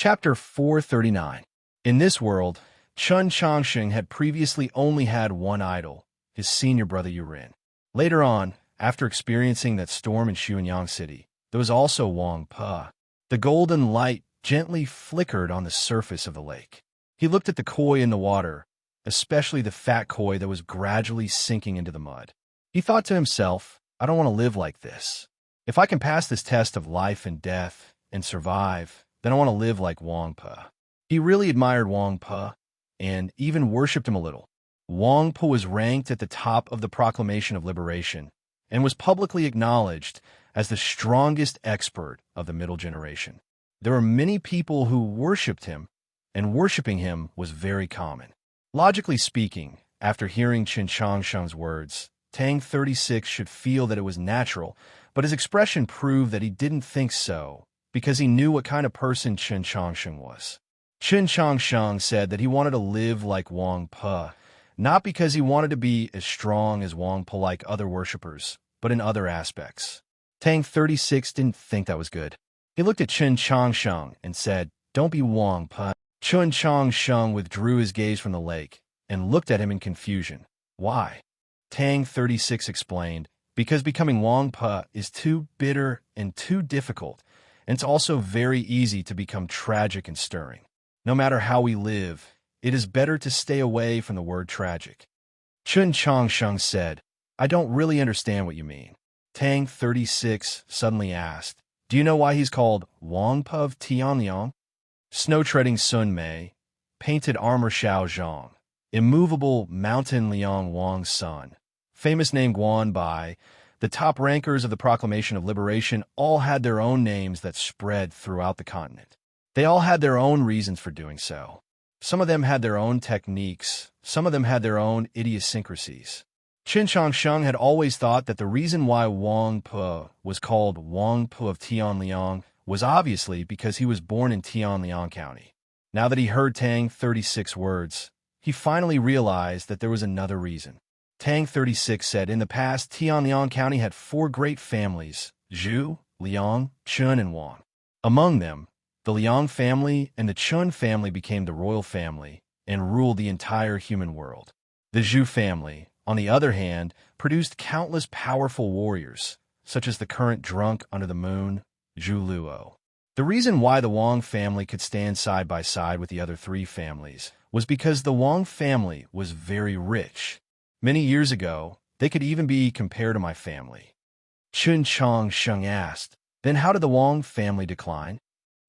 Chapter 439. In this world, Chun Changsheng had previously only had one idol, his senior brother Yurin. Later on, after experiencing that storm in Xuanyang City, there was also Wang Pe. The golden light gently flickered on the surface of the lake. He looked at the koi in the water, especially the fat koi that was gradually sinking into the mud. He thought to himself, I don't want to live like this. If I can pass this test of life and death and survive, then I want to live like Wang Pe. He really admired Wang Pe and even worshipped him a little. Wang Pe was ranked at the top of the Proclamation of Liberation and was publicly acknowledged as the strongest expert of the middle generation. There were many people who worshipped him, and worshipping him was very common. Logically speaking, after hearing Qin Changsheng's words, Tang 36 should feel that it was natural, but his expression proved that he didn't think so, because he knew what kind of person Qin Changsheng was. Qin Changsheng said that he wanted to live like Wang Pe, not because he wanted to be as strong as Wang Pe like other worshippers, but in other aspects. Tang 36 didn't think that was good. He looked at Qin Changsheng and said, "Don't be Wang Pe." Qin Changsheng withdrew his gaze from the lake and looked at him in confusion. Why? Tang 36 explained, because becoming Wang Pe is too bitter and too difficult, and it's also very easy to become tragic and stirring. No matter how we live, it is better to stay away from the word tragic. Qin Changsheng said, I don't really understand what you mean. Tang 36 suddenly asked, do you know why he's called Wang Pe of Tianliang? Snow-treading Sun Mei, painted armor Xiao Zhang, immovable mountain Liang Wang Sun, famous name Guan Bai, the top rankers of the Proclamation of Liberation all had their own names that spread throughout the continent. They all had their own reasons for doing so. Some of them had their own techniques, some of them had their own idiosyncrasies. Qin Changsheng had always thought that the reason why Wang Pe was called Wang Pe of Tianliang was obviously because he was born in Tianliang County. Now that he heard Tang 36 words, he finally realized that there was another reason. Tang 36 said in the past, Tianliang County had 4 great families, Zhu, Liang, Chun, and Wang. Among them, the Liang family and the Chun family became the royal family and ruled the entire human world. The Zhu family, on the other hand, produced countless powerful warriors, such as the current drunk under the moon, Zhu Luo. The reason why the Wang family could stand side by side with the other 3 families was because the Wang family was very rich. Many years ago, they could even be compared to my family. Qin Changsheng asked, then how did the Wang family decline?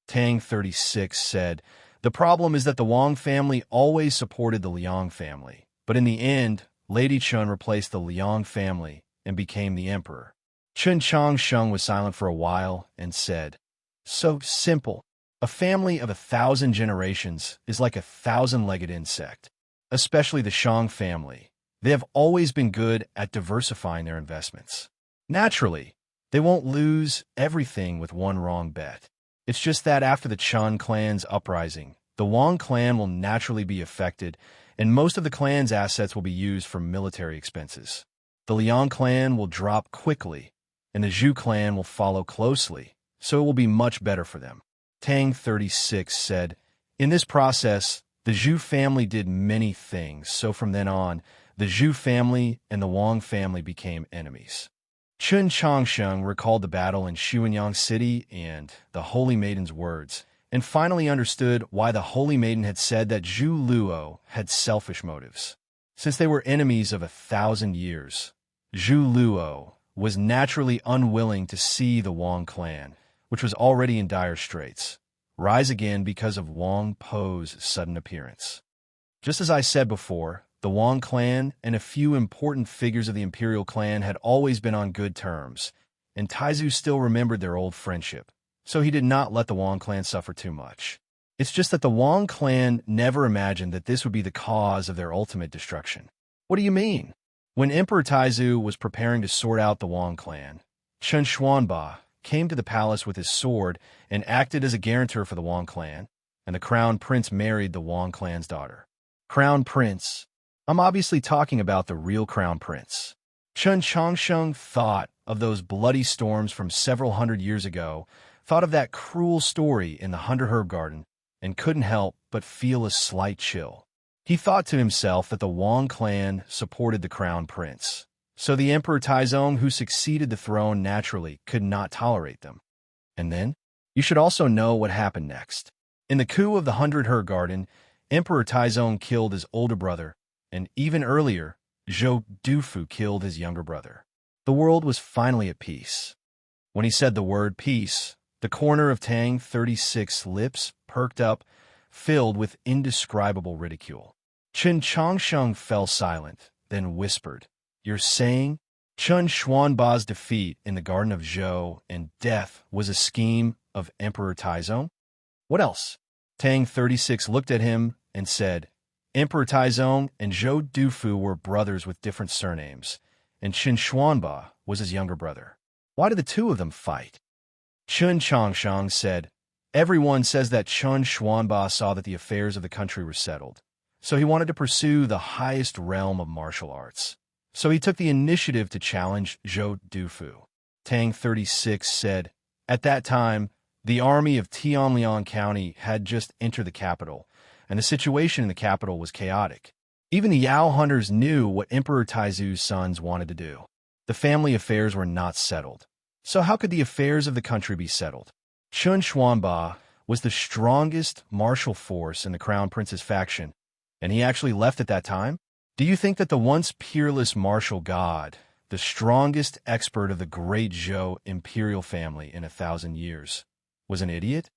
Tang 36 said, the problem is that the Wang family always supported the Liang family, but in the end, Lady Chun replaced the Liang family and became the emperor. Qin Changsheng was silent for a while and said, so simple. A family of 1,000 generations is like a 1,000-legged insect, especially the Shang family. They have always been good at diversifying their investments. Naturally, they won't lose everything with one wrong bet. It's just that after the Chun clan's uprising, the Wang clan will naturally be affected, and most of the clan's assets will be used for military expenses. The Liang clan will drop quickly, and the Zhu clan will follow closely, so it will be much better for them. Tang 36 said, in this process, the Zhu family did many things, so from then on, the Zhu family and the Wang family became enemies. Qin Changsheng recalled the battle in Xuanyang City and the Holy Maiden's words, and finally understood why the Holy Maiden had said that Zhu Luo had selfish motives. Since they were enemies of 1,000 years, Zhu Luo was naturally unwilling to see the Wang clan, which was already in dire straits, rise again because of Wang Pe's sudden appearance. Just as I said before, the Wang clan and a few important figures of the imperial clan had always been on good terms, and Taizu still remembered their old friendship, so he did not let the Wang clan suffer too much. It's just that the Wang clan never imagined that this would be the cause of their ultimate destruction. What do you mean? When Emperor Taizu was preparing to sort out the Wang clan, Chen Xuanba came to the palace with his sword and acted as a guarantor for the Wang clan, and the crown prince married the Wang clan's daughter. Crown prince. I'm obviously talking about the real crown prince. Qin Changsheng thought of those bloody storms from several hundred years ago, thought of that cruel story in the 100 Herb Garden, and couldn't help but feel a slight chill. He thought to himself that the Wang clan supported the crown prince, so the Emperor Taizong, who succeeded the throne naturally, could not tolerate them. And then, you should also know what happened next. In the coup of the 100 Garden, Emperor Taizong killed his older brother, and even earlier, Zhou Dufu killed his younger brother. The world was finally at peace. When he said the word peace, the corner of Tang 36's lips perked up, filled with indescribable ridicule. Chen Changsheng fell silent, then whispered, "You're saying?" Chen Xuanba's defeat in the Garden of Zhou and death was a scheme of Emperor Taizong? What else? Tang 36 looked at him and said, "Emperor Taizong and Zhou Dufu were brothers with different surnames, and Chen Xuanba was his younger brother. Why did the two of them fight?" Chen Changsheng said, "Everyone says that Chen Xuanba saw that the affairs of the country were settled, so he wanted to pursue the highest realm of martial arts. So he took the initiative to challenge Zhou Dufu." Tang 36 said, "At that time, the army of Tianliang County had just entered the capital, and the situation in the capital was chaotic. Even the Yao hunters knew what Emperor Taizu's sons wanted to do. The family affairs were not settled. So how could the affairs of the country be settled? Chen Xuanba was the strongest martial force in the Crown Prince's faction, and he actually left at that time? Do you think that the once peerless martial god, the strongest expert of the great Zhou imperial family in 1,000 years, was an idiot?"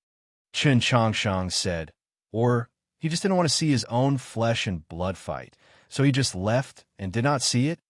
Chen Changsheng said, "Or he just didn't want to see his own flesh and blood fight, so he just left and did not see it?"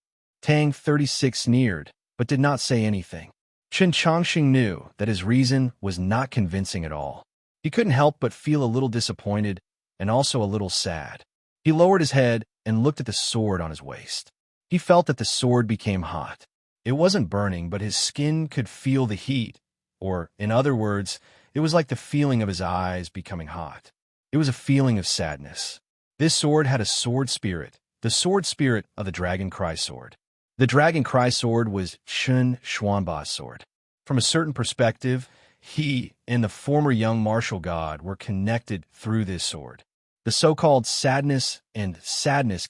Tang 36 sneered, but did not say anything. Chen Changsheng knew that his reason was not convincing at all. He couldn't help but feel a little disappointed and also a little sad. He lowered his head and looked at the sword on his waist. He felt that the sword became hot. It wasn't burning, but his skin could feel the heat, or, in other words, it was like the feeling of his eyes becoming hot. It was a feeling of sadness. This sword had a sword spirit, the sword spirit of the Dragon Cry sword. The Dragon Cry sword was Chen Xuanba's sword. From a certain perspective, he and the former young martial god were connected through this sword. The so-called sadness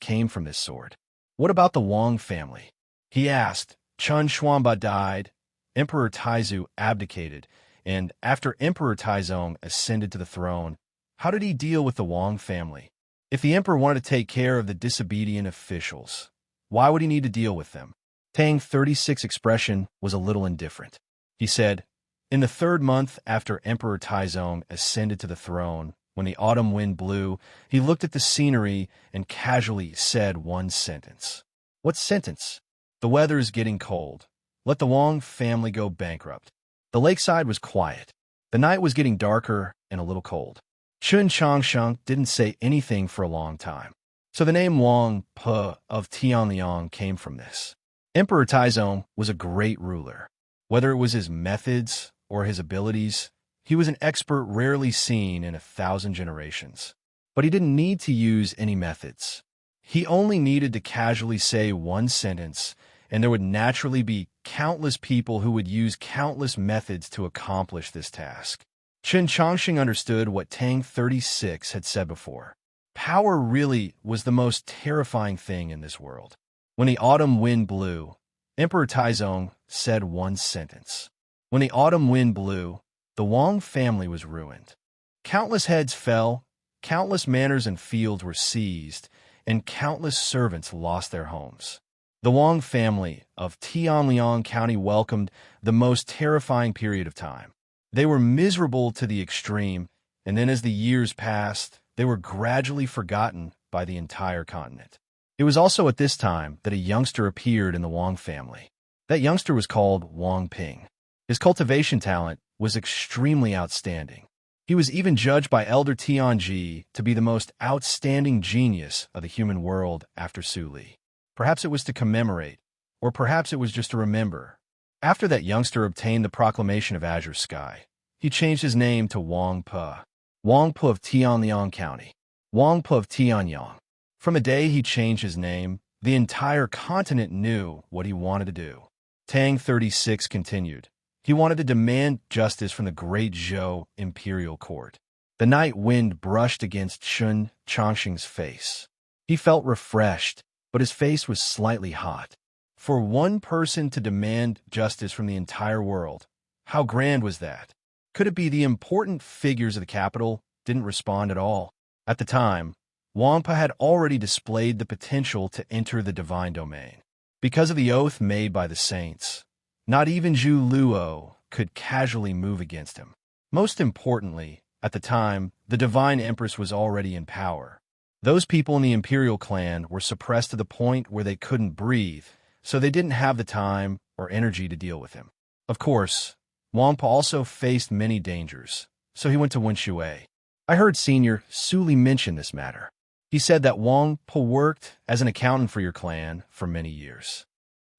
came from this sword. What about the Wang family? He asked. Chen Xuanba died, Emperor Taizu abdicated, and after Emperor Taizong ascended to the throne, how did he deal with the Wang family? If the emperor wanted to take care of the disobedient officials, why would he need to deal with them? Tang 36's expression was a little indifferent. He said, "In the 3rd month after Emperor Taizong ascended to the throne, when the autumn wind blew, he looked at the scenery and casually said one sentence." "What sentence?" "The weather is getting cold. Let the Wang family go bankrupt." The lakeside was quiet. The night was getting darker and a little cold. Chen Changsheng didn't say anything for a long time. So the name Wang Pe of Tianliang came from this. Emperor Taizong was a great ruler. Whether it was his methods or his abilities, he was an expert rarely seen in 1,000 generations. But he didn't need to use any methods. He only needed to casually say one sentence, and there would naturally be countless people who would use countless methods to accomplish this task. Chen Changsheng understood what Tang 36 had said before. Power really was the most terrifying thing in this world. When the autumn wind blew, Emperor Taizong said one sentence. When the autumn wind blew, the Wang family was ruined. Countless heads fell, countless manors and fields were seized, and countless servants lost their homes. The Wang family of Tianliang County welcomed the most terrifying period of time. They were miserable to the extreme, and then as the years passed, they were gradually forgotten by the entire continent. It was also at this time that a youngster appeared in the Wang family. That youngster was called Wang Ping. His cultivation talent was extremely outstanding. He was even judged by Elder Tianji to be the most outstanding genius of the human world after Su Li. Perhaps it was to commemorate, or perhaps it was just to remember. After that youngster obtained the proclamation of Azure Sky, he changed his name to Wang Pe. Wang Pe of Tianliang County. Wang Pe of Tianyang. From the day he changed his name, the entire continent knew what he wanted to do. Tang 36 continued. He wanted to demand justice from the great Zhou imperial court. The night wind brushed against Chun Changxing's face. He felt refreshed, but his face was slightly hot. For one person to demand justice from the entire world, how grand was that? Could it be the important figures of the capital didn't respond at all? At the time, Wangpa had already displayed the potential to enter the divine domain. Because of the oath made by the saints, not even Zhu Luo could casually move against him. Most importantly, at the time, the divine empress was already in power. Those people in the imperial clan were suppressed to the point where they couldn't breathe, so they didn't have the time or energy to deal with him. Of course, Wangpa also faced many dangers, so he went to Wenshui. I heard Senior Suli mention this matter. He said that Wangpa worked as an accountant for your clan for many years.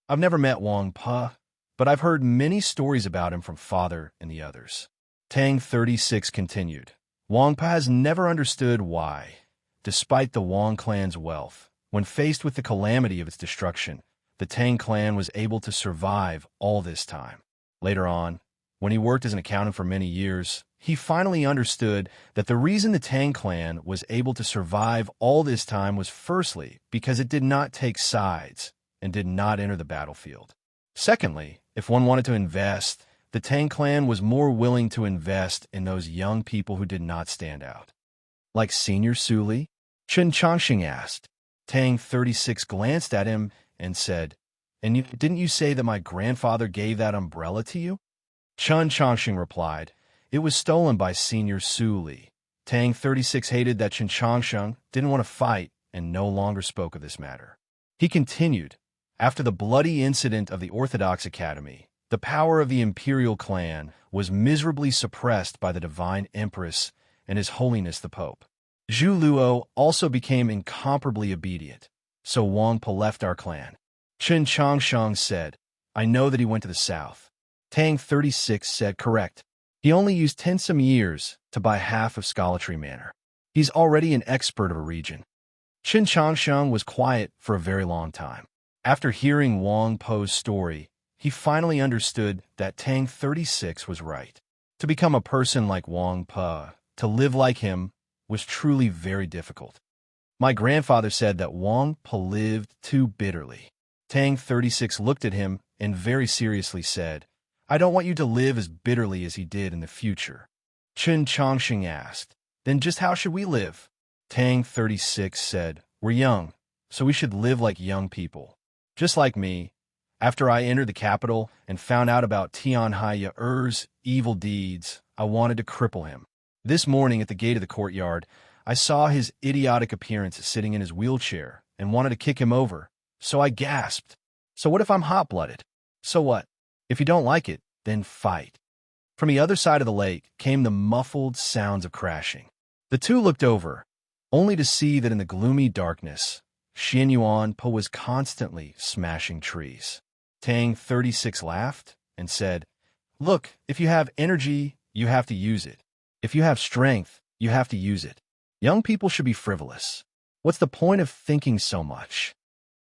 I've never met Wangpa, but I've heard many stories about him from Father and the others. Tang 36 continued. Wangpa has never understood why, despite the Wang clan's wealth, when faced with the calamity of its destruction, the Tang clan was able to survive all this time. Later on, when he worked as an accountant for many years, he finally understood that the reason the Tang clan was able to survive all this time was firstly because it did not take sides and did not enter the battlefield. Secondly, if one wanted to invest, the Tang clan was more willing to invest in those young people who did not stand out. Like Senior Suli? Chun Changxing asked. Tang 36 glanced at him and said, didn't you say that my grandfather gave that umbrella to you? Chun Changxing replied, it was stolen by Senior Suli. Tang 36 hated that Chun Changxing didn't want to fight and no longer spoke of this matter. He continued, after the bloody incident of the Orthodox Academy, the power of the imperial clan was miserably suppressed by the divine empress and His Holiness the Pope. Zhu Luo also became incomparably obedient, so Wangpa left our clan. Chun Changxing said, I know that he went to the south. Tang 36 said, correct. He only used 10 some years to buy half of Scholatry Manor. He's already an expert of a region. Chun Changxing was quiet for a very long time. After hearing Wang Po's story, he finally understood that Tang 36 was right. To become a person like Wang Po, to live like him, was truly very difficult. My grandfather said that Wang Po lived too bitterly. Tang 36 looked at him and very seriously said, I don't want you to live as bitterly as he did in the future. Chun Changxing asked, then just how should we live? Tang 36 said, we're young, so we should live like young people. Just like me, after I entered the capital and found out about Tianhai Er's evil deeds, I wanted to cripple him. This morning at the gate of the courtyard, I saw his idiotic appearance sitting in his wheelchair and wanted to kick him over, so I gasped. So what if I'm hot-blooded? So what? If you don't like it, then fight. From the other side of the lake came the muffled sounds of crashing. The two looked over, only to see that in the gloomy darkness, Xian Yuan Po was constantly smashing trees. Tang 36 laughed and said, look, if you have energy, you have to use it. If you have strength, you have to use it. Young people should be frivolous. What's the point of thinking so much?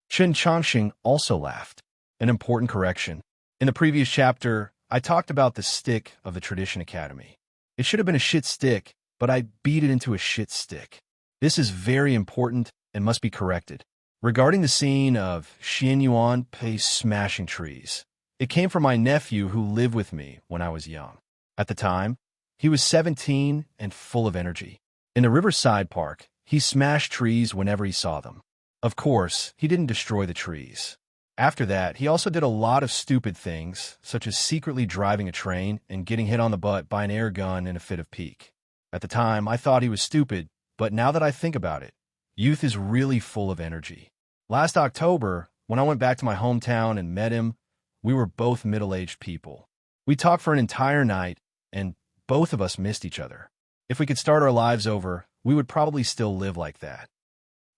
Chun Changxing also laughed. An important correction. In the previous chapter, I talked about the stick of the Tradition Academy. It should have been a shit stick, but I beat it into a shit stick. This is very important and must be corrected. Regarding the scene of Xian Yuan Po smashing trees, it came from my nephew who lived with me when I was young. At the time, he was 17 and full of energy. In the Riverside Park, he smashed trees whenever he saw them. Of course, he didn't destroy the trees. After that, he also did a lot of stupid things, such as secretly driving a train and getting hit on the butt by an air gun in a fit of pique. At the time, I thought he was stupid, but now that I think about it, youth is really full of energy. Last October, when I went back to my hometown and met him, we were both middle-aged people. We talked for an entire night, and both of us missed each other. If we could start our lives over, we would probably still live like that.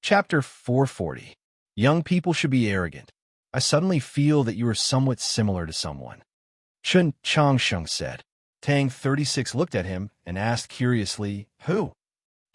Chapter 440. Young people should be arrogant. I suddenly feel that you are somewhat similar to someone. Chun Changxing said. Tang 36 looked at him and asked curiously, who?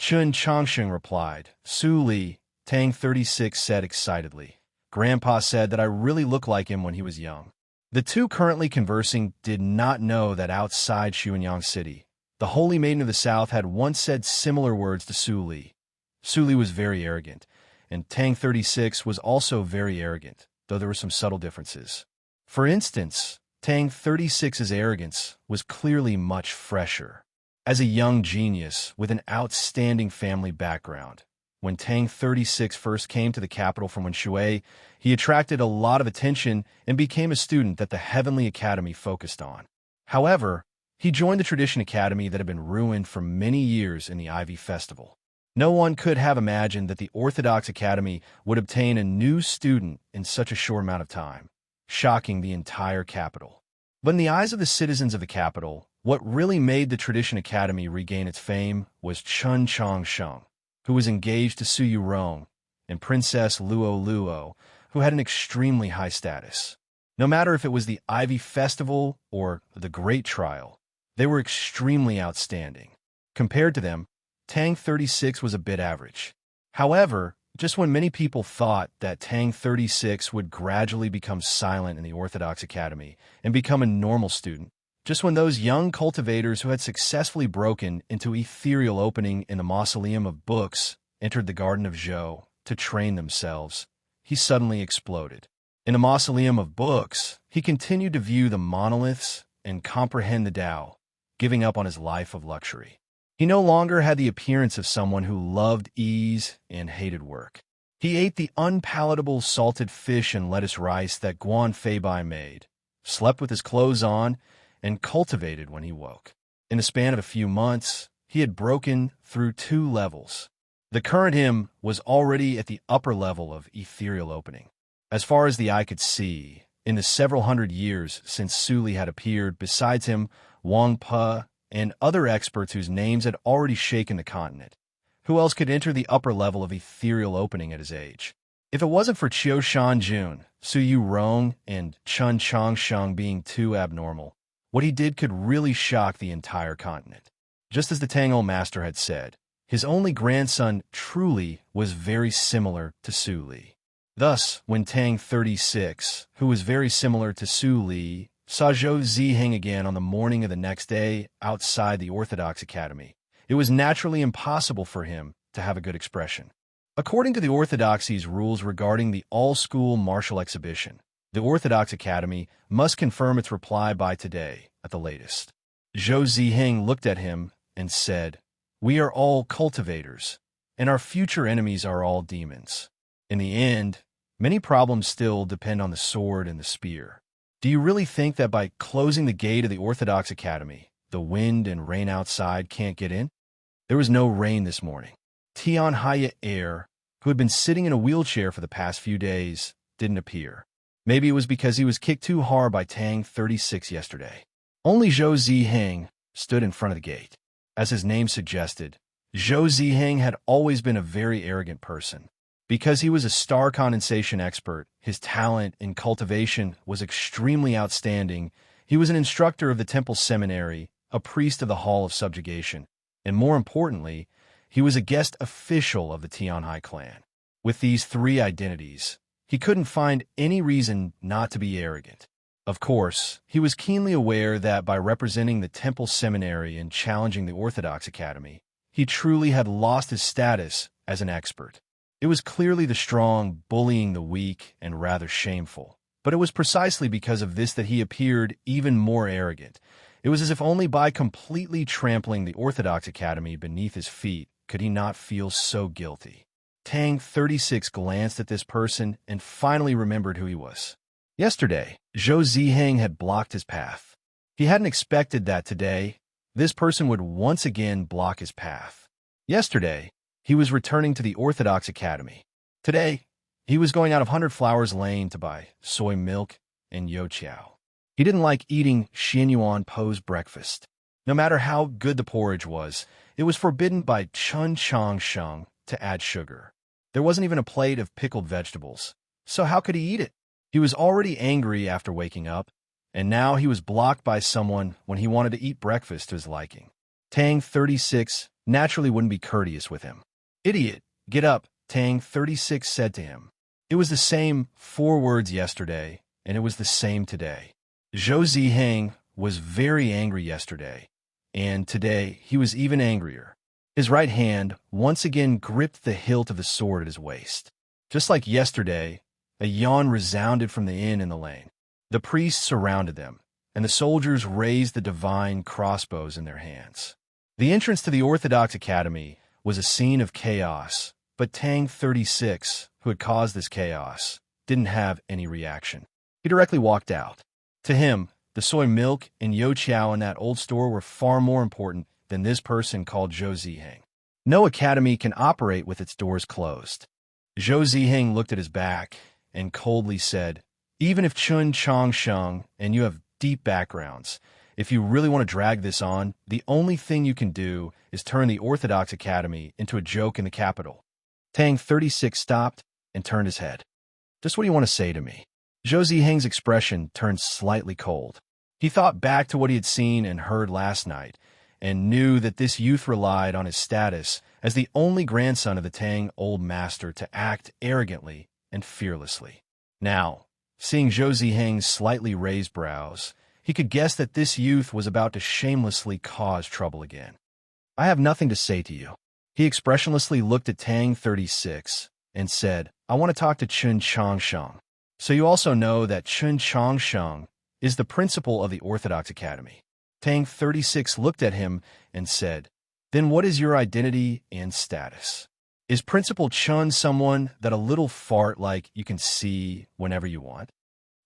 Chun Changxing replied, Su Li. Tang 36 said excitedly. Grandpa said that I really look like him when he was young. The two currently conversing did not know that outside Xuanyang City, The Holy Maiden of the South had once said similar words to Su Li. Su Li was very arrogant, and Tang 36 was also very arrogant, though there were some subtle differences. For instance, Tang 36's arrogance was clearly much fresher. As a young genius with an outstanding family background, when Tang 36 first came to the capital from Wenshui, he attracted a lot of attention and became a student that the Heavenly Academy focused on. However, he joined the Tradition Academy that had been ruined for many years in the Ivy Festival. No one could have imagined that the Orthodox Academy would obtain a new student in such a short amount of time, shocking the entire capital. But in the eyes of the citizens of the capital, what really made the Tradition Academy regain its fame was Chun Changsheng, who was engaged to Su Yurong, and Princess Luo Luo, who had an extremely high status. No matter if it was the Ivy Festival or the Great Trial, they were extremely outstanding. Compared to them, Tang 36 was a bit average. However, just when many people thought that Tang 36 would gradually become silent in the Orthodox Academy and become a normal student, just when those young cultivators who had successfully broken into ethereal opening in the Mausoleum of Books entered the Garden of Zhou to train themselves, he suddenly exploded. In the Mausoleum of Books, he continued to view the monoliths and comprehend the Tao, giving up on his life of luxury. He no longer had the appearance of someone who loved ease and hated work. He ate the unpalatable salted fish and lettuce rice that Guan Feibai made, slept with his clothes on, and cultivated when he woke. In the span of a few months, he had broken through 2 levels. The current him was already at the upper level of ethereal opening. As far as the eye could see, in the several hundred years since Su Li had appeared, besides him, Wang Pe, and other experts whose names had already shaken the continent. Who else could enter the upper level of ethereal opening at his age? If it wasn't for Qiu Shanjun, Su Yurong, and Chun Changsheng being too abnormal, what he did could really shock the entire continent. Just as the Tangol master had said, his only grandson truly was very similar to Su Li. Thus, when Tang 36, who was very similar to Su Li, saw Zhou Ziheng again on the morning of the next day outside the Orthodox Academy, it was naturally impossible for him to have a good expression. According to the Orthodoxy's rules regarding the all-school martial exhibition, the Orthodox Academy must confirm its reply by today, at the latest. Zhou Ziheng looked at him and said, "We are all cultivators, and our future enemies are all demons. In the end, many problems still depend on the sword and the spear. Do you really think that by closing the gate of the Orthodox Academy, the wind and rain outside can't get in?" There was no rain this morning. Tian Haya Air, who had been sitting in a wheelchair for the past few days, didn't appear. Maybe it was because he was kicked too hard by Tang 36 yesterday. Only Zhou Ziheng stood in front of the gate. As his name suggested, Zhou Ziheng had always been a very arrogant person. Because he was a star condensation expert, his talent in cultivation was extremely outstanding. He was an instructor of the Temple Seminary, a priest of the Hall of Subjugation, and more importantly, he was a guest official of the Tianhai clan. With these 3 identities, he couldn't find any reason not to be arrogant. Of course, he was keenly aware that by representing the Temple Seminary and challenging the Orthodox Academy, he truly had lost his status as an expert. It was clearly the strong bullying the weak and rather shameful. But it was precisely because of this that he appeared even more arrogant. It was as if only by completely trampling the Orthodox Academy beneath his feet could he not feel so guilty. Tang 36 glanced at this person and finally remembered who he was. Yesterday, Zhou Ziheng had blocked his path. He hadn't expected that today, this person would once again block his path. Yesterday, he was returning to the Orthodox Academy. Today, he was going out of 100 Flowers Lane to buy soy milk and youtiao. He didn't like eating Xianyuan Po's breakfast. No matter how good the porridge was, it was forbidden by Chun Changsheng to add sugar. There wasn't even a plate of pickled vegetables. So how could he eat it? He was already angry after waking up, and now he was blocked by someone when he wanted to eat breakfast to his liking. Tang 36 naturally wouldn't be courteous with him. "Idiot, get up," Tang 36 said to him. It was the same 4 words yesterday, and it was the same today. Zhou Ziheng was very angry yesterday, and today he was even angrier. His right hand once again gripped the hilt of the sword at his waist. Just like yesterday, a yawn resounded from the inn in the lane. The priests surrounded them, and the soldiers raised the divine crossbows in their hands. The entrance to the Orthodox Academy was a scene of chaos, but Tang 36, who had caused this chaos, didn't have any reaction. He directly walked out. To him, the soy milk and yo chow in that old store were far more important than this person called Zhou Ziheng. No academy can operate with its doors closed. Zhou Ziheng looked at his back and coldly said, "Even if Chun Chong Sheng and you have deep backgrounds, if you really want to drag this on, the only thing you can do is turn the Orthodox Academy into a joke in the capital." Tang 36 stopped and turned his head. "Just what do you want to say to me?" Zhou Ziheng's expression turned slightly cold. He thought back to what he had seen and heard last night, and knew that this youth relied on his status as the only grandson of the Tang old master to act arrogantly and fearlessly. Now, seeing Zhou Ziheng's slightly raised brows, he could guess that this youth was about to shamelessly cause trouble again. "I have nothing to say to you." He expressionlessly looked at Tang 36 and said, "I want to talk to Chun Chong Sheng. So you also know that Chun Chong Sheng is the principal of the Orthodox Academy." Tang 36 looked at him and said, "Then what is your identity and status? Is Principal Chun someone that a little fart like you can see whenever you want?"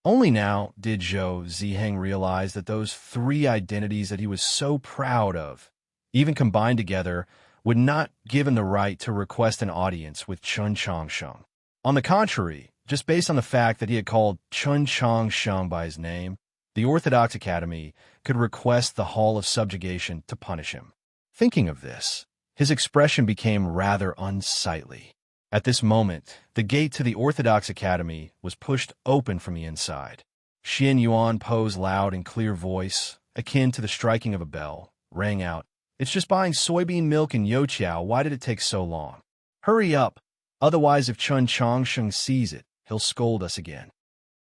Only now did Zhou Ziheng realize that those three identities that he was so proud of, even combined together, would not give him the right to request an audience with Chun Chong Sheng. On the contrary, just based on the fact that he had called Chun Chong Sheng by his name, the Orthodox Academy could request the Hall of Subjugation to punish him. Thinking of this, his expression became rather unsightly. At this moment, the gate to the Orthodox Academy was pushed open from the inside. Xian Yuan Po's loud and clear voice, akin to the striking of a bell, rang out, "It's just buying soybean milk and yo chow. Why did it take so long? Hurry up, otherwise if Chun Chong Sheng sees it, he'll scold us again."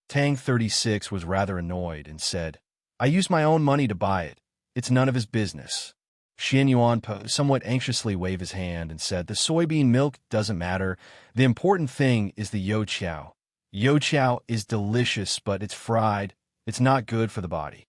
Tang 36 was rather annoyed and said, "I used my own money to buy it. It's none of his business." Xian Yuan Po somewhat anxiously waved his hand and said, "The soybean milk doesn't matter. The important thing is the yo chow. Yo chow is delicious, but it's fried. It's not good for the body."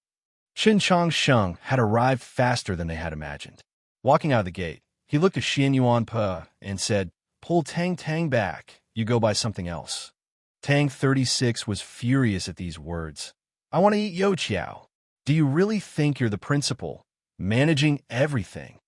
Chun Chong Sheng had arrived faster than they had imagined. Walking out of the gate, he looked at Xian Yuan Po and said, "Pull Tang Tang back. You go buy something else." Tang 36 was furious at these words. "I want to eat yo chow. Do you really think you're the principal, managing everything?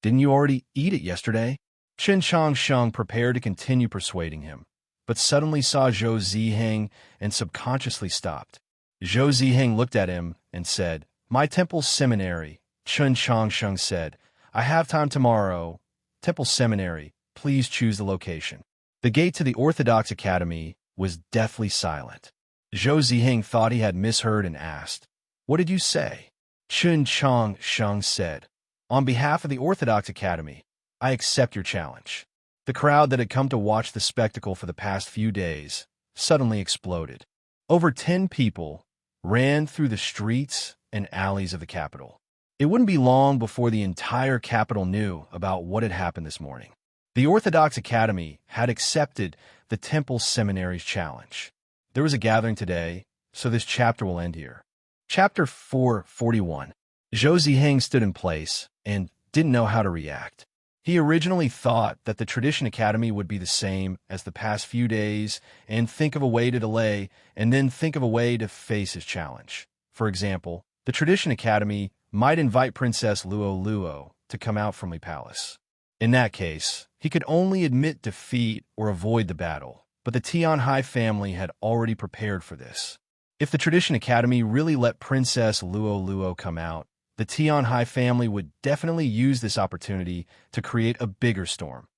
Didn't you already eat it yesterday?" Chun Chong Sheng prepared to continue persuading him, but suddenly saw Zhou Ziheng and subconsciously stopped. Zhou Ziheng looked at him and said, "My temple seminary." Chun Chong Sheng said, "I have time tomorrow. Temple seminary, please choose the location." The gate to the Orthodox Academy was deathly silent. Zhou Ziheng thought he had misheard and asked, "What did you say?" Chun Chong Sheng said, "On behalf of the Orthodox Academy, I accept your challenge." The crowd that had come to watch the spectacle for the past few days suddenly exploded. Over 10 people ran through the streets and alleys of the capital. It wouldn't be long before the entire capital knew about what had happened this morning. The Orthodox Academy had accepted the Temple Seminary's challenge. There was a gathering today, so this chapter will end here. Chapter 441. Zhou Ziheng stood in place and didn't know how to react. He originally thought that the Tradition Academy would be the same as the past few days and think of a way to delay and then think of a way to face his challenge. For example, the Tradition Academy might invite Princess Luo Luo to come out from the palace. In that case, he could only admit defeat or avoid the battle, but the Tianhai family had already prepared for this. If the Tradition Academy really let Princess Luo Luo come out, the Tianhai family would definitely use this opportunity to create a bigger storm.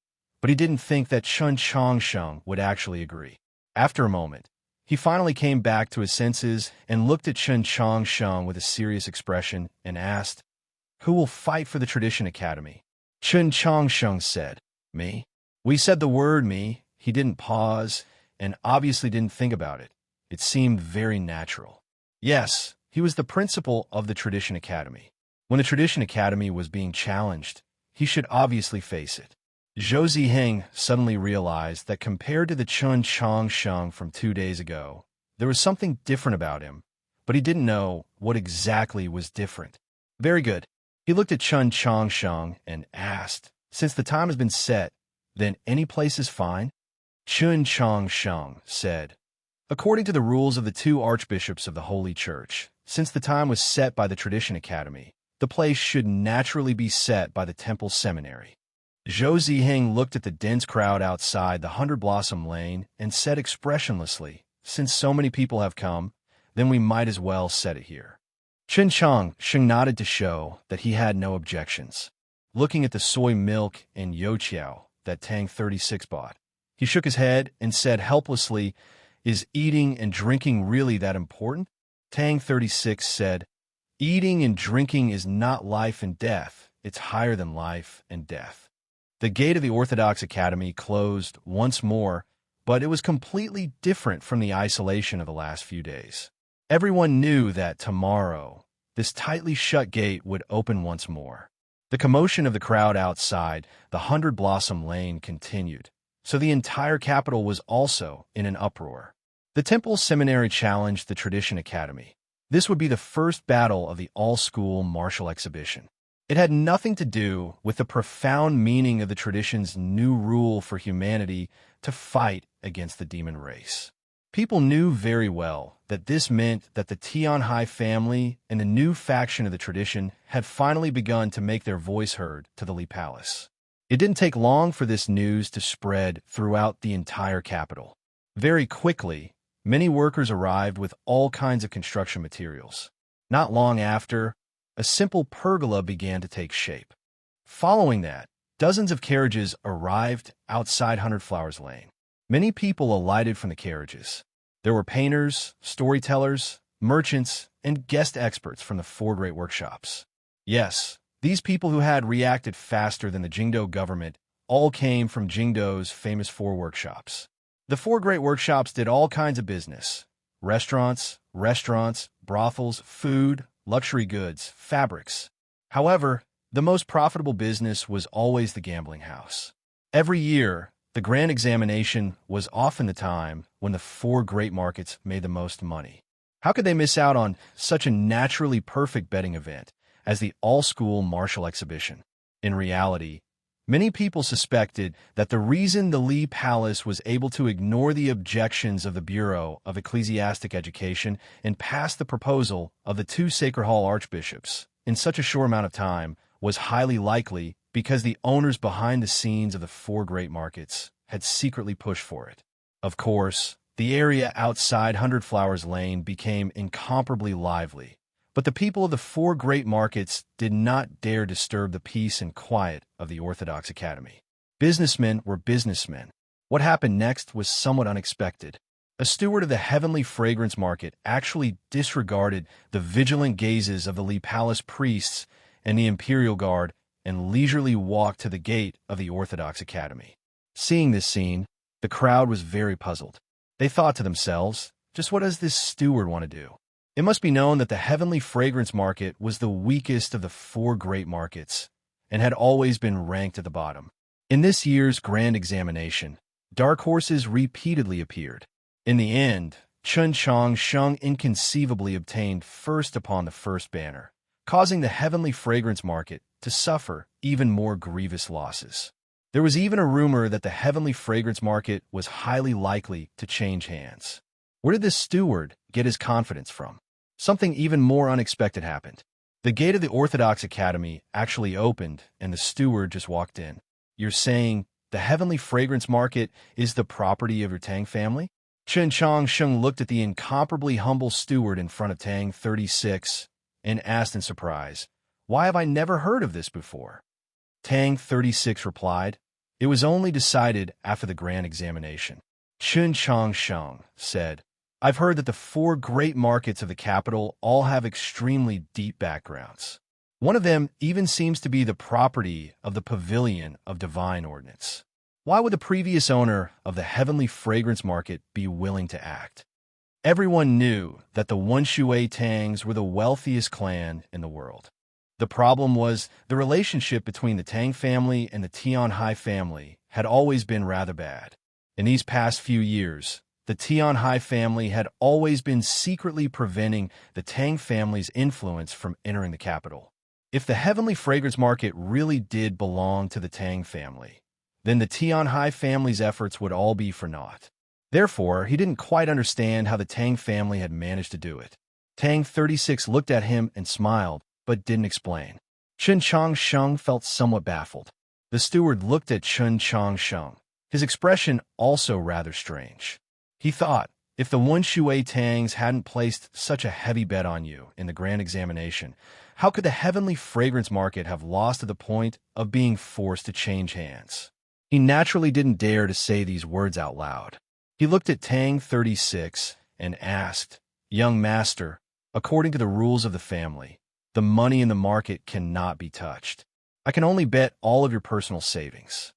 But he didn't think that Chun Chong Sheng would actually agree. After a moment, he finally came back to his senses and looked at Chun Chong Sheng with a serious expression and asked, "Who will fight for the Tradition Academy?" Chun Chong Sheng said, "Me." We said the word me. He didn't pause and obviously didn't think about it. It seemed very natural. Yes, he was the principal of the Tradition Academy. When the Tradition Academy was being challenged, he should obviously face it. Zhou Ziheng suddenly realized that compared to the Chun Chong Sheng from 2 days ago, there was something different about him, but he didn't know what exactly was different. Very good. He looked at Chun Chong Sheng and asked, "Since the time has been set, then any place is fine?" Chun Chong Sheng said, "According to the rules of the 2 archbishops of the Holy Church, since the time was set by the Tradition Academy, the place should naturally be set by the Temple Seminary." Zhou Ziheng looked at the dense crowd outside the 100-blossom lane and said expressionlessly, "Since so many people have come, then we might as well set it here." Chun Chong Sheng nodded to show that he had no objections. Looking at the soy milk and youtiao that Tang 36 bought, he shook his head and said helplessly, "Is eating and drinking really that important?" Tang 36 said, "Eating and drinking is not life and death, it's higher than life and death." The gate of the Orthodox Academy closed once more, but it was completely different from the isolation of the last few days. Everyone knew that tomorrow, this tightly shut gate would open once more. The commotion of the crowd outside the 100-blossom lane continued, so the entire capital was also in an uproar. The Temple Seminary challenged the Tradition Academy. This would be the first battle of the all-school martial exhibition. It had nothing to do with the profound meaning of the tradition's new rule for humanity to fight against the demon race. People knew very well that this meant that the Tianhai family and the new faction of the tradition had finally begun to make their voice heard to the Li Palace. It didn't take long for this news to spread throughout the entire capital. Very quickly, many workers arrived with all kinds of construction materials. Not long after, a simple pergola began to take shape. Following that, dozens of carriages arrived outside 100 Flowers Lane. Many people alighted from the carriages. There were painters, storytellers, merchants, and guest experts from the 4 great workshops. Yes, these people who had reacted faster than the Jingdo government all came from Jingdo's famous 4 workshops. The 4 great workshops did all kinds of business: restaurants, brothels, food, luxury goods, fabrics. However, the most profitable business was always the gambling house. Every year, the grand examination was often the time when the 4 great markets made the most money. How could they miss out on such a naturally perfect betting event as the all-school martial exhibition? In reality, many people suspected that the reason the Li Palace was able to ignore the objections of the Bureau of Ecclesiastic Education and pass the proposal of the 2 Sacred Hall archbishops in such a short amount of time was highly likely because the owners behind the scenes of the 4 great markets had secretly pushed for it. Of course, the area outside 100 Flowers Lane became incomparably lively, but the people of the 4 great markets did not dare disturb the peace and quiet of the Orthodox Academy. Businessmen were businessmen. What happened next was somewhat unexpected. A steward of the Heavenly Fragrance Market actually disregarded the vigilant gazes of the Li Palace priests and the Imperial Guard and leisurely walked to the gate of the Orthodox Academy. Seeing this scene, the crowd was very puzzled. They thought to themselves, just what does this steward want to do? It must be known that the Heavenly Fragrance Market was the weakest of the 4 great markets and had always been ranked at the bottom. In this year's grand examination, dark horses repeatedly appeared. In the end, Chun Chong Sheng inconceivably obtained first upon the first banner, causing the Heavenly Fragrance Market to suffer even more grievous losses. There was even a rumor that the Heavenly Fragrance Market was highly likely to change hands. Where did this steward get his confidence from? Something even more unexpected happened. The gate of the Orthodox Academy actually opened, and the steward just walked in. You're saying the Heavenly Fragrance Market is the property of your Tang family? Chun Chong Sheng looked at the incomparably humble steward in front of Tang 36 and asked in surprise, "Why have I never heard of this before?" Tang 36 replied, "It was only decided after the grand examination." Chun Chong Sheng said, "I've heard that the 4 great markets of the capital all have extremely deep backgrounds. One of them even seems to be the property of the Pavilion of Divine Ordinance. Why would the previous owner of the Heavenly Fragrance Market be willing to act?" Everyone knew that the Wenshui Tangs were the wealthiest clan in the world. The problem was the relationship between the Tang family and the Tianhai family had always been rather bad. In these past few years, the Tianhai family had always been secretly preventing the Tang family's influence from entering the capital. If the heavenly fragrance market really did belong to the Tang family, then the Tianhai family's efforts would all be for naught. Therefore, he didn't quite understand how the Tang family had managed to do it. Tang 36 looked at him and smiled, but didn't explain. Chen Changsheng felt somewhat baffled. The steward looked at Chen Changsheng, his expression also rather strange. He thought, if the Wunshui Tangs hadn't placed such a heavy bet on you in the grand examination, how could the heavenly fragrance market have lost to the point of being forced to change hands? He naturally didn't dare to say these words out loud. He looked at Tang 36 and asked, "Young master, according to the rules of the family, the money in the market cannot be touched. I can only bet all of your personal savings."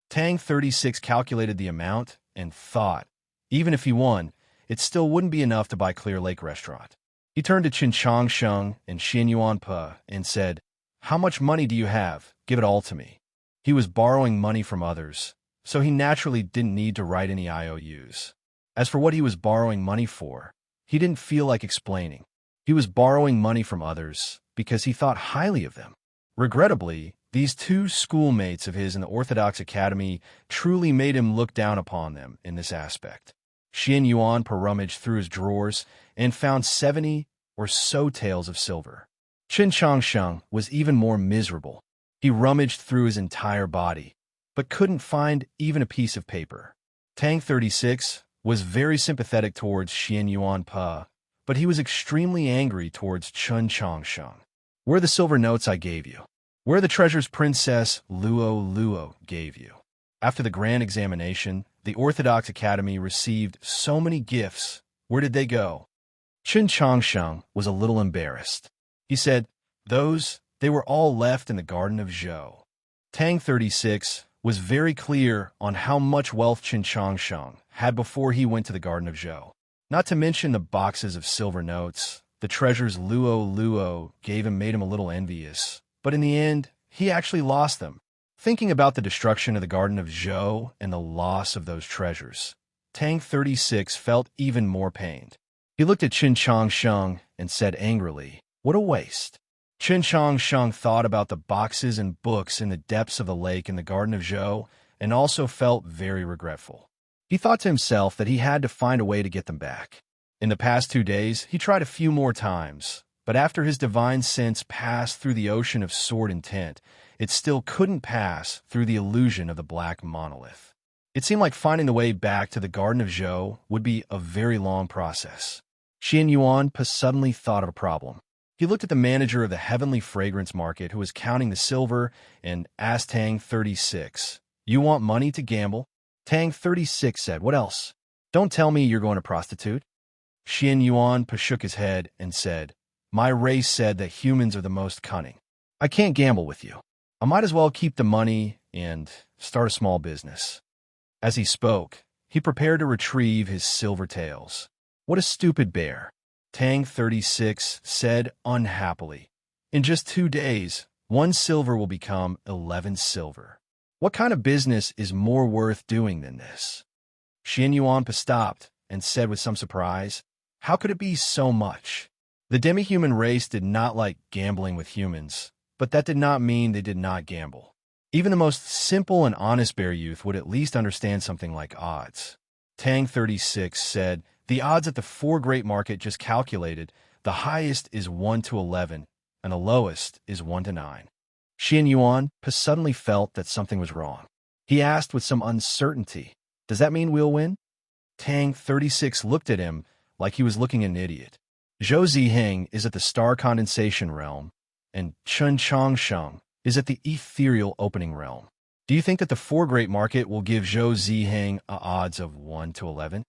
Tang 36 calculated the amount and thought, even if he won, it still wouldn't be enough to buy Clear Lake Restaurant. He turned to Qin Changsheng and Xian Yuanpe and said, "How much money do you have? Give it all to me." He was borrowing money from others, so he naturally didn't need to write any IOUs. As for what he was borrowing money for, he didn't feel like explaining. He was borrowing money from others because he thought highly of them. Regrettably, these two schoolmates of his in the Orthodox Academy truly made him look down upon them in this aspect. Xian Yuan rummaged through his drawers and found 70 or so taels of silver. Qin Changsheng was even more miserable. He rummaged through his entire body, but couldn't find even a piece of paper. Tang 36 was very sympathetic towards Xian Yuanpe, but he was extremely angry towards Chen Changsheng. "Where are the silver notes I gave you? Where are the treasures Princess Luo gave you?" After the grand examination, the Orthodox Academy received so many gifts. Where did they go? Qin Changsheng was a little embarrassed. He said, They were all left in the Garden of Zhou." Tang 36 was very clear on how much wealth Qin Changsheng had before he went to the Garden of Zhou. Not to mention the boxes of silver notes. The treasures Luo gave him made him a little envious. But in the end, he actually lost them. Thinking about the destruction of the Garden of Zhou and the loss of those treasures, Tang 36 felt even more pained. He looked at Qin Changsheng and said angrily, "What a waste." Qin Changsheng thought about the boxes and books in the depths of the lake in the Garden of Zhou and also felt very regretful. He thought to himself that he had to find a way to get them back. In the past 2 days, he tried a few more times, but after his divine sense passed through the ocean of sword intent, it still couldn't pass through the illusion of the black monolith. It seemed like finding the way back to the Garden of Zhou would be a very long process. Xian Yuanpe suddenly thought of a problem. He looked at the manager of the heavenly fragrance market who was counting the silver and asked Tang 36, "You want money to gamble?" Tang 36 said, "What else? Don't tell me you're going to prostitute." Xian Yuanpe shook his head and said, "My race said that humans are the most cunning. I can't gamble with you. I might as well keep the money and start a small business." As he spoke, he prepared to retrieve his silver taels. "What a stupid bear," Tang 36 said unhappily. "In just 2 days, 1 silver will become 11 silver. What kind of business is more worth doing than this?" Xian Yuanpe stopped and said with some surprise, "How could it be so much?" The demi-human race did not like gambling with humans, but that did not mean they did not gamble. Even the most simple and honest bear youth would at least understand something like odds. Tang 36 said, "The odds at the 4 great market just calculated, the highest is 1 to 11, and the lowest is 1 to 9. Xian Yuanpe suddenly felt that something was wrong. He asked with some uncertainty, "Does that mean we'll win?" Tang 36 looked at him like he was looking at an idiot. Zhou Ziheng is at the star condensation realm, and Chen Changsheng is at the ethereal opening realm. Do you think that the 4 great market will give Zhou Ziheng odds of 1 to 11?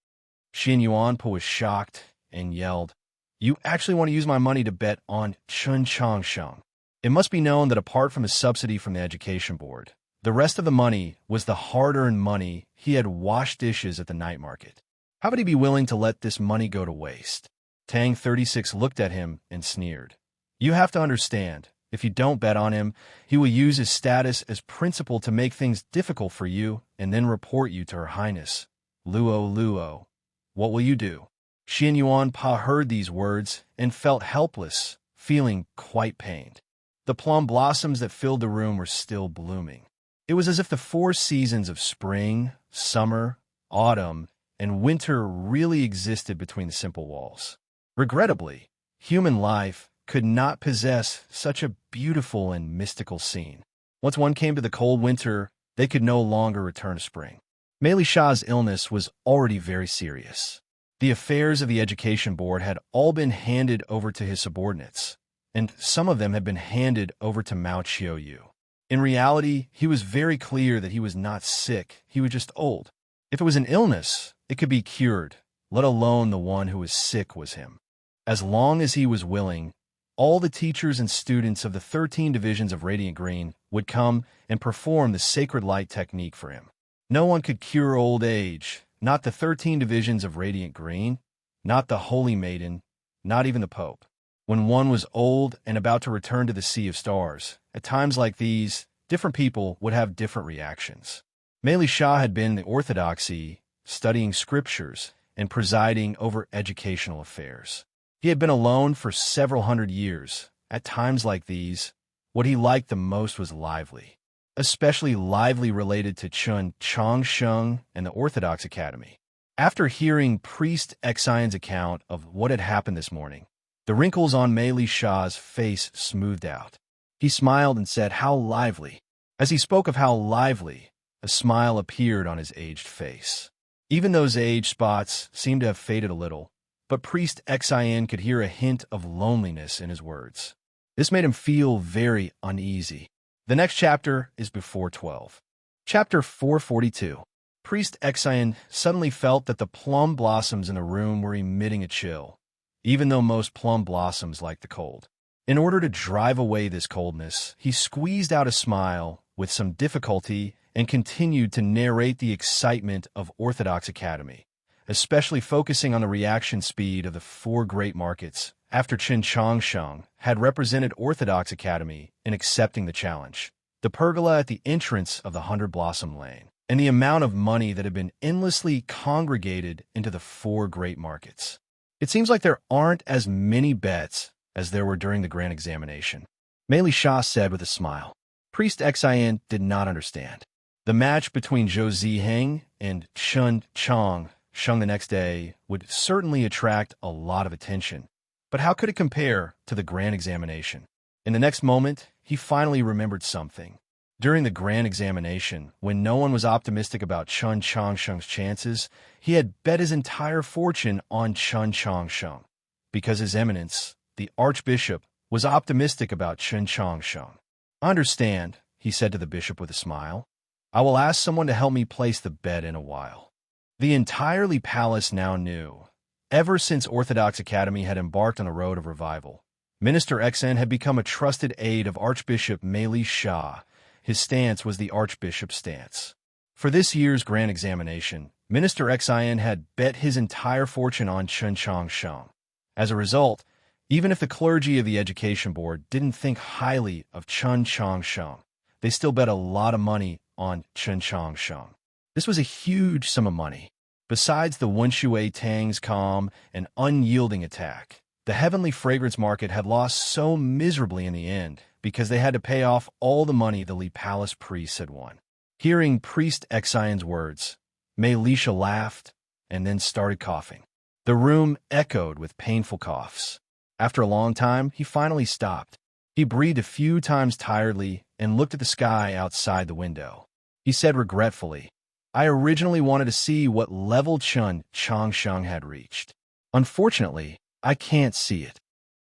Xian Yuanpe was shocked and yelled, "You actually want to use my money to bet on Chen Changsheng?" It must be known that apart from his subsidy from the education board, the rest of the money was the hard-earned money he had washed dishes at the night market. How would he be willing to let this money go to waste? Tang 36 looked at him and sneered. "You have to understand, If you don't bet on him, he will use his status as principal to make things difficult for you and then report you to Her Highness. Luo Luo, what will you do? Xian Yuan Pa heard these words and felt helpless, feeling quite pained. The plum blossoms that filled the room were still blooming. It was as if the 4 seasons of spring, summer, autumn, and winter really existed between the simple walls. Regrettably, human life could not possess such a beautiful and mystical scene. Once one came to the cold winter, they could no longer return to spring. Mei Li Sha's illness was already very serious. The affairs of the education board had all been handed over to his subordinates, and some of them had been handed over to Mao Qiuyu. In reality, he was very clear that he was not sick, he was just old. If it was an illness, it could be cured, let alone the one who was sick was him. As long as he was willing, all the teachers and students of the 13 divisions of Radiant Green would come and perform the sacred light technique for him. No one could cure old age, not the 13 divisions of Radiant Green, not the Holy Maiden, not even the Pope. When one was old and about to return to the Sea of Stars, at times like these, different people would have different reactions. Mei Li Sha had been in the orthodoxy, studying scriptures, and presiding over educational affairs. He had been alone for several hundred years. At times like these, what he liked the most was lively, especially lively related to Chun Changsheng and the Orthodox Academy. After hearing Priest Xian's account of what had happened this morning, the wrinkles on Mei Li Sha's face smoothed out. He smiled and said, "How lively." As he spoke of how lively, a smile appeared on his aged face. Even those age spots seemed to have faded a little, but Priest Xian could hear a hint of loneliness in his words. This made him feel very uneasy. The next chapter is before 12. Chapter 442. Priest Xian suddenly felt that the plum blossoms in the room were emitting a chill, even though most plum blossoms like the cold. In order to drive away this coldness, he squeezed out a smile with some difficulty and continued to narrate the excitement of Orthodox Academy, especially focusing on the reaction speed of the 4 great markets after Qin Changsheng had represented Orthodox Academy in accepting the challenge, the pergola at the entrance of the 100 Blossom Lane, and the amount of money that had been endlessly congregated into the 4 great markets. It seems like there aren't as many bets as there were during the grand examination, Mei Li Sha said with a smile. Priest Xian did not understand. The match between Zhou Ziheng and Chun Changsheng the next day would certainly attract a lot of attention, but how could it compare to the grand examination? In the next moment, he finally remembered something. During the grand examination, when no one was optimistic about Chun Changsheng's chances, he had bet his entire fortune on Chun Changsheng, because His Eminence, the Archbishop, was optimistic about Chun Changsheng. "I understand," he said to the bishop with a smile. "I will ask someone to help me place the bet in a while." The entirely palace now knew. Ever since Orthodox Academy had embarked on a road of revival, Minister Xen had become a trusted aide of Archbishop Mei Li Sha. His stance was the Archbishop's stance. For this year's grand examination, Minister Xian had bet his entire fortune on Chun Changsheng. As a result, even if the clergy of the education board didn't think highly of Chun Changsheng, they still bet a lot of money on Chun Changsheng. This was a huge sum of money. Besides the Wenshui Tang's calm and unyielding attack, the Heavenly Fragrance Market had lost so miserably in the end because they had to pay off all the money the Li Palace priests had won. Hearing Priest Xian's words, Mei Li Sha laughed and then started coughing. The room echoed with painful coughs. After a long time, he finally stopped. He breathed a few times tiredly and looked at the sky outside the window. He said regretfully, "I originally wanted to see what level Chun Changsheng had reached. Unfortunately, I can't see it."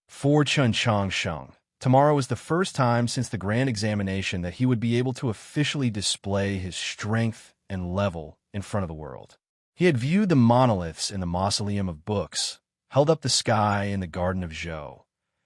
For Chun Changsheng, tomorrow was the first time since the grand examination that he would be able to officially display his strength and level in front of the world. He had viewed the monoliths in the Mausoleum of Books, held up the sky in the Garden of Zhou,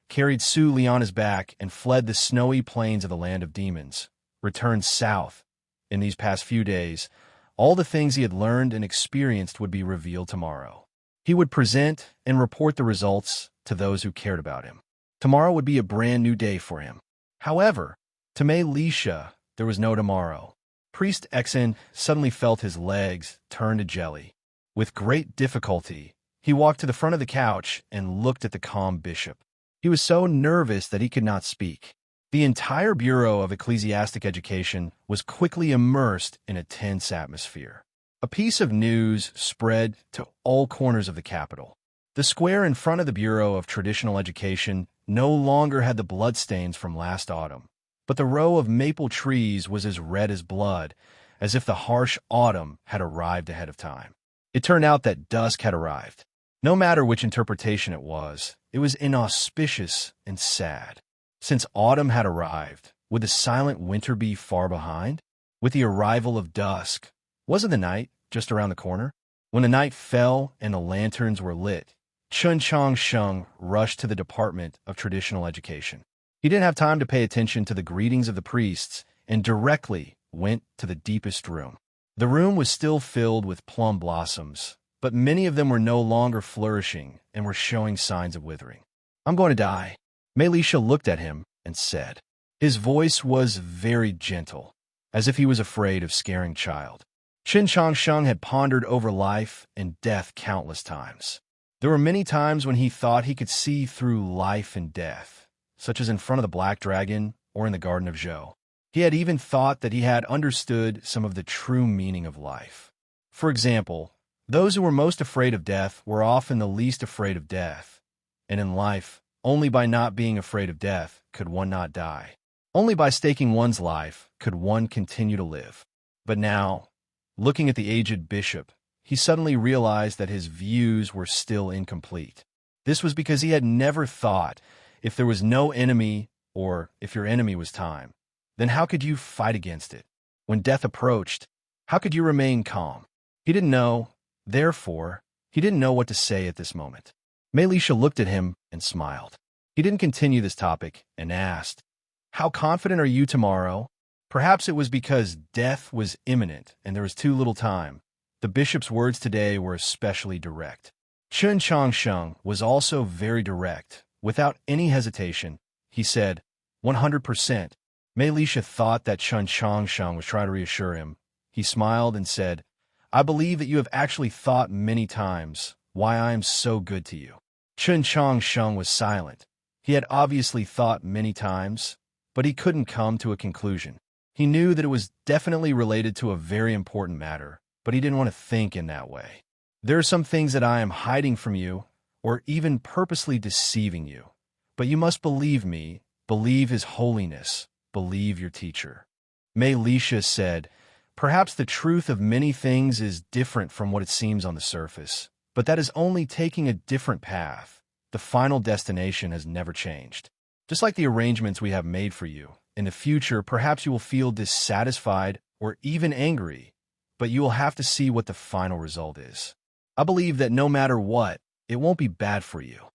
carried Su Li on his back and fled the snowy plains of the Land of Demons, returned south. In these past few days, all the things he had learned and experienced would be revealed tomorrow. He would present and report the results to those who cared about him. Tomorrow would be a brand new day for him. However, to Mei Lisha, there was no tomorrow. Priest Exen suddenly felt his legs turn to jelly. With great difficulty, he walked to the front of the couch and looked at the calm bishop. He was so nervous that he could not speak. The entire Bureau of Ecclesiastic Education was quickly immersed in a tense atmosphere. A piece of news spread to all corners of the capital. The square in front of the Bureau of Traditional Education no longer had the bloodstains from last autumn, but the row of maple trees was as red as blood, as if the harsh autumn had arrived ahead of time. It turned out that dusk had arrived. No matter which interpretation it was inauspicious and sad. Since autumn had arrived, would the silent winter be far behind? With the arrival of dusk, wasn't the night just around the corner? When the night fell and the lanterns were lit, Chun Chang Sheng rushed to the Department of Traditional Education. He didn't have time to pay attention to the greetings of the priests and directly went to the deepest room. The room was still filled with plum blossoms, but many of them were no longer flourishing and were showing signs of withering. "I'm going to die." Mei Lisha looked at him and said. His voice was very gentle, as if he was afraid of scaring child. Chun Chang Sheng had pondered over life and death countless times. There were many times when he thought he could see through life and death, such as in front of the Black Dragon or in the Garden of Zhou. He had even thought that he had understood some of the true meaning of life. For example, those who were most afraid of death were often the least afraid of death. And in life, only by not being afraid of death could one not die. Only by staking one's life could one continue to live. But now, looking at the aged bishop, he suddenly realized that his views were still incomplete. This was because he had never thought if there was no enemy or if your enemy was time, then how could you fight against it? When death approached, how could you remain calm? He didn't know, therefore, he didn't know what to say at this moment. Mei Lisha looked at him and smiled. He didn't continue this topic and asked, "How confident are you tomorrow?" Perhaps it was because death was imminent and there was too little time. The bishop's words today were especially direct. Chun Chang Sheng was also very direct. Without any hesitation, he said, 100%. Mei Lisha thought that Chun Chang Sheng was trying to reassure him. He smiled and said, "I believe that you have actually thought many times why I am so good to you." Chun Chang Sheng was silent. He had obviously thought many times, but he couldn't come to a conclusion. He knew that it was definitely related to a very important matter, but he didn't want to think in that way. "There are some things that I am hiding from you, or even purposely deceiving you. But you must believe me, believe His Holiness, believe your teacher." Mei Lisha said, "Perhaps the truth of many things is different from what it seems on the surface, but that is only taking a different path. The final destination has never changed. Just like the arrangements we have made for you, in the future perhaps you will feel dissatisfied or even angry, but you will have to see what the final result is. I believe that no matter what, it won't be bad for you."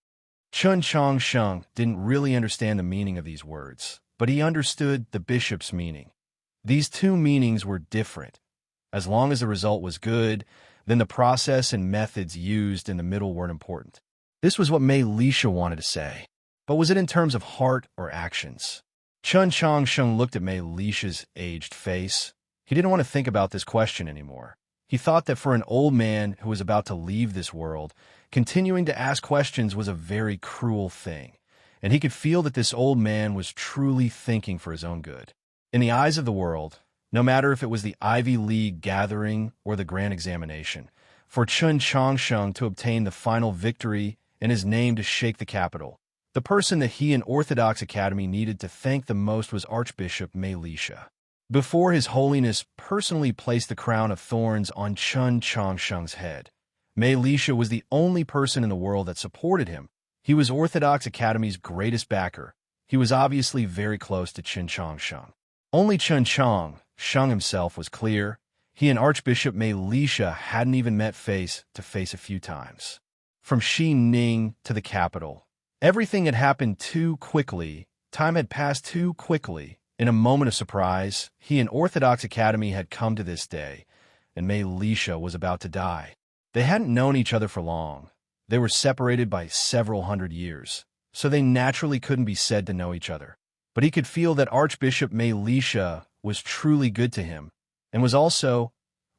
Chun Chang Sheng didn't really understand the meaning of these words, but he understood the bishop's meaning. These two meanings were different. As long as the result was good, then the process and methods used in the middle weren't important. This was what Mei Lisha wanted to say. But was it in terms of heart or actions? Chun Chang Sheng looked at Mei Lisha's aged face. He didn't want to think about this question anymore. He thought that for an old man who was about to leave this world, continuing to ask questions was a very cruel thing, and he could feel that this old man was truly thinking for his own good. In the eyes of the world, no matter if it was the Ivy League gathering or the grand examination, for Chun Chang Sheng to obtain the final victory and his name to shake the capital, the person that he and Orthodox Academy needed to thank the most was Archbishop Mei Lisha. Before His Holiness personally placed the crown of thorns on Chun Chang Sheng's head, Mei Lisha was the only person in the world that supported him. He was Orthodox Academy's greatest backer. He was obviously very close to Chun Chang Sheng. Only Chun Chang Sheng himself was clear. He and Archbishop Mei Lisha hadn't even met face to face a few times. From Xining to the capital, everything had happened too quickly. Time had passed too quickly. In a moment of surprise, he and Orthodox Academy had come to this day, and Mei Lisha was about to die. They hadn't known each other for long. They were separated by several hundred years, so they naturally couldn't be said to know each other. but he could feel that Archbishop Melisha was truly good to him and was also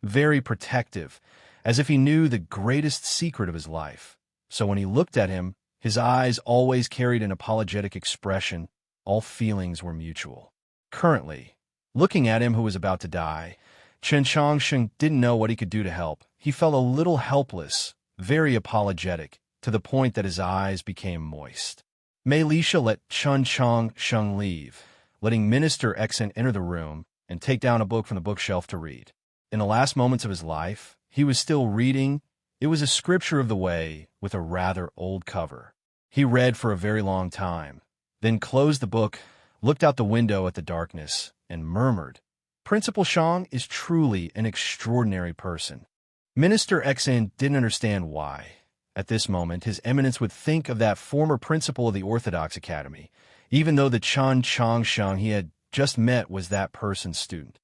very protective, as if he knew the greatest secret of his life. So when he looked at him, his eyes always carried an apologetic expression. All feelings were mutual. Currently, looking at him who was about to die, Chen Changsheng didn't know what he could do to help. He felt a little helpless, very apologetic, to the point that his eyes became moist. Melisha let Chen Changsheng leave, letting Minister Exen enter the room and take down a book from the bookshelf to read. In the last moments of his life, he was still reading. It was a scripture of the way with a rather old cover. He read for a very long time, then closed the book, looked out the window at the darkness, and murmured, "Principal Shang is truly an extraordinary person." Minister Exen didn't understand why. At this moment, His Eminence would think of that former principal of the Orthodox Academy, even though the Chen Changsheng he had just met was that person's student.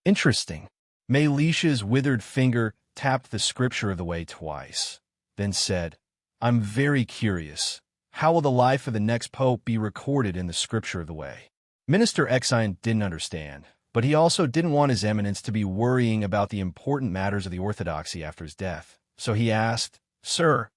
Interesting. Melisha's withered finger tapped the scripture of the way twice, then said, "I'm very curious. How will the life of the next pope be recorded in the scripture of the way?" Minister Exine didn't understand, but he also didn't want His Eminence to be worrying about the important matters of the orthodoxy after his death. So he asked, "Sir,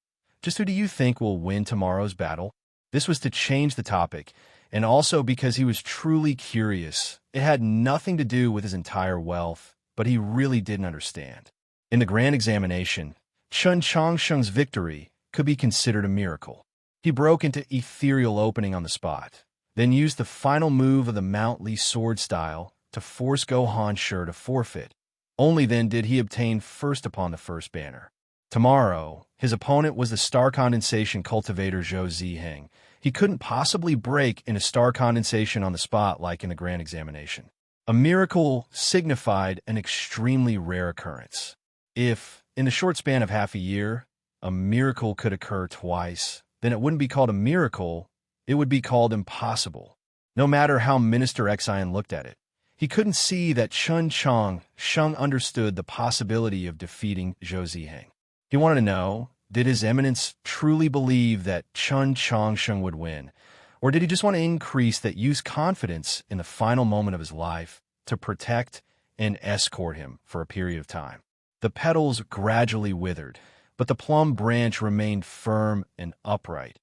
just who do you think will win tomorrow's battle?" This was to change the topic, and also because he was truly curious. It had nothing to do with his entire wealth, but he really didn't understand. In the grand examination, Chen Changsheng's victory could be considered a miracle. He broke into ethereal opening on the spot, then used the final move of the Mount Li sword style to force Gohan Shi to forfeit. Only then did he obtain first upon the first banner. Tomorrow, his opponent was the star condensation cultivator Zhou Ziheng. He couldn't possibly break in a star condensation on the spot like in the grand examination. A miracle signified an extremely rare occurrence. If, in the short span of half a year, a miracle could occur twice, then it wouldn't be called a miracle, it would be called impossible. No matter how Minister Exine looked at it, he couldn't see that Chen Changsheng understood the possibility of defeating Zhou Ziheng. He wanted to know, did His Eminence truly believe that Chen Changsheng would win, or did he just want to increase that youth's confidence in the final moment of his life to protect and escort him for a period of time? The petals gradually withered, but the plum branch remained firm and upright.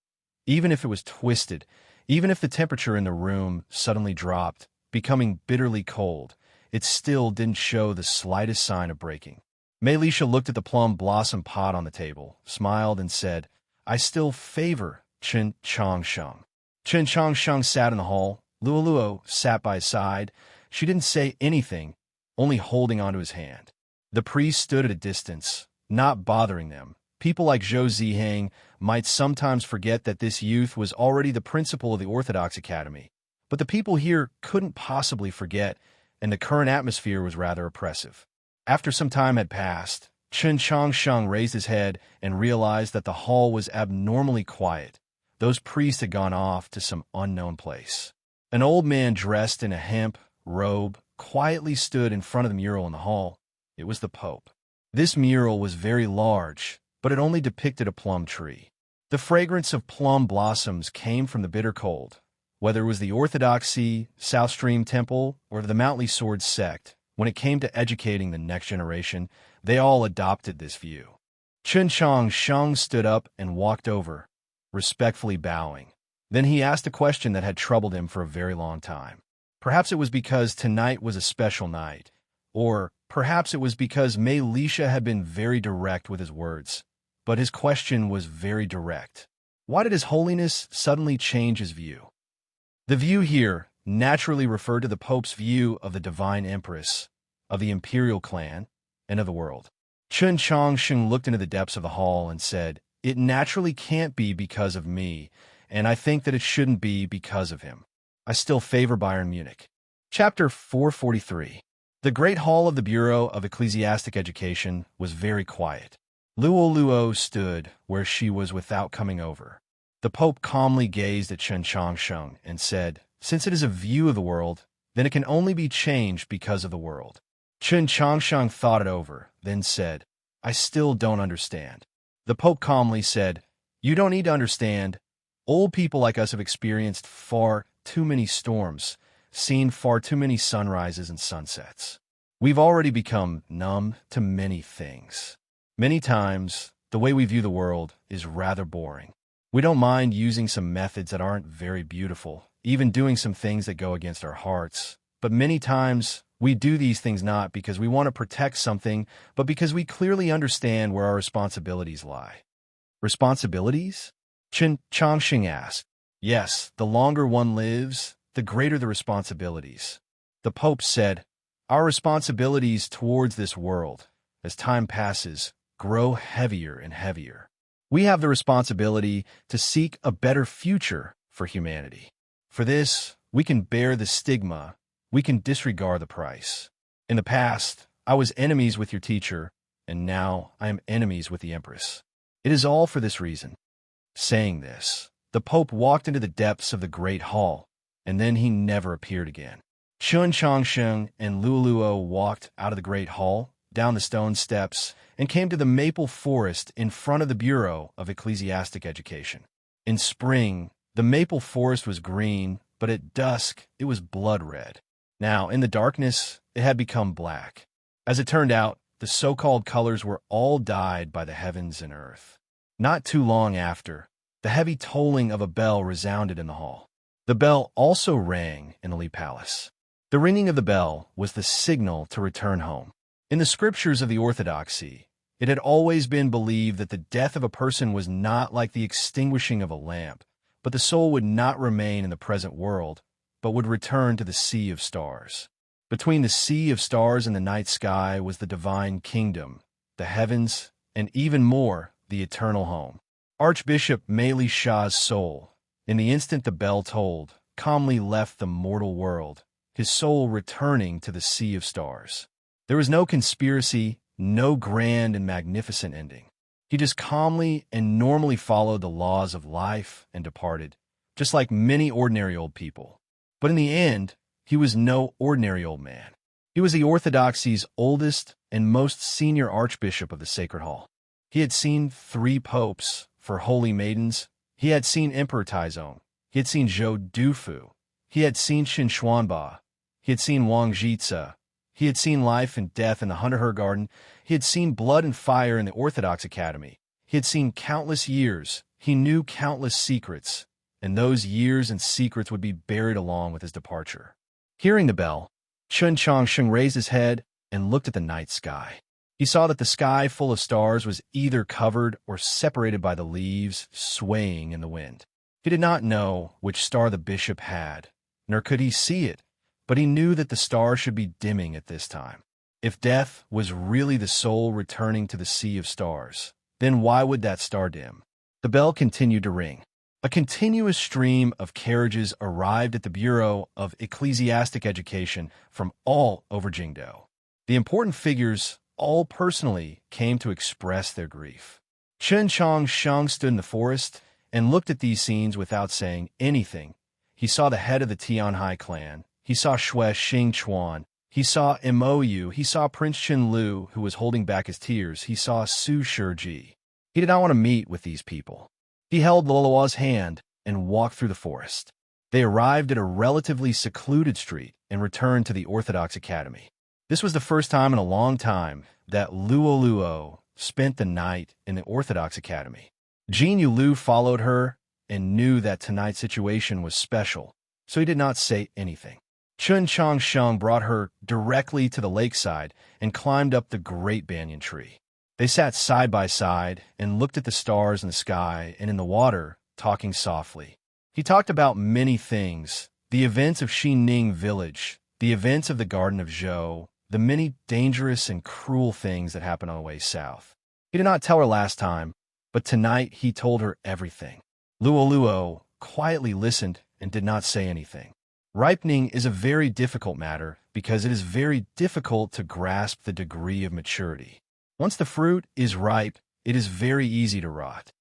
Even if it was twisted, even if the temperature in the room suddenly dropped, becoming bitterly cold, it still didn't show the slightest sign of breaking. Melisha looked at the plum blossom pot on the table, smiled, and said, "I still favor Chen Changsheng." Chen Changsheng sat in the hall. Luoluo sat by his side. She didn't say anything, only holding onto his hand. The priest stood at a distance, not bothering them. People like Zhou Ziheng might sometimes forget that this youth was already the principal of the Orthodox Academy, but the people here couldn't possibly forget, and the current atmosphere was rather oppressive. After some time had passed, Chen Changsheng raised his head and realized that the hall was abnormally quiet. Those priests had gone off to some unknown place. An old man dressed in a hemp robe quietly stood in front of the mural in the hall. It was the Pope. This mural was very large, but it only depicted a plum tree. The fragrance of plum blossoms came from the bitter cold. Whether it was the Orthodoxy, South Stream Temple, or the Mount Li Sword sect, when it came to educating the next generation, they all adopted this view. Chen Changsheng stood up and walked over, respectfully bowing. Then he asked a question that had troubled him for a very long time. Perhaps it was because tonight was a special night, or perhaps it was because Melisha had been very direct with his words. But his question was very direct. Why did His Holiness suddenly change his view? The view here naturally referred to the Pope's view of the Divine Empress, of the imperial clan, and of the world. Chen Changsheng looked into the depths of the hall and said, "It naturally can't be because of me, and I think that it shouldn't be because of him. I still favor Bayern Munich." Chapter 443. The Great Hall of the Bureau of Ecclesiastic Education was very quiet. Luoluo stood where she was without coming over. The Pope calmly gazed at Chen Changsheng and said, "Since it is a view of the world, then it can only be changed because of the world." Chen Changsheng thought it over, then said, "I still don't understand." The Pope calmly said, "You don't need to understand. Old people like us have experienced far too many storms, seen far too many sunrises and sunsets. We've already become numb to many things. Many times, the way we view the world is rather boring. We don't mind using some methods that aren't very beautiful, even doing some things that go against our hearts. But many times, we do these things not because we want to protect something, but because we clearly understand where our responsibilities lie. Responsibilities? Chen Chongxing asked. Yes, the longer one lives, the greater the responsibilities. The Pope said, our responsibilities towards this world, as time passes, grow heavier and heavier. We have the responsibility to seek a better future for humanity. For this, we can bear the stigma, we can disregard the price. In the past, I was enemies with your teacher, and now I am enemies with the Empress. It is all for this reason. Saying this, the Pope walked into the depths of the Great Hall, and then he never appeared again. Chun Chongsheng and Luoluo walked out of the Great Hall, down the stone steps, and came to the maple forest in front of the Bureau of Ecclesiastic Education. In spring, the maple forest was green, but at dusk it was blood red. Now, in the darkness, it had become black. As it turned out, the so-called colors were all dyed by the heavens and earth. Not too long after, the heavy tolling of a bell resounded in the hall. The bell also rang in the Li Palace. The ringing of the bell was the signal to return home. In the scriptures of the Orthodoxy, it had always been believed that the death of a person was not like the extinguishing of a lamp, but the soul would not remain in the present world, but would return to the sea of stars. Between the sea of stars and the night sky was the divine kingdom, the heavens, and even more, the eternal home. Archbishop Meili Shah's soul, in the instant the bell tolled, calmly left the mortal world, his soul returning to the sea of stars. There was no conspiracy, no grand and magnificent ending. He just calmly and normally followed the laws of life and departed, just like many ordinary old people. But in the end, he was no ordinary old man. He was the Orthodoxy's oldest and most senior archbishop of the Sacred Hall. He had seen 3 popes for holy maidens. He had seen Emperor Taizong. He had seen Zhou Dufu. He had seen Qin Xuanba. He had seen Wang Jitze. He had seen life and death in the Hunter Garden. He had seen blood and fire in the Orthodox Academy. He had seen countless years. He knew countless secrets, and those years and secrets would be buried along with his departure. Hearing the bell, Chun Chongsheng raised his head and looked at the night sky. He saw that the sky full of stars was either covered or separated by the leaves swaying in the wind. He did not know which star the bishop had, nor could he see it, but he knew that the star should be dimming at this time. If death was really the soul returning to the sea of stars, then why would that star dim? The bell continued to ring. A continuous stream of carriages arrived at the Bureau of Ecclesiastic Education from all over Jingdou. The important figures all personally came to express their grief. Chen Chongsheng stood in the forest and looked at these scenes without saying anything. He saw the head of the Tianhai clan. He saw Xue Xingchuan. He saw Mou. He saw Prince Qinlu, who was holding back his tears. He saw Su Shiji. He did not want to meet with these people. He held Luoluo's hand and walked through the forest. They arrived at a relatively secluded street and returned to the Orthodox Academy. This was the first time in a long time that Luoluo spent the night in the Orthodox Academy. Jin Yulu followed her and knew that tonight's situation was special, so he did not say anything. Chun Chongsheng brought her directly to the lakeside and climbed up the great banyan tree. They sat side by side and looked at the stars in the sky and in the water, talking softly. He talked about many things, the events of Xining village, the events of the Garden of Zhou, the many dangerous and cruel things that happened on the way south. He did not tell her last time, but tonight he told her everything. Luoluo quietly listened and did not say anything. Ripening is a very difficult matter because it is very difficult to grasp the degree of maturity. Once the fruit is ripe, it is very easy to rot.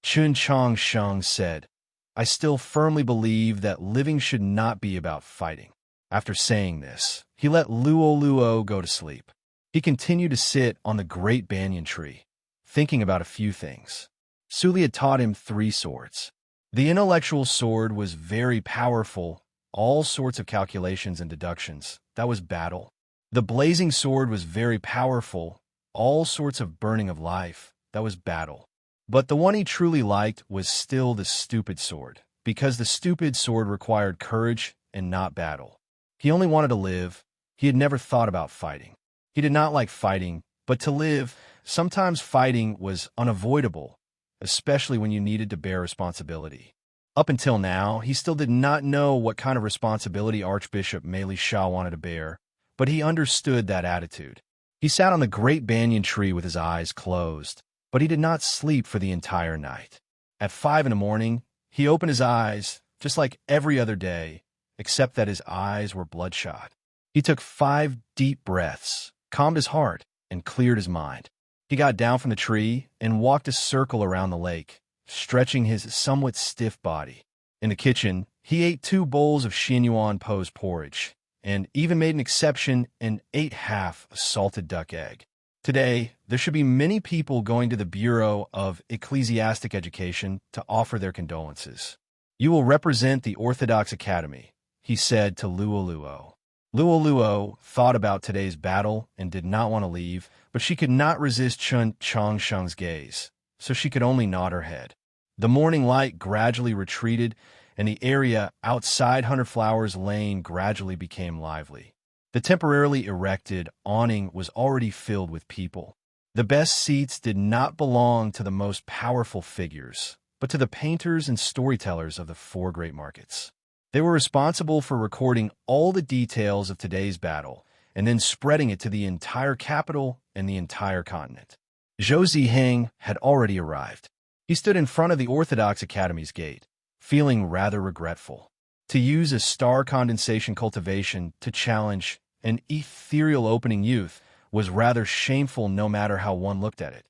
Chun Chongsheng said, I still firmly believe that living should not be about fighting. After saying this, he let Luoluo go to sleep. He continued to sit on the great banyan tree, thinking about a few things. Suli had taught him 3 swords. The intellectual sword was very powerful, all sorts of calculations and deductions. That was battle. The blazing sword was very powerful, all sorts of burning of life. That was battle. But the one he truly liked was still the stupid sword, because the stupid sword required courage and not battle. He only wanted to live. He had never thought about fighting. He did not like fighting, but to live, sometimes fighting was unavoidable, especially when you needed to bear responsibility. Up until now, he still did not know what kind of responsibility Archbishop Meili Shah wanted to bear, but he understood that attitude. He sat on the great banyan tree with his eyes closed, but he did not sleep for the entire night. At 5 in the morning, he opened his eyes, just like every other day, except that his eyes were bloodshot. He took 5 deep breaths, calmed his heart, and cleared his mind. He got down from the tree and walked a circle around the lake, stretching his somewhat stiff body. In the kitchen, he ate 2 bowls of Xinyuan Po's porridge, and even made an exception and ate half a salted duck egg. Today, there should be many people going to the Bureau of Ecclesiastic Education to offer their condolences. You will represent the Orthodox Academy, he said to Luoluo. Luoluo thought about today's battle and did not want to leave, but she could not resist Chun Changsheng's gaze, so she could only nod her head. The morning light gradually retreated, and the area outside Hunter Flowers Lane gradually became lively. The temporarily erected awning was already filled with people. The best seats did not belong to the most powerful figures, but to the painters and storytellers of the 4 great markets. They were responsible for recording all the details of today's battle and then spreading it to the entire capital and the entire continent. Zhou Ziheng had already arrived. He stood in front of the Orthodox Academy's gate, feeling rather regretful. To use a star condensation cultivation to challenge an ethereal opening youth was rather shameful no matter how one looked at it.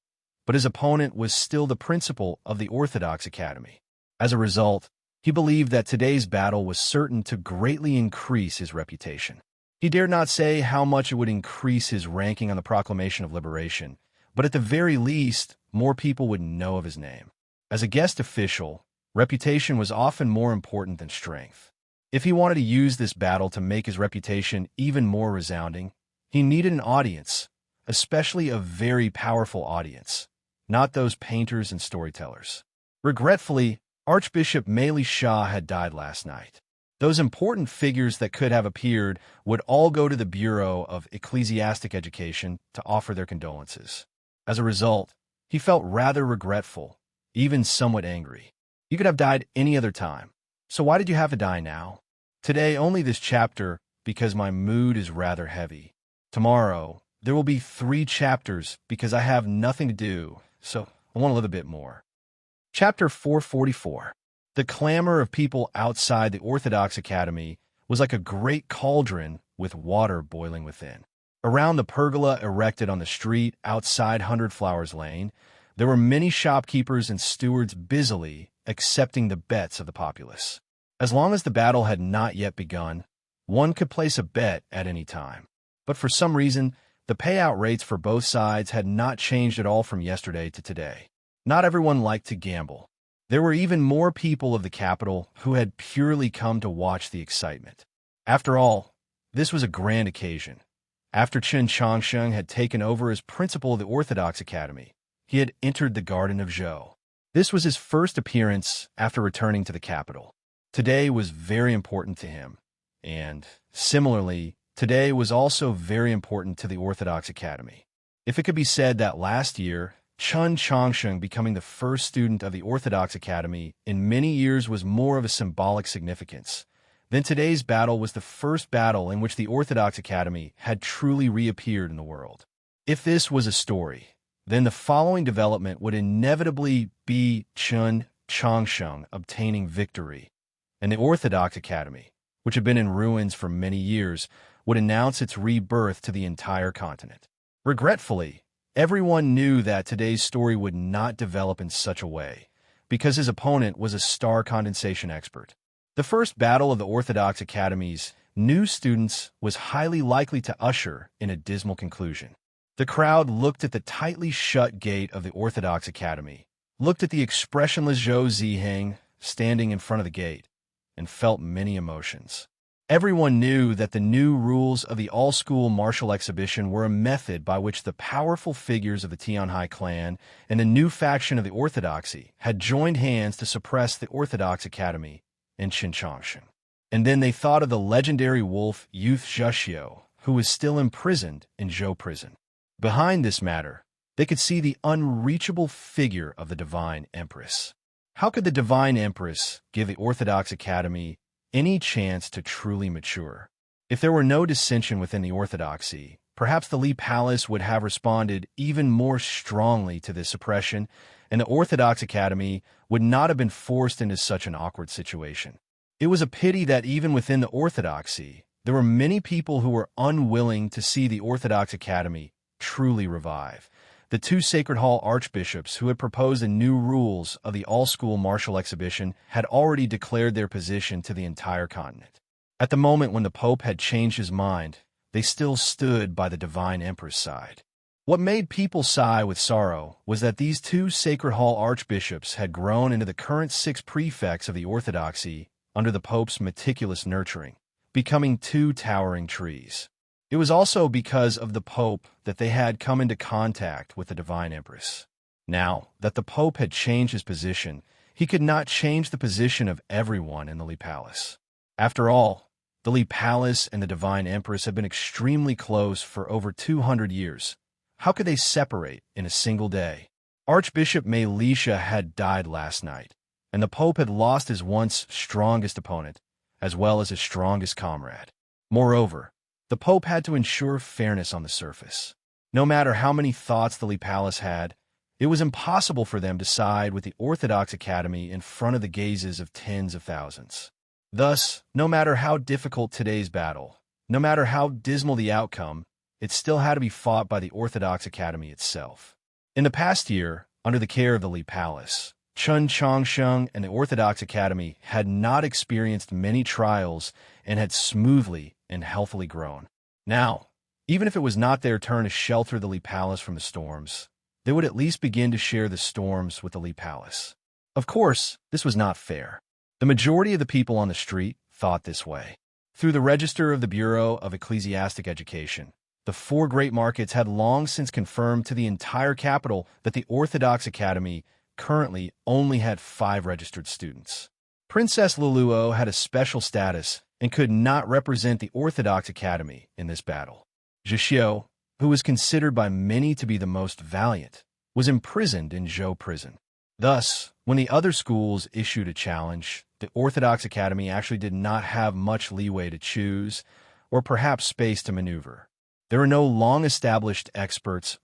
But his opponent was still the principal of the Orthodox Academy. As a result, he believed that today's battle was certain to greatly increase his reputation. He dared not say how much it would increase his ranking on the Proclamation of Liberation, but at the very least, more people would know of his name. As a guest official, reputation was often more important than strength. If he wanted to use this battle to make his reputation even more resounding, he needed an audience, especially a very powerful audience, not those painters and storytellers. Regretfully, Archbishop Meili Shah had died last night. Those important figures that could have appeared would all go to the Bureau of Ecclesiastic Education to offer their condolences. As a result, he felt rather regretful, even somewhat angry. You could have died any other time. So why did you have to die now? Today, only this chapter, because my mood is rather heavy. Tomorrow, there will be 3 chapters because I have nothing to do, so I want to live a bit more. Chapter 444. The clamor of people outside the Orthodox Academy was like a great cauldron with water boiling within. Around the pergola erected on the street outside Hundred Flowers Lane, there were many shopkeepers and stewards busily accepting the bets of the populace. As long as the battle had not yet begun, one could place a bet at any time. But for some reason, the payout rates for both sides had not changed at all from yesterday to today. Not everyone liked to gamble. There were even more people of the capital who had purely come to watch the excitement. After all, this was a grand occasion. After Chen Changsheng had taken over as principal of the Orthodox Academy, he had entered the Garden of Zhou. This was his first appearance after returning to the capital. Today was very important to him, and, similarly, today was also very important to the Orthodox Academy. If it could be said that last year, Chen Changsheng becoming the first student of the Orthodox Academy in many years was more of a symbolic significance, then today's battle was the first battle in which the Orthodox Academy had truly reappeared in the world. If this was a story, then the following development would inevitably be Chen Changsheng obtaining victory, and the Orthodox Academy, which had been in ruins for many years, would announce its rebirth to the entire continent. Regretfully, everyone knew that today's story would not develop in such a way, because his opponent was a star condensation expert. The first battle of the Orthodox Academy's new students was highly likely to usher in a dismal conclusion. The crowd looked at the tightly shut gate of the Orthodox Academy, looked at the expressionless Zhou Ziheng, standing in front of the gate, and felt many emotions. Everyone knew that the new rules of the all-school martial exhibition were a method by which the powerful figures of the Tianhai clan and a new faction of the Orthodoxy had joined hands to suppress the Orthodox Academy in Xinchangshan. And then they thought of the legendary wolf youth Zhuxiu, who was still imprisoned in Zhou prison. Behind this matter, they could see the unreachable figure of the Divine Empress. How could the Divine Empress give the Orthodox Academy any chance to truly mature? If there were no dissension within the Orthodoxy, perhaps the Li Palace would have responded even more strongly to this suppression, and the Orthodox Academy would not have been forced into such an awkward situation. It was a pity that even within the Orthodoxy, there were many people who were unwilling to see the Orthodox Academy truly revive. The two Sacred Hall archbishops who had proposed the new rules of the all-school martial exhibition had already declared their position to the entire continent. At the moment when the Pope had changed his mind, they still stood by the Divine Empress' side. What made people sigh with sorrow was that these two Sacred Hall archbishops had grown into the current 6 prefects of the Orthodoxy under the Pope's meticulous nurturing, becoming 2 towering trees. It was also because of the Pope that they had come into contact with the Divine Empress. Now that the Pope had changed his position, he could not change the position of everyone in the Li Palace. After all, the Li Palace and the Divine Empress have been extremely close for over 200 years. How could they separate in a single day? Archbishop Meilisha had died last night, and the Pope had lost his once strongest opponent, as well as his strongest comrade. Moreover, the Pope had to ensure fairness on the surface. No matter how many thoughts the Li Palace had, it was impossible for them to side with the Orthodox Academy in front of the gazes of tens of thousands. Thus, no matter how difficult today's battle, no matter how dismal the outcome, it still had to be fought by the Orthodox Academy itself. In the past year, under the care of the Li Palace, Chun Changsheng and the Orthodox Academy had not experienced many trials and had smoothly and healthily grown. Now, even if it was not their turn to shelter the Li Palace from the storms, they would at least begin to share the storms with the Li Palace. Of course, this was not fair. The majority of the people on the street thought this way. Through the register of the Bureau of Ecclesiastic Education, the 4 great markets had long since confirmed to the entire capital that the Orthodox Academy currently only had 5 registered students. Princess Luluo had a special status and could not represent the Orthodox Academy in this battle. Zhuxiu, who was considered by many to be the most valiant, was imprisoned in Zhou prison. Thus, when the other schools issued a challenge, the Orthodox Academy actually did not have much leeway to choose, or perhaps space to maneuver. There are no long-established experts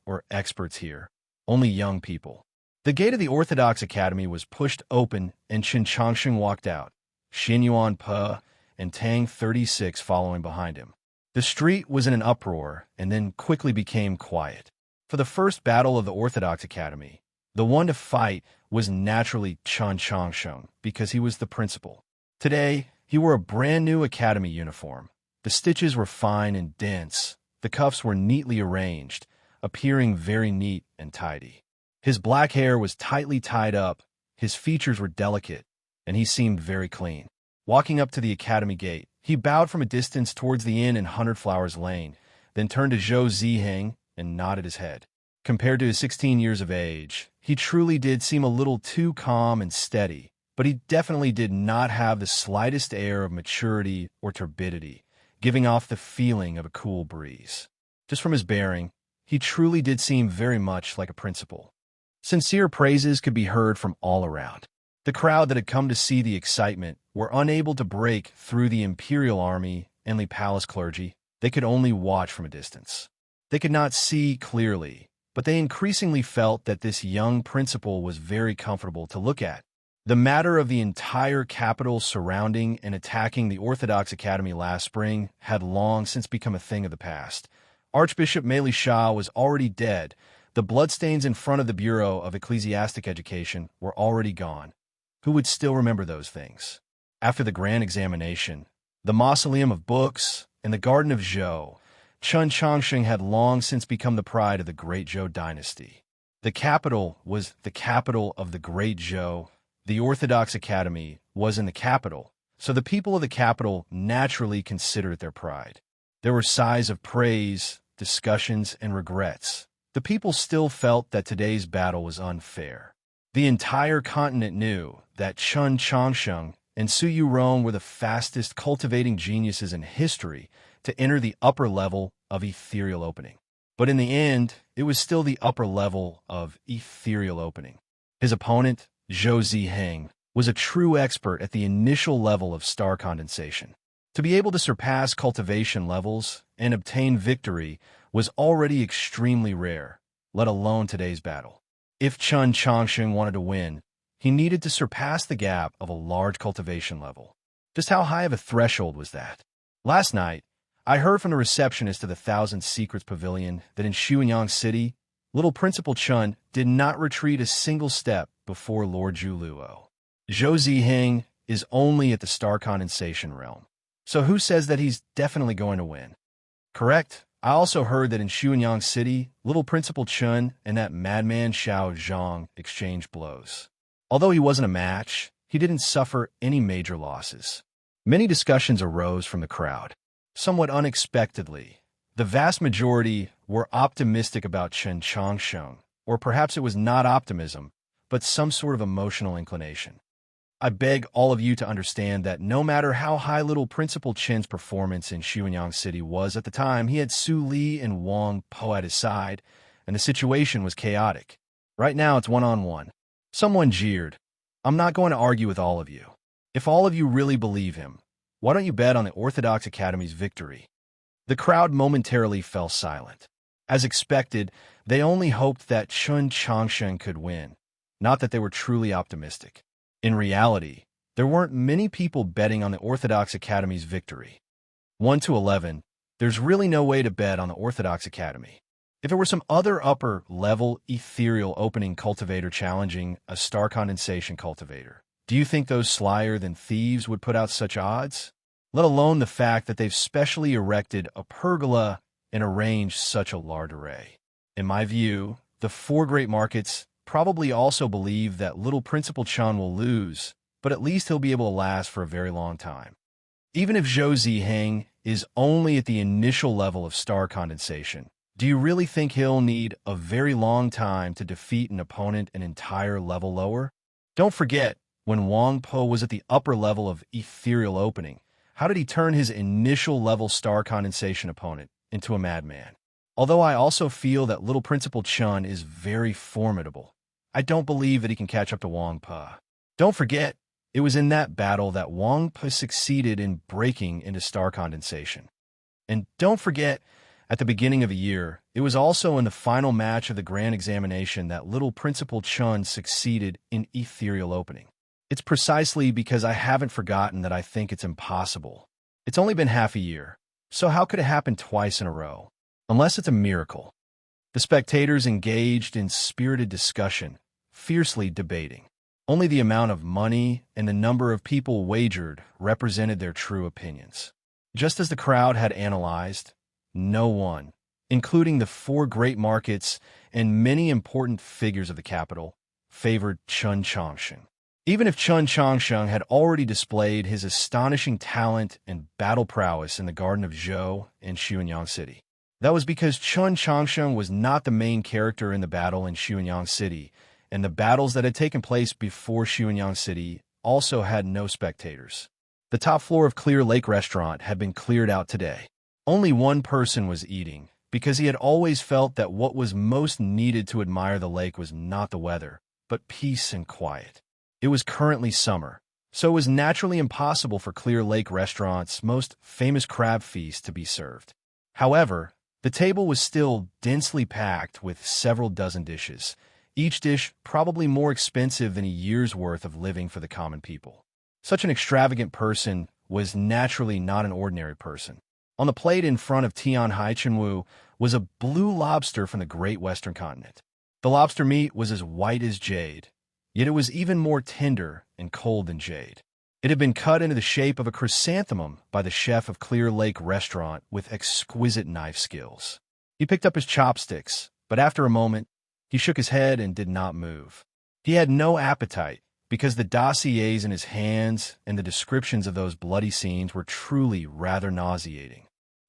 here, only young people. The gate of the Orthodox Academy was pushed open and Qin Changsheng walked out, Xin Yuan Pe and Tang 36 following behind him. The street was in an uproar and then quickly became quiet. For the first battle of the Orthodox Academy, the one to fight was naturally Chun Changsheng because he was the principal. Today, he wore a brand new academy uniform. The stitches were fine and dense. The cuffs were neatly arranged, appearing very neat and tidy. His black hair was tightly tied up, his features were delicate, and he seemed very clean. Walking up to the academy gate, he bowed from a distance towards the inn in 100 Flowers Lane, then turned to Zhou Ziheng and nodded his head. Compared to his 16 years of age, he truly did seem a little too calm and steady, but he definitely did not have the slightest air of maturity or turbidity, giving off the feeling of a cool breeze. Just from his bearing, he truly did seem very much like a principal. Sincere praises could be heard from all around. The crowd that had come to see the excitement were unable to break through the imperial army and Li Palace clergy. They could only watch from a distance. They could not see clearly, but they increasingly felt that this young principal was very comfortable to look at. The matter of the entire capital surrounding and attacking the Orthodox Academy last spring had long since become a thing of the past. Archbishop Meilisha was already dead. The bloodstains in front of the Bureau of Ecclesiastic Education were already gone. Who would still remember those things? After the grand examination, the mausoleum of books, and the Garden of Zhou, Chun Changsheng had long since become the pride of the Great Zhou dynasty. The capital was the capital of the Great Zhou, The Orthodox Academy was in the capital, so the people of the capital naturally considered it their pride. There were sighs of praise, discussions, and regrets. The people still felt that today's battle was unfair. The entire continent knew that Chun Changsheng and Su Yurong were the fastest cultivating geniuses in history to enter the upper level of ethereal opening. But in the end, it was still the upper level of ethereal opening. His opponent, Zhou Ziheng, was a true expert at the initial level of star condensation. To be able to surpass cultivation levels and obtain victory was already extremely rare, let alone today's battle. If Chun Changsheng wanted to win, he needed to surpass the gap of a large cultivation level. Just how high of a threshold was that? Last night, I heard from the receptionist of the Thousand Secrets Pavilion that in Xuanyang City, little Principal Chun did not retreat a single step before Lord Zhu Luo. Zhou Ziheng is only at the star condensation realm. So who says that he's definitely going to win? Correct. I also heard that in Xuanyang City, little Principal Chun and that madman Xiao Zhang exchanged blows. Although he wasn't a match, he didn't suffer any major losses. Many discussions arose from the crowd. Somewhat unexpectedly, the vast majority were optimistic about Chun Changsheng, or perhaps it was not optimism, but some sort of emotional inclination. I beg all of you to understand that no matter how high little Principal Chen's performance in Xuanyang City was at the time, he had Su Li and Wang Po at his side, and the situation was chaotic. Right now, it's one-on-one. Someone jeered, "I'm not going to argue with all of you. If all of you really believe him, why don't you bet on the Orthodox Academy's victory?" The crowd momentarily fell silent. As expected, they only hoped that Chun Changsheng could win, not that they were truly optimistic. In reality, there weren't many people betting on the Orthodox Academy's victory. 1 to 11, there's really no way to bet on the Orthodox Academy. If it were some other upper-level ethereal opening cultivator challenging a star condensation cultivator, do you think those slyer-than-thieves would put out such odds? Let alone the fact that they've specially erected a pergola and arranged such a large array. In my view, the four great markets probably also believe that little Principal Chun will lose, but at least he'll be able to last for a very long time. Even if Zhou Ziheng is only at the initial level of star condensation, do you really think he'll need a very long time to defeat an opponent an entire level lower? Don't forget, when Wang Po was at the upper level of ethereal opening, how did he turn his initial level star condensation opponent into a madman? Although I also feel that little Principal Chun is very formidable, I don't believe that he can catch up to Wang Po. Don't forget, it was in that battle that Wang Po succeeded in breaking into star condensation. And don't forget, at the beginning of the year, it was also in the final match of the grand examination that little Principal Chun succeeded in ethereal opening. It's precisely because I haven't forgotten that I think it's impossible. It's only been half a year, so how could it happen twice in a row? Unless it's a miracle. The spectators engaged in spirited discussion, fiercely debating. Only the amount of money and the number of people wagered represented their true opinions. Just as the crowd had analyzed, no one, including the four great markets and many important figures of the capital, favored Chun Changsheng. Even if Chun Changsheng had already displayed his astonishing talent and battle prowess in the Garden of Zhou in Xuanyang City. That was because Chun Changsheng was not the main character in the battle in Xuanyang City, and the battles that had taken place before Xuanyang City also had no spectators. The top floor of Clear Lake Restaurant had been cleared out today. Only one person was eating, because he had always felt that what was most needed to admire the lake was not the weather, but peace and quiet. It was currently summer, so it was naturally impossible for Clear Lake Restaurant's most famous crab feast to be served. However, the table was still densely packed with several dozen dishes, each dish probably more expensive than a year's worth of living for the common people. Such an extravagant person was naturally not an ordinary person. On the plate in front of Tian Hai Chenwu was a blue lobster from the great western continent. The lobster meat was as white as jade, yet it was even more tender and cold than jade. It had been cut into the shape of a chrysanthemum by the chef of Clear Lake Restaurant with exquisite knife skills. He picked up his chopsticks, but after a moment, he shook his head and did not move. He had no appetite, because the dossiers in his hands and the descriptions of those bloody scenes were truly rather nauseating.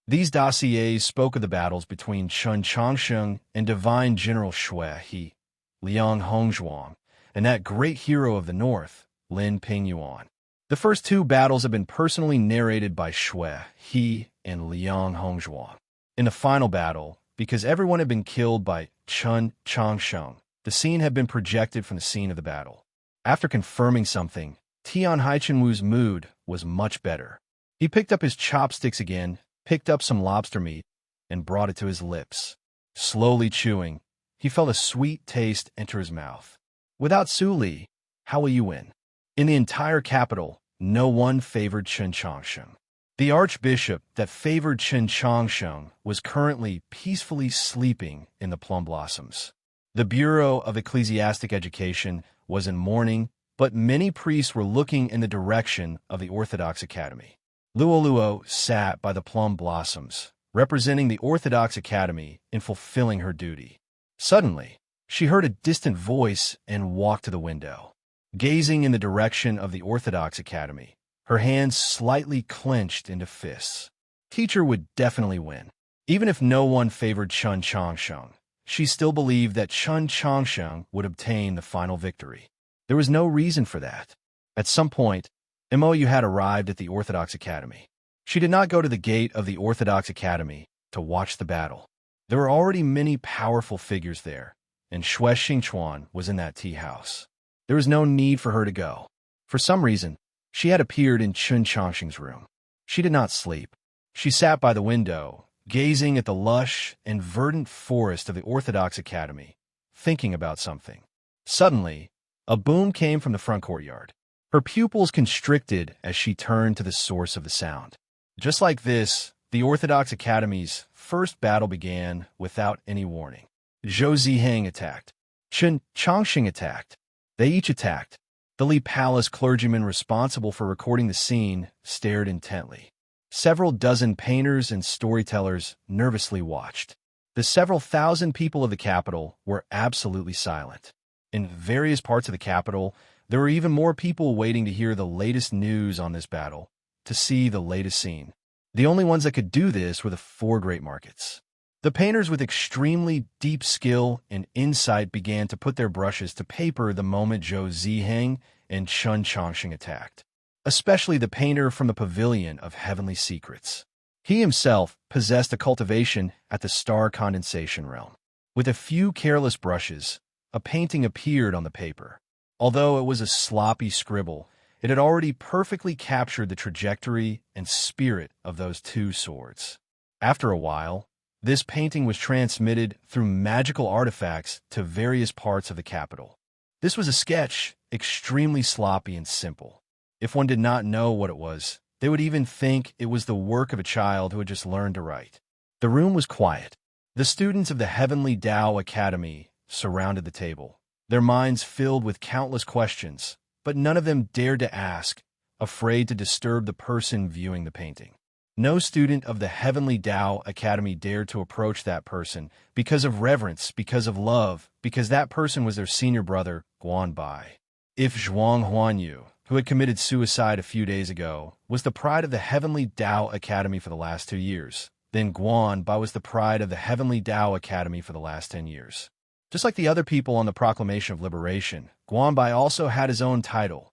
These dossiers spoke of the battles between Chun Changsheng and Divine General Shui He, Liang Hongzhuang, and that great hero of the North, Lin Pingyuan. The first two battles have been personally narrated by Shui He and Liang Hongzhuang. In the final battle, because everyone had been killed by Chun Changsheng, the scene had been projected from the scene of the battle. After confirming something, Tian Haichenwu's mood was much better. He picked up his chopsticks again, picked up some lobster meat, and brought it to his lips. Slowly chewing, he felt a sweet taste enter his mouth. Without Su Li, how will you win? In the entire capital, no one favored Chun Changsheng. The archbishop that favored Chun Changsheng was currently peacefully sleeping in the plum blossoms. The Bureau of Ecclesiastic Education was in mourning, but many priests were looking in the direction of the Orthodox Academy. Luoluo sat by the plum blossoms, representing the Orthodox Academy in fulfilling her duty. Suddenly, she heard a distant voice and walked to the window. Gazing in the direction of the Orthodox Academy, her hands slightly clenched into fists. Teacher would definitely win. Even if no one favored Chun Changsheng, she still believed that Chun Changsheng would obtain the final victory. There was no reason for that. At some point, Mou had arrived at the Orthodox Academy. She did not go to the gate of the Orthodox Academy to watch the battle. There were already many powerful figures there, and Shui Xingchuan was in that tea house. There was no need for her to go. For some reason, she had appeared in Chun Changsheng's room. She did not sleep. She sat by the window, gazing at the lush and verdant forest of the Orthodox Academy, thinking about something. Suddenly, a boom came from the front courtyard. Her pupils constricted as she turned to the source of the sound. Just like this, the Orthodox Academy's first battle began without any warning. Zhou Ziheng attacked. Chun Changsheng attacked. They each attacked. The Li Palace clergyman responsible for recording the scene stared intently. Several dozen painters and storytellers nervously watched. The several thousand people of the capital were absolutely silent. In various parts of the capital, there were even more people waiting to hear the latest news on this battle, to see the latest scene. The only ones that could do this were the four great markets. The painters with extremely deep skill and insight began to put their brushes to paper the moment Zhou Ziheng and Chun Changsheng attacked, especially the painter from the Pavilion of Heavenly Secrets. He himself possessed a cultivation at the star condensation realm. With a few careless brushes, a painting appeared on the paper. Although it was a sloppy scribble, it had already perfectly captured the trajectory and spirit of those two swords. After a while, this painting was transmitted through magical artifacts to various parts of the capital. This was a sketch, extremely sloppy and simple. If one did not know what it was, they would even think it was the work of a child who had just learned to write. The room was quiet. The students of the Heavenly Tao Academy surrounded the table, their minds filled with countless questions, but none of them dared to ask, afraid to disturb the person viewing the painting. No student of the Heavenly Tao Academy dared to approach that person because of reverence, because of love, because that person was their senior brother, Guan Bai. If Zhuang Huanyu, who had committed suicide a few days ago, was the pride of the Heavenly Tao Academy for the last 2 years, then Guan Bai was the pride of the Heavenly Tao Academy for the last 10 years. Just like the other people on the Proclamation of Liberation, Guan Bai also had his own title,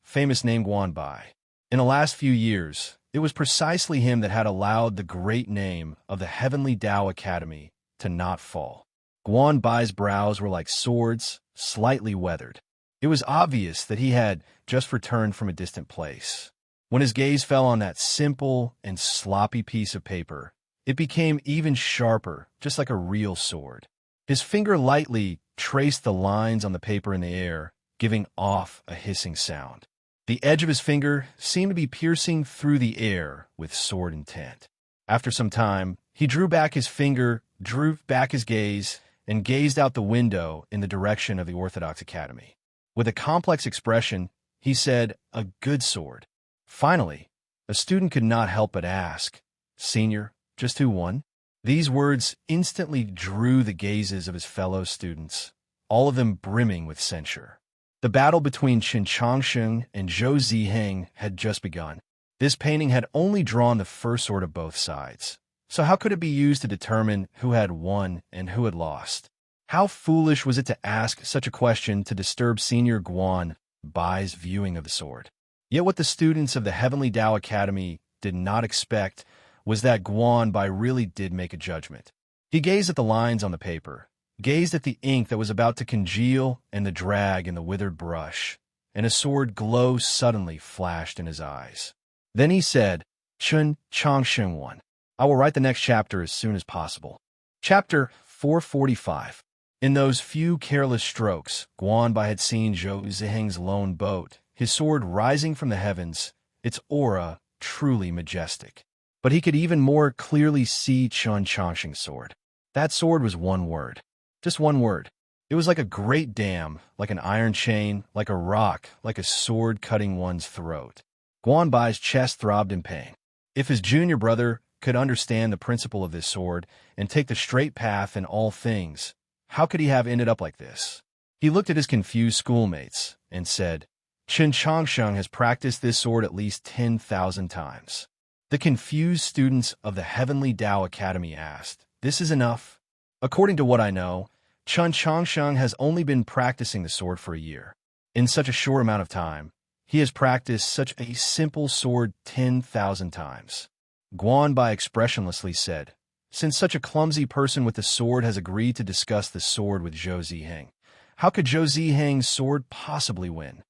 famous name Guan Bai. In the last few years, it was precisely him that had allowed the great name of the Heavenly Tao Academy to not fall. Guan Bai's brows were like swords, slightly weathered. It was obvious that he had just returned from a distant place. When his gaze fell on that simple and sloppy piece of paper, it became even sharper, just like a real sword. His finger lightly traced the lines on the paper in the air, giving off a hissing sound. The edge of his finger seemed to be piercing through the air with sword intent. After some time, he drew back his finger, drew back his gaze, and gazed out the window in the direction of the Orthodox Academy. With a complex expression, he said, "A good sword." Finally, a student could not help but ask, "Senior, just who won?" These words instantly drew the gazes of his fellow students, all of them brimming with censure. The battle between Qin Changsheng and Zhou Ziheng had just begun. This painting had only drawn the first sword of both sides. So how could it be used to determine who had won and who had lost? How foolish was it to ask such a question to disturb Senior Guan Bai's viewing of the sword? Yet what the students of the Heavenly Tao Academy did not expect was that Guan Bai really did make a judgment. He gazed at the lines on the paper, gazed at the ink that was about to congeal and the drag in the withered brush, and a sword glow suddenly flashed in his eyes. Then he said, "Chun Changsheng won. I will write the next chapter as soon as possible." Chapter 445. In those few careless strokes, Guan Bai had seen Zhou Ziheng's lone boat, his sword rising from the heavens, its aura truly majestic. But he could even more clearly see Chun Changsheng's sword. That sword was one word. Just one word. It was like a great dam, like an iron chain, like a rock, like a sword cutting one's throat. Guan Bai's chest throbbed in pain. If his junior brother could understand the principle of this sword and take the straight path in all things, how could he have ended up like this? He looked at his confused schoolmates and said, "Qin Changsheng has practiced this sword at least 10,000 times. The confused students of the Heavenly Tao Academy asked, "This is enough?" According to what I know, Qin Changsheng has only been practicing the sword for a year. In such a short amount of time, he has practiced such a simple sword 10,000 times. Guan Bai expressionlessly said, "Since such a clumsy person with the sword has agreed to discuss the sword with Zhou Ziheng, how could Zhou Ziheng's sword possibly win?"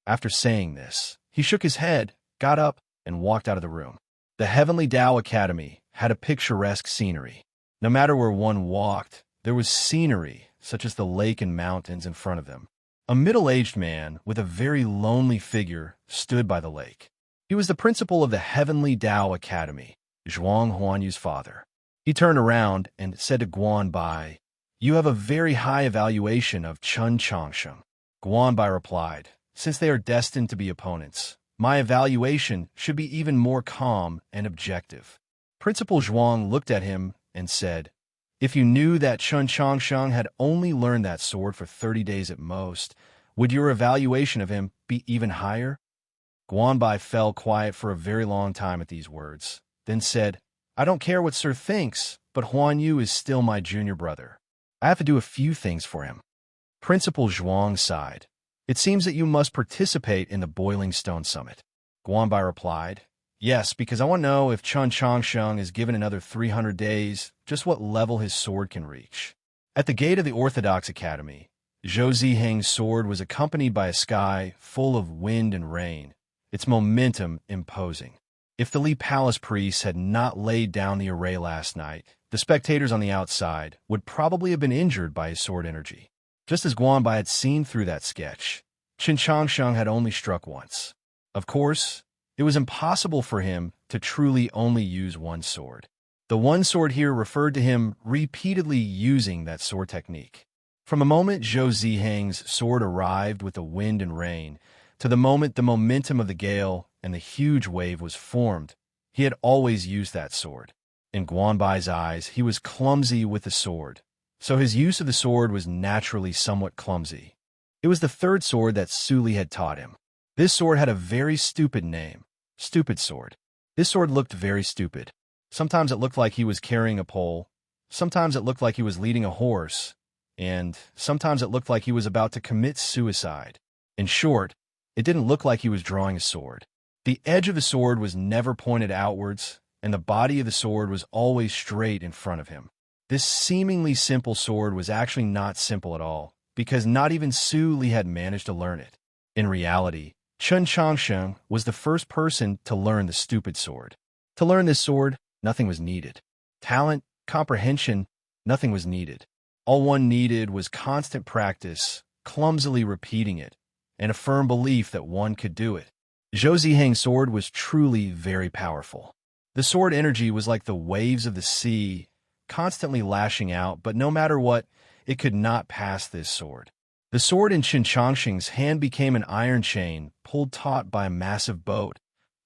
After saying this, he shook his head, got up, and walked out of the room. The Heavenly Tao Academy had a picturesque scenery. No matter where one walked, there was scenery, such as the lake and mountains in front of them. A middle-aged man with a very lonely figure stood by the lake. He was the principal of the Heavenly Tao Academy, Zhuang Huanyu's father. He turned around and said to Guan Bai, "You have a very high evaluation of Chun Changsheng." Guan Bai replied, "Since they are destined to be opponents, my evaluation should be even more calm and objective." Principal Zhuang looked at him and said, "If you knew that Chun Changsheng had only learned that sword for 30 days at most, would your evaluation of him be even higher?" Guan Bai fell quiet for a very long time at these words, then said, "I don't care what Sir thinks, but Huan Yu is still my junior brother. I have to do a few things for him." Principal Zhuang sighed. "It seems that you must participate in the Boiling Stone Summit." Guan Bai replied, "Yes, because I want to know if Chun Changsheng is given another 300 days, just what level his sword can reach." At the gate of the Orthodox Academy, Zhou Ziheng's sword was accompanied by a sky full of wind and rain, its momentum imposing. If the Li Palace priests had not laid down the array last night, the spectators on the outside would probably have been injured by his sword energy. Just as Guan Bai had seen through that sketch, Qin Changsheng had only struck once. Of course, it was impossible for him to truly only use one sword. The one sword here referred to him repeatedly using that sword technique. From the moment Zhou Ziheng's sword arrived with the wind and rain, to the moment the momentum of the gale and the huge wave was formed, he had always used that sword. In Guan Bai's eyes, he was clumsy with the sword, so his use of the sword was naturally somewhat clumsy. It was the third sword that Su Li had taught him. This sword had a very stupid name, Stupid Sword. This sword looked very stupid. Sometimes it looked like he was carrying a pole, sometimes it looked like he was leading a horse, and sometimes it looked like he was about to commit suicide. In short, it didn't look like he was drawing a sword. The edge of the sword was never pointed outwards, and the body of the sword was always straight in front of him. This seemingly simple sword was actually not simple at all, because not even Su Li had managed to learn it. In reality, Chun Changsheng was the first person to learn the stupid sword. To learn this sword, nothing was needed. Talent, comprehension, nothing was needed. All one needed was constant practice, clumsily repeating it, and a firm belief that one could do it. Zhou Ziheng's sword was truly very powerful. The sword energy was like the waves of the sea, constantly lashing out, but no matter what, it could not pass this sword. The sword in Qin Changsheng's hand became an iron chain pulled taut by a massive boat,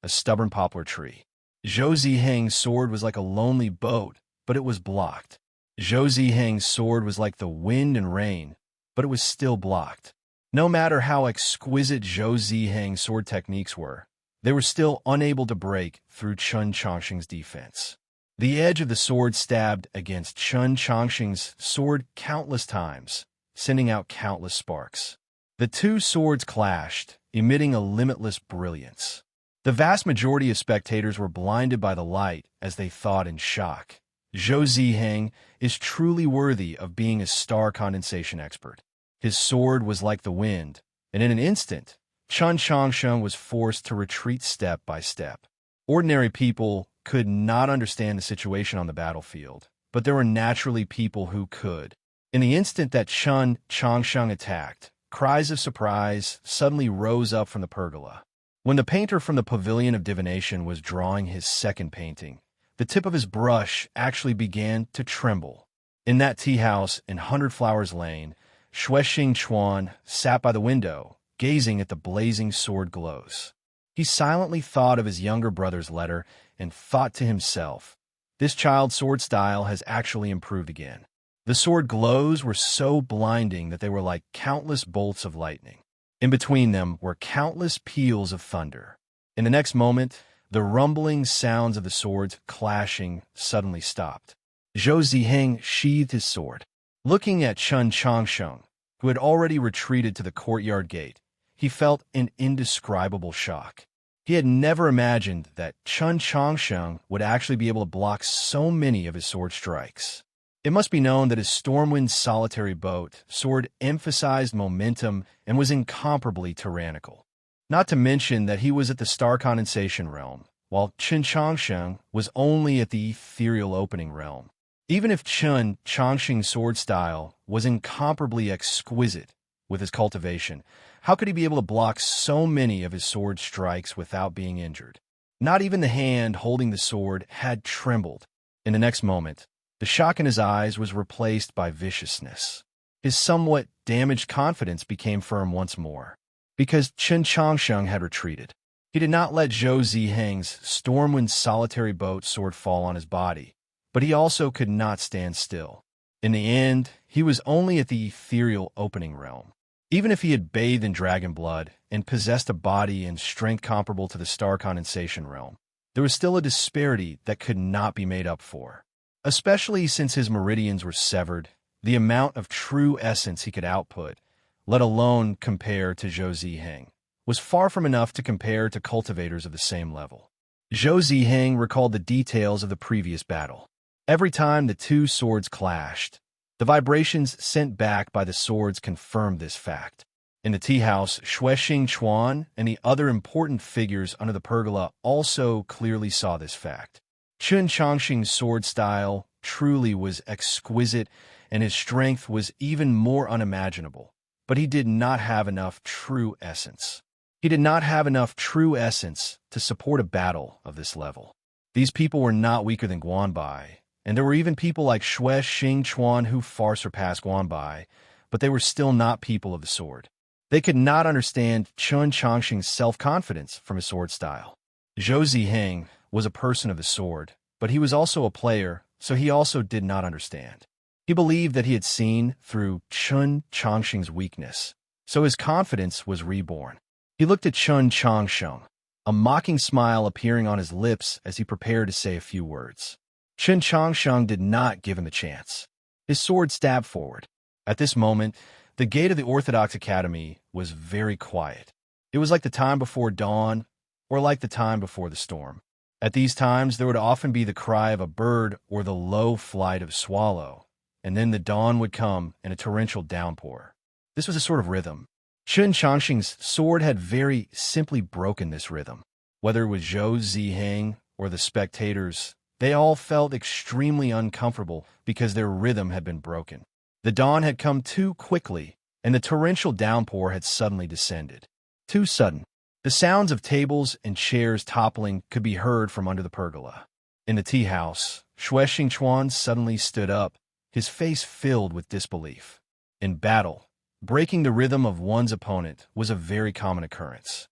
a stubborn poplar tree. Zhou Ziheng's sword was like a lonely boat, but it was blocked. Zhou Ziheng's sword was like the wind and rain, but it was still blocked. No matter how exquisite Zhou Zihang's sword techniques were, they were still unable to break through Chen Chongqing's defense. The edge of the sword stabbed against Chen Chongqing's sword countless times, sending out countless sparks. The two swords clashed, emitting a limitless brilliance. The vast majority of spectators were blinded by the light as they thought in shock. Zhou Zihang is truly worthy of being a star condensation expert. His sword was like the wind, and in an instant, Chen Chongqing was forced to retreat step by step. Ordinary people could not understand the situation on the battlefield, but there were naturally people who could. In the instant that Chen Chongqing attacked, cries of surprise suddenly rose up from the pergola. When the painter from the Pavilion of Divination was drawing his second painting, the tip of his brush actually began to tremble. In that tea house in Hundred Flowers Lane, Xuexing Chuan sat by the window, gazing at the blazing sword glows. He silently thought of his younger brother's letter and thought to himself, this child's sword style has actually improved again. The sword glows were so blinding that they were like countless bolts of lightning. In between them were countless peals of thunder. In the next moment, the rumbling sounds of the swords clashing suddenly stopped. Zhou Zihang sheathed his sword. Looking at Chen Chongqing, who had already retreated to the courtyard gate, he felt an indescribable shock. He had never imagined that Chen Chongqing would actually be able to block so many of his sword strikes. It must be known that his Stormwind's solitary boat sword emphasized momentum and was incomparably tyrannical. Not to mention that he was at the star condensation realm, while Chen Chongqing was only at the ethereal opening realm. Even if Chen Chongqing's sword style was incomparably exquisite with his cultivation, how could he be able to block so many of his sword strikes without being injured? Not even the hand holding the sword had trembled. In the next moment, the shock in his eyes was replaced by viciousness. His somewhat damaged confidence became firm once more. Because Chen Chongqing had retreated, he did not let Zhou Zihang's Stormwind solitary boat sword fall on his body, but he also could not stand still. In the end, he was only at the ethereal opening realm. Even if he had bathed in dragon blood and possessed a body and strength comparable to the star condensation realm, there was still a disparity that could not be made up for. Especially since his meridians were severed, the amount of true essence he could output, let alone compare to Zhou Zihang, was far from enough to compare to cultivators of the same level. Zhou Zihang recalled the details of the previous battle. Every time the two swords clashed, the vibrations sent back by the swords confirmed this fact. In the tea house, Xuexing Chuan and the other important figures under the pergola also clearly saw this fact. Chen Chongqing's sword style truly was exquisite, and his strength was even more unimaginable. But he did not have enough true essence. He did not have enough true essence to support a battle of this level. These people were not weaker than Guanbai, and there were even people like Xuexing Chuan who far surpassed Guanbai, but they were still not people of the sword. They could not understand Chen Chongqing's self-confidence from his sword style. Zhou Zihang was a person of the sword, but he was also a player, so he also did not understand. He believed that he had seen through Chen Chongqing's weakness, so his confidence was reborn. He looked at Chen Chongqing, a mocking smile appearing on his lips as he prepared to say a few words. Chen Chongqing did not give him a chance. His sword stabbed forward. At this moment, the gate of the Orthodox Academy was very quiet. It was like the time before dawn, or like the time before the storm. At these times, there would often be the cry of a bird or the low flight of a swallow, and then the dawn would come and a torrential downpour. This was a sort of rhythm. Chen Chongqing's sword had very simply broken this rhythm. Whether it was Zhou Zihang or the spectators, they all felt extremely uncomfortable because their rhythm had been broken. The dawn had come too quickly, and the torrential downpour had suddenly descended. Too sudden. The sounds of tables and chairs toppling could be heard from under the pergola. In the tea house, Xuexing Chuan suddenly stood up, his face filled with disbelief. In battle, breaking the rhythm of one's opponent was a very common occurrence.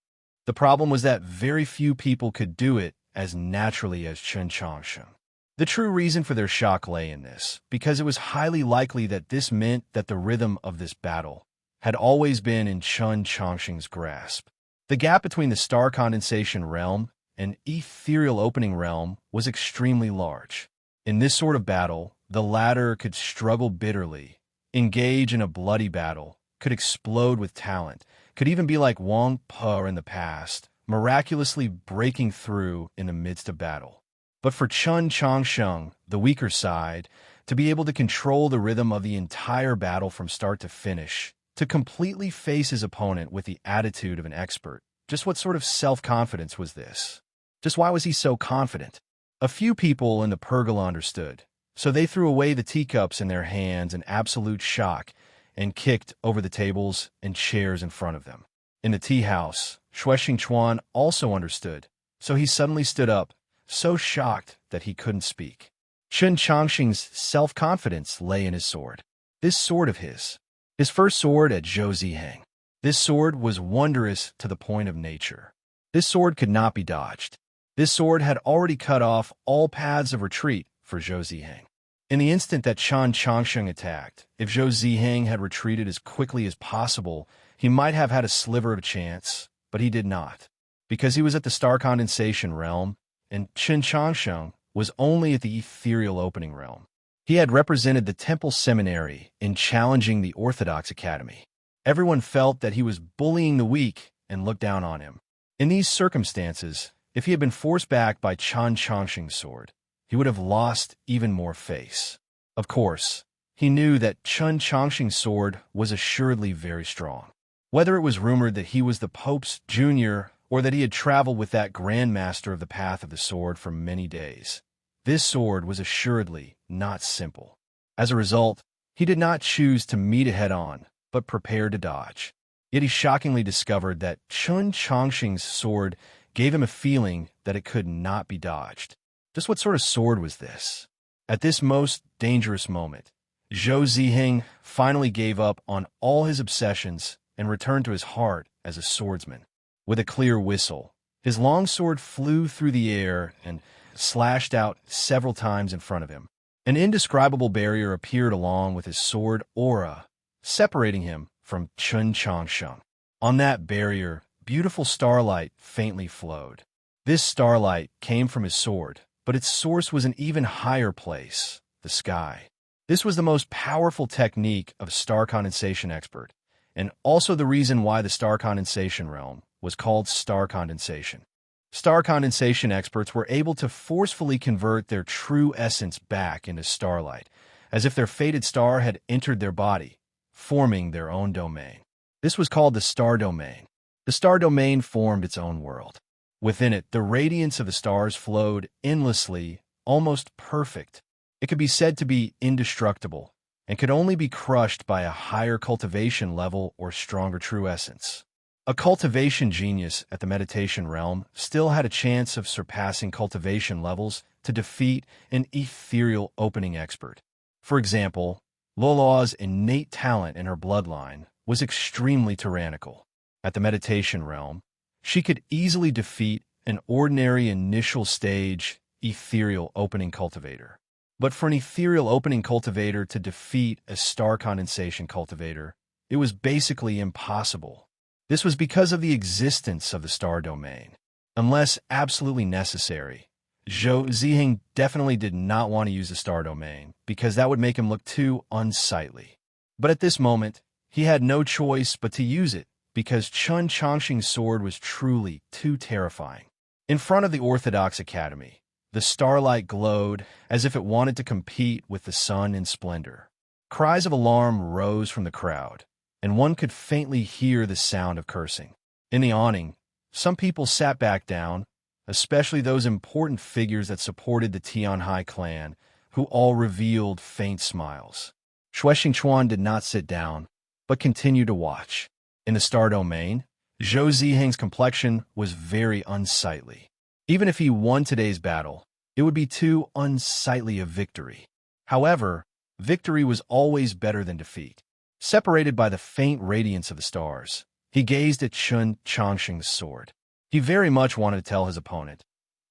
The problem was that very few people could do it as naturally as Chen Chongqing. The true reason for their shock lay in this, because it was highly likely that this meant that the rhythm of this battle had always been in Chun Chongqing's grasp. The gap between the star condensation realm and ethereal opening realm was extremely large. In this sort of battle, the latter could struggle bitterly, engage in a bloody battle, could explode with talent, could even be like Wang Po in the past, miraculously breaking through in the midst of battle. But for Chun Chongsheng, the weaker side, to be able to control the rhythm of the entire battle from start to finish, to completely face his opponent with the attitude of an expert, just what sort of self-confidence was this? Just why was he so confident? A few people in the pergola understood, so they threw away the teacups in their hands in absolute shock and kicked over the tables and chairs in front of them. In the tea house, Xue Xingchuan also understood, so he suddenly stood up, so shocked that he couldn't speak. Chun Chongqing's self-confidence lay in his sword. This sword of his first sword at Zhou Ziheng. This sword was wondrous to the point of nature. This sword could not be dodged. This sword had already cut off all paths of retreat for Zhou Ziheng. In the instant that Chun Chongsheng attacked, if Zhou Ziheng had retreated as quickly as possible, he might have had a sliver of a chance, but he did not. Because he was at the star condensation realm, and Chun Chongsheng was only at the ethereal opening realm. He had represented the Temple Seminary in challenging the Orthodox Academy. Everyone felt that he was bullying the weak and looked down on him. In these circumstances, if he had been forced back by Chun Chongsheng's sword, he would have lost even more face. Of course, he knew that Chun Chongsheng's sword was assuredly very strong. Whether it was rumored that he was the Pope's junior or that he had traveled with that Grand Master of the Path of the Sword for many days, this sword was assuredly not simple. As a result, he did not choose to meet it head-on, but prepared to dodge. Yet he shockingly discovered that Chun Chongsheng's sword gave him a feeling that it could not be dodged. Just what sort of sword was this? At this most dangerous moment, Zhou Ziheng finally gave up on all his obsessions and returned to his heart as a swordsman. With a clear whistle, his long sword flew through the air and slashed out several times in front of him. An indescribable barrier appeared along with his sword aura, separating him from Chun Chongsheng. On that barrier, beautiful starlight faintly flowed. This starlight came from his sword, but its source was an even higher place, the sky. This was the most powerful technique of a star condensation expert, and also the reason why the star condensation realm was called star condensation. Star condensation experts were able to forcefully convert their true essence back into starlight, as if their fated star had entered their body, forming their own domain. This was called the star domain. The star domain formed its own world. Within it, the radiance of the stars flowed endlessly, almost perfect. It could be said to be indestructible, and could only be crushed by a higher cultivation level or stronger true essence. A cultivation genius at the meditation realm still had a chance of surpassing cultivation levels to defeat an ethereal opening expert. For example, Lola's innate talent in her bloodline was extremely tyrannical. At the meditation realm, she could easily defeat an ordinary initial stage ethereal opening cultivator. But for an ethereal opening cultivator to defeat a star condensation cultivator, it was basically impossible. This was because of the existence of the star domain. Unless absolutely necessary, Zhou Ziheng definitely did not want to use the star domain because that would make him look too unsightly. But at this moment, he had no choice but to use it because Chun Chongsheng's sword was truly too terrifying. In front of the Orthodox Academy, the starlight glowed as if it wanted to compete with the sun in splendor. Cries of alarm rose from the crowd, and one could faintly hear the sound of cursing. In the awning, some people sat back down, especially those important figures that supported the Tianhai clan, who all revealed faint smiles. Xue Xingchuan did not sit down, but continued to watch. In the star domain, Zhou Ziheng's complexion was very unsightly. Even if he won today's battle, it would be too unsightly a victory. However, victory was always better than defeat. Separated by the faint radiance of the stars, he gazed at Chun Chongsheng's sword. He very much wanted to tell his opponent,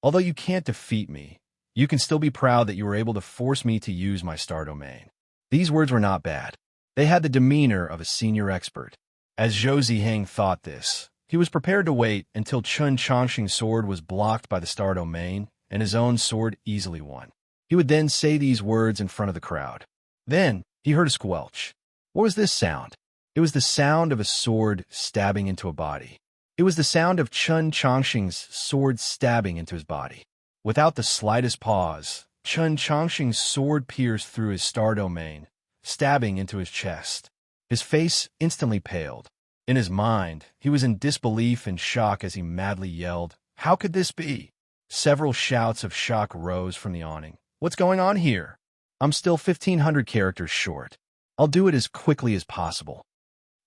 "Although you can't defeat me, you can still be proud that you were able to force me to use my star domain." These words were not bad. They had the demeanor of a senior expert. As Zhou Ziheng thought this, he was prepared to wait until Chun Chongqing's sword was blocked by the star domain and his own sword easily won. He would then say these words in front of the crowd. Then he heard a squelch. What was this sound? It was the sound of a sword stabbing into a body. It was the sound of Chun Chongqing's sword stabbing into his body. Without the slightest pause, Chun Chongqing's sword pierced through his star domain, stabbing into his chest. His face instantly paled. In his mind, he was in disbelief and shock as he madly yelled, "How could this be?" Several shouts of shock rose from the awning. "What's going on here? I'm still 1,500 characters short. I'll do it as quickly as possible."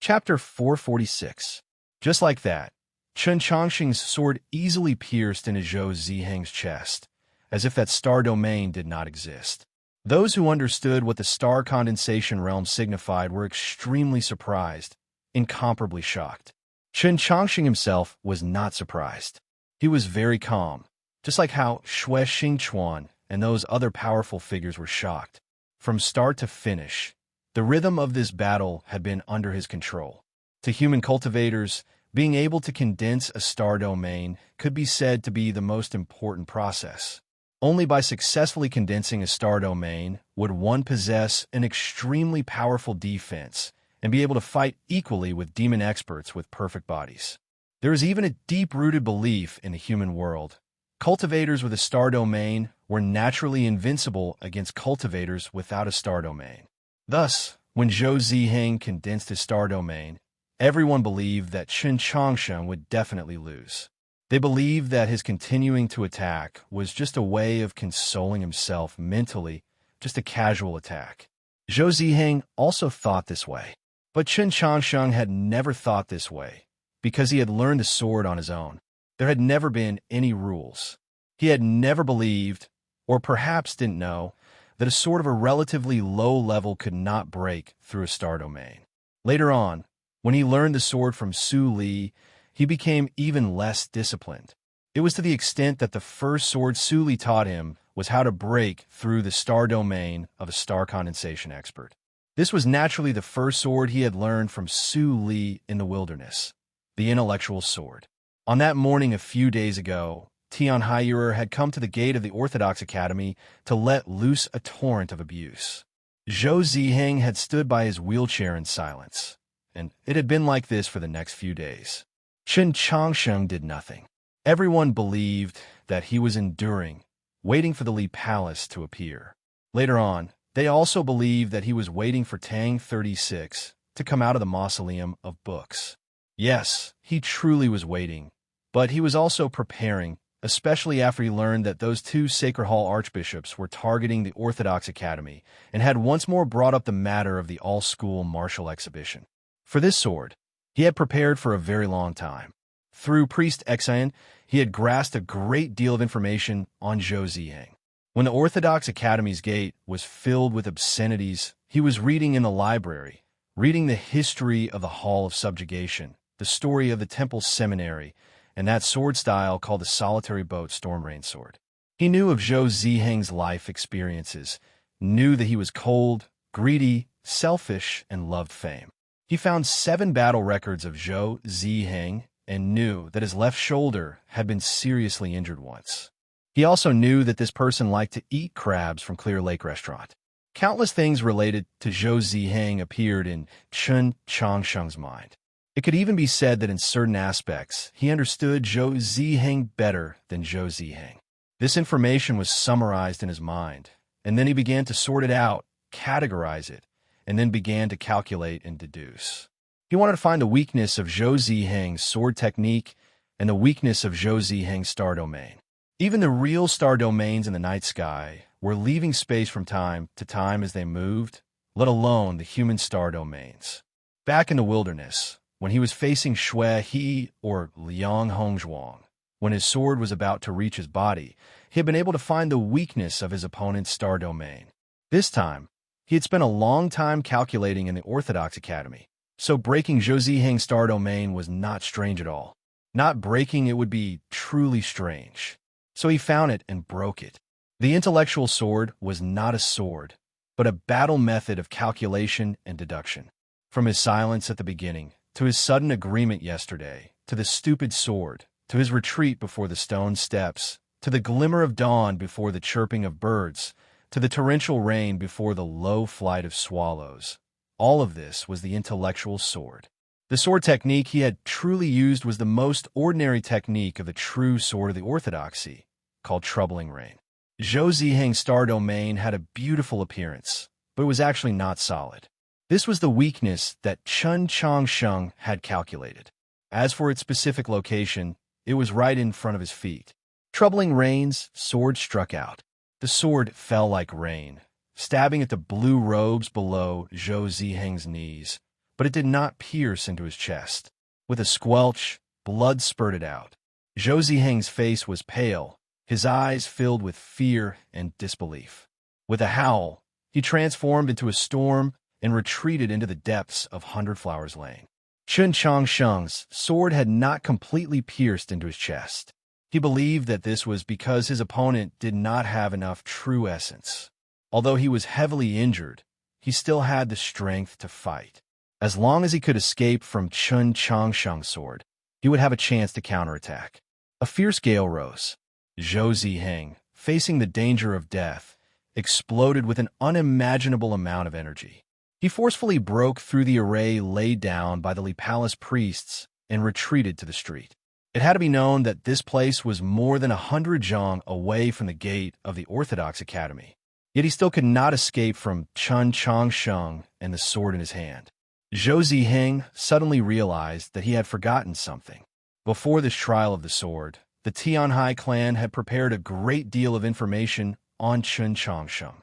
Chapter 446. Just like that, Chun Chongqing's sword easily pierced into Zhou Ziheng's chest, as if that star domain did not exist. Those who understood what the star condensation realm signified were extremely surprised, incomparably shocked. Chun Chongqing himself was not surprised. He was very calm, just like how Xue Xingchuan and those other powerful figures were shocked. From start to finish, the rhythm of this battle had been under his control. To human cultivators, being able to condense a star domain could be said to be the most important process. Only by successfully condensing a star domain would one possess an extremely powerful defense and be able to fight equally with demon experts with perfect bodies. There is even a deep-rooted belief in the human world. Cultivators with a star domain were naturally invincible against cultivators without a star domain. Thus, when Zhou Ziheng condensed his star domain, everyone believed that Chun Chongqing would definitely lose. They believed that his continuing to attack was just a way of consoling himself mentally, just a casual attack. Zhou Ziheng also thought this way. But Chun Chongqing had never thought this way, because he had learned the sword on his own. There had never been any rules. He had never believed, or perhaps didn't know, that a sword of a relatively low level could not break through a star domain. Later on, when he learned the sword from Su Li, he became even less disciplined. It was to the extent that the first sword Su Li taught him was how to break through the star domain of a star condensation expert. This was naturally the first sword he had learned from Su Li in the wilderness, the intellectual sword. On that morning a few days ago, Tian Haiyer had come to the gate of the Orthodox Academy to let loose a torrent of abuse. Zhou Ziheng had stood by his wheelchair in silence, and it had been like this for the next few days. Chun Chongqing did nothing. Everyone believed that he was enduring, waiting for the Li Palace to appear. Later on, they also believed that he was waiting for Tang 36 to come out of the mausoleum of books. Yes, he truly was waiting, but he was also preparing, especially after he learned that those two Sacred Hall archbishops were targeting the Orthodox Academy and had once more brought up the matter of the all-school martial exhibition. For this sword, he had prepared for a very long time. Through Priest Exan, he had grasped a great deal of information on Zhou Ziheng. When the Orthodox Academy's gate was filled with obscenities, he was reading in the library, reading the history of the Hall of Subjugation, the story of the Temple Seminary, and that sword style called the solitary boat storm rain sword. He knew of Zhou Ziheng's life experiences, knew that he was cold, greedy, selfish, and loved fame. He found 7 battle records of Zhou Ziheng and knew that his left shoulder had been seriously injured once. He also knew that this person liked to eat crabs from Clear Lake Restaurant. Countless things related to Zhou Ziheng appeared in Chun Chongqing's mind. It could even be said that in certain aspects, he understood Zhou Ziheng better than Zhou Ziheng. This information was summarized in his mind, and then he began to sort it out, categorize it, and then began to calculate and deduce. He wanted to find the weakness of Zhou Ziheng's sword technique and the weakness of Zhou Ziheng's star domain. Even the real star domains in the night sky were leaving space from time to time as they moved, let alone the human star domains. Back in the wilderness, when he was facing Xue He or Liang Hongzhuang, when his sword was about to reach his body, he had been able to find the weakness of his opponent's star domain. This time, he had spent a long time calculating in the Orthodox Academy, so breaking Zhou Ziheng's star domain was not strange at all. Not breaking it would be truly strange. So he found it and broke it. The intellectual sword was not a sword, but a battle method of calculation and deduction. From his silence at the beginning, to his sudden agreement yesterday, to the stupid sword, to his retreat before the stone steps, to the glimmer of dawn before the chirping of birds, to the torrential rain before the low flight of swallows. All of this was the intellectual sword. The sword technique he had truly used was the most ordinary technique of the true sword of the orthodoxy, called troubling rain. Zhou Ziheng's star domain had a beautiful appearance, but it was actually not solid. This was the weakness that Chun Changsheng had calculated. As for its specific location, it was right in front of his feet. Troubling rain's sword struck out. The sword fell like rain, stabbing at the blue robes below Zhou Ziheng's knees, but it did not pierce into his chest. With a squelch, blood spurted out. Zhou Ziheng's face was pale, his eyes filled with fear and disbelief. With a howl, he transformed into a storm and retreated into the depths of Hundred Flowers Lane. Chun Changsheng's sword had not completely pierced into his chest. He believed that this was because his opponent did not have enough true essence. Although he was heavily injured, he still had the strength to fight. As long as he could escape from Chun Changsheng's sword, he would have a chance to counterattack. A fierce gale rose. Zhou Ziheng, facing the danger of death, exploded with an unimaginable amount of energy. He forcefully broke through the array laid down by the Li Palace priests and retreated to the street. It had to be known that this place was more than 100 zhang away from the gate of the Orthodox Academy. Yet he still could not escape from Chun Changsheng and the sword in his hand. Zhou Ziheng suddenly realized that he had forgotten something. Before this trial of the sword, the Tianhai clan had prepared a great deal of information on Chun Changsheng.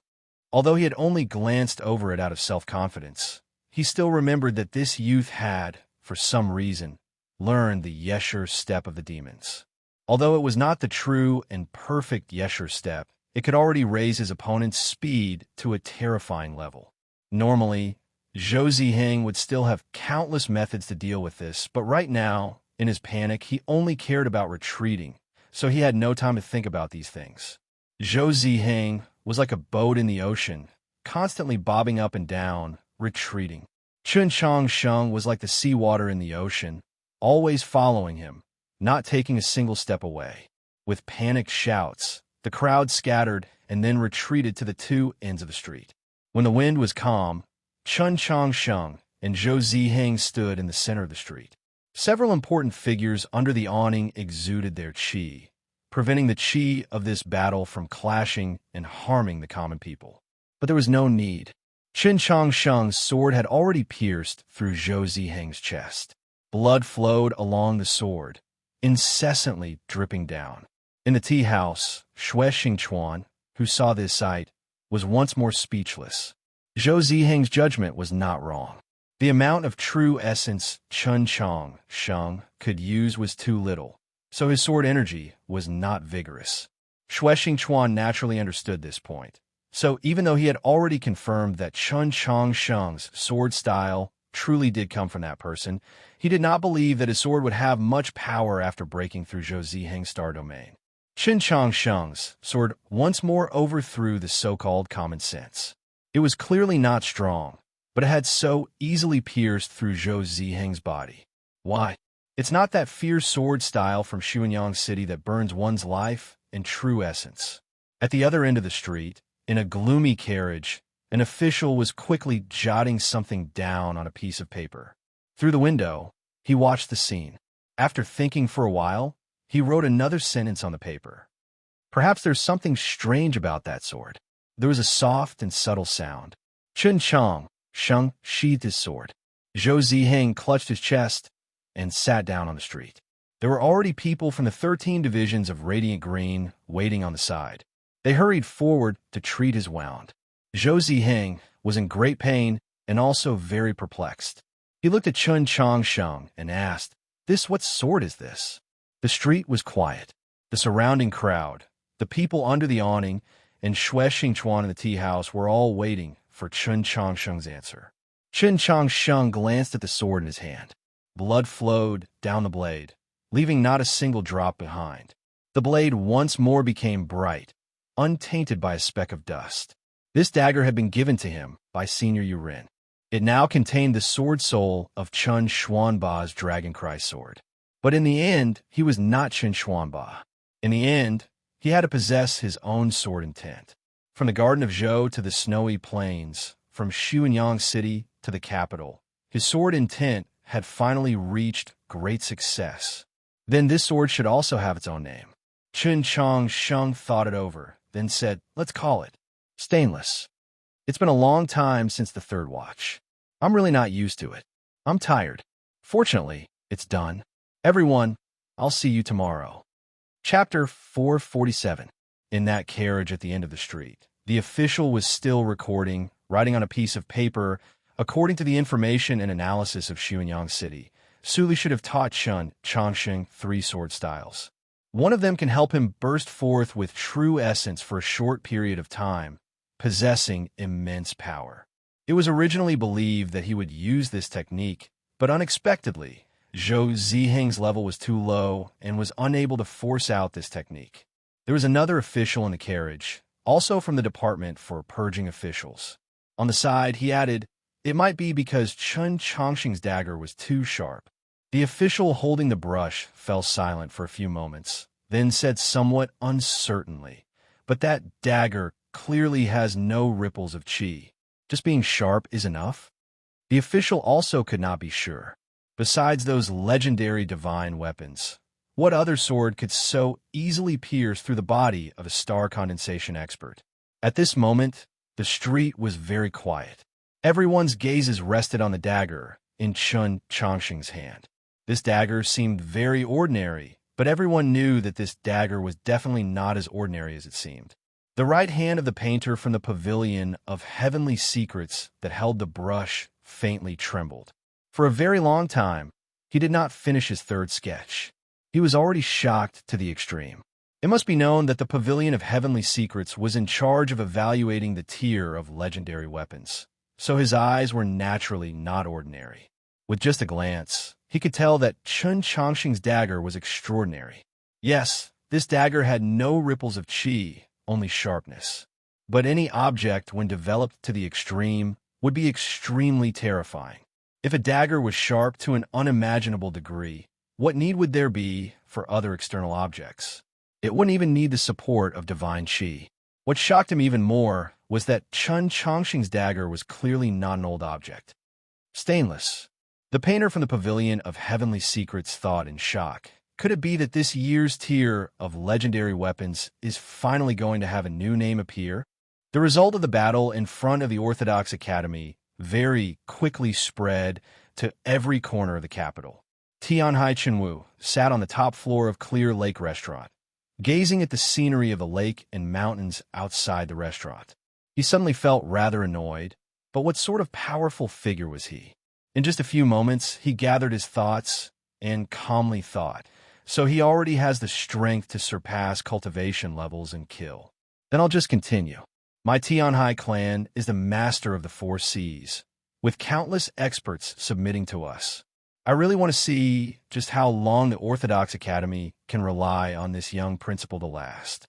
Although he had only glanced over it out of self-confidence, he still remembered that this youth had, for some reason, learned the Yeshur step of the demons. Although it was not the true and perfect Yeshur step, it could already raise his opponent's speed to a terrifying level. Normally, Zhou Ziheng would still have countless methods to deal with this, but right now, in his panic, he only cared about retreating, so he had no time to think about these things. Zhou Ziheng was like a boat in the ocean, constantly bobbing up and down, retreating. Chun Changsheng was like the seawater in the ocean, always following him, not taking a single step away. With panicked shouts, the crowd scattered and then retreated to the two ends of the street. When the wind was calm, Chun Changsheng and Zhou Ziheng stood in the center of the street. Several important figures under the awning exuded their qi, preventing the qi of this battle from clashing and harming the common people. But there was no need. Chun Changsheng's sword had already pierced through Zhou Ziheng's chest. Blood flowed along the sword, incessantly dripping down. In the tea house, Xue Xingchuan, who saw this sight, was once more speechless. Zhou Ziheng's judgment was not wrong. The amount of true essence Chun Changsheng could use was too little, so his sword energy was not vigorous. Xue Xingchuan naturally understood this point. So even though he had already confirmed that Chun Changsheng's sword style truly did come from that person, he did not believe that his sword would have much power after breaking through Zhou Ziheng's star domain. Chun Changsheng's sword once more overthrew the so-called common sense. It was clearly not strong, but it had so easily pierced through Zhou Ziheng's body. Why? It's not that fierce sword style from Xuanyang City that burns one's life and true essence. At the other end of the street, in a gloomy carriage, an official was quickly jotting something down on a piece of paper. Through the window, he watched the scene. After thinking for a while, he wrote another sentence on the paper. Perhaps there's something strange about that sword. There was a soft and subtle sound. Chun Changsheng sheathed his sword. Zhou Ziheng clutched his chest and sat down on the street. There were already people from the 13 divisions of Radiant Green waiting on the side. They hurried forward to treat his wound. Zhou Ziheng was in great pain and also very perplexed. He looked at Chun Changsheng and asked, What sword is this?" The street was quiet. The surrounding crowd, the people under the awning, and Xue Xingchuan in the tea house were all waiting for Chun Changsheng's answer. Chun Changsheng glanced at the sword in his hand. Blood flowed down the blade, leaving not a single drop behind. The blade once more became bright, untainted by a speck of dust. This dagger had been given to him by Senior Yurin. It now contained the sword soul of Chun Xuanba's Dragon Cry sword. But in the end, he was not Chun Xuanba. In the end, he had to possess his own sword intent. From the Garden of Zhou to the snowy plains, from Xuanyang City to the capital, his sword intent had finally reached great success. Then this sword should also have its own name. Chun Chang Sheng thought it over, then said, "Let's call it Stainless." It's been a long time since the third watch. I'm really not used to it. I'm tired. Fortunately, it's done. Everyone, I'll see you tomorrow. Chapter 447. In that carriage at the end of the street, the official was still recording, writing on a piece of paper. According to the information and analysis of Xuanyang City, Suli should have taught Chun Changsheng 3 sword styles. One of them can help him burst forth with true essence for a short period of time, possessing immense power. It was originally believed that he would use this technique, but unexpectedly, Zhou Ziheng's level was too low and was unable to force out this technique. There was another official in the carriage, also from the department for purging officials. On the side, he added, "It might be because Chun Changsheng's dagger was too sharp." The official holding the brush fell silent for a few moments, then said somewhat uncertainly, "But that dagger clearly has no ripples of qi. Just being sharp is enough?" The official also could not be sure. Besides those legendary divine weapons, what other sword could so easily pierce through the body of a star condensation expert? At this moment, the street was very quiet. Everyone's gazes rested on the dagger in Chun Changsheng's hand. This dagger seemed very ordinary, but everyone knew that this dagger was definitely not as ordinary as it seemed. The right hand of the painter from the pavilion of heavenly secrets that held the brush faintly trembled. For a very long time, he did not finish his third sketch. He was already shocked to the extreme. It must be known that the pavilion of heavenly secrets was in charge of evaluating the tier of legendary weapons, so his eyes were naturally not ordinary. With just a glance, he could tell that Chun Changsheng's dagger was extraordinary. Yes, this dagger had no ripples of qi, only sharpness. But any object, when developed to the extreme, would be extremely terrifying. If a dagger was sharp to an unimaginable degree, what need would there be for other external objects? It wouldn't even need the support of divine qi. What shocked him even more was that Chun Changsheng's dagger was clearly not an old object. Stainless. The painter from the pavilion of heavenly secrets thought in shock. Could it be that this year's tier of legendary weapons is finally going to have a new name appear? The result of the battle in front of the Orthodox Academy very quickly spread to every corner of the capital. Tianhai Chenwu sat on the top floor of Clear Lake Restaurant, gazing at the scenery of the lake and mountains outside the restaurant. He suddenly felt rather annoyed, but what sort of powerful figure was he? In just a few moments, he gathered his thoughts and calmly thought, so he already has the strength to surpass cultivation levels and kill. Then I'll just continue. My Tianhai clan is the master of the 4 Cs, with countless experts submitting to us. I really want to see just how long the Orthodox Academy can rely on this young principal to last.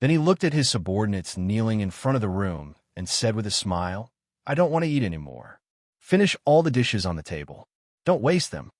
Then he looked at his subordinates kneeling in front of the room and said with a smile, "I don't want to eat anymore. Finish all the dishes on the table. Don't waste them."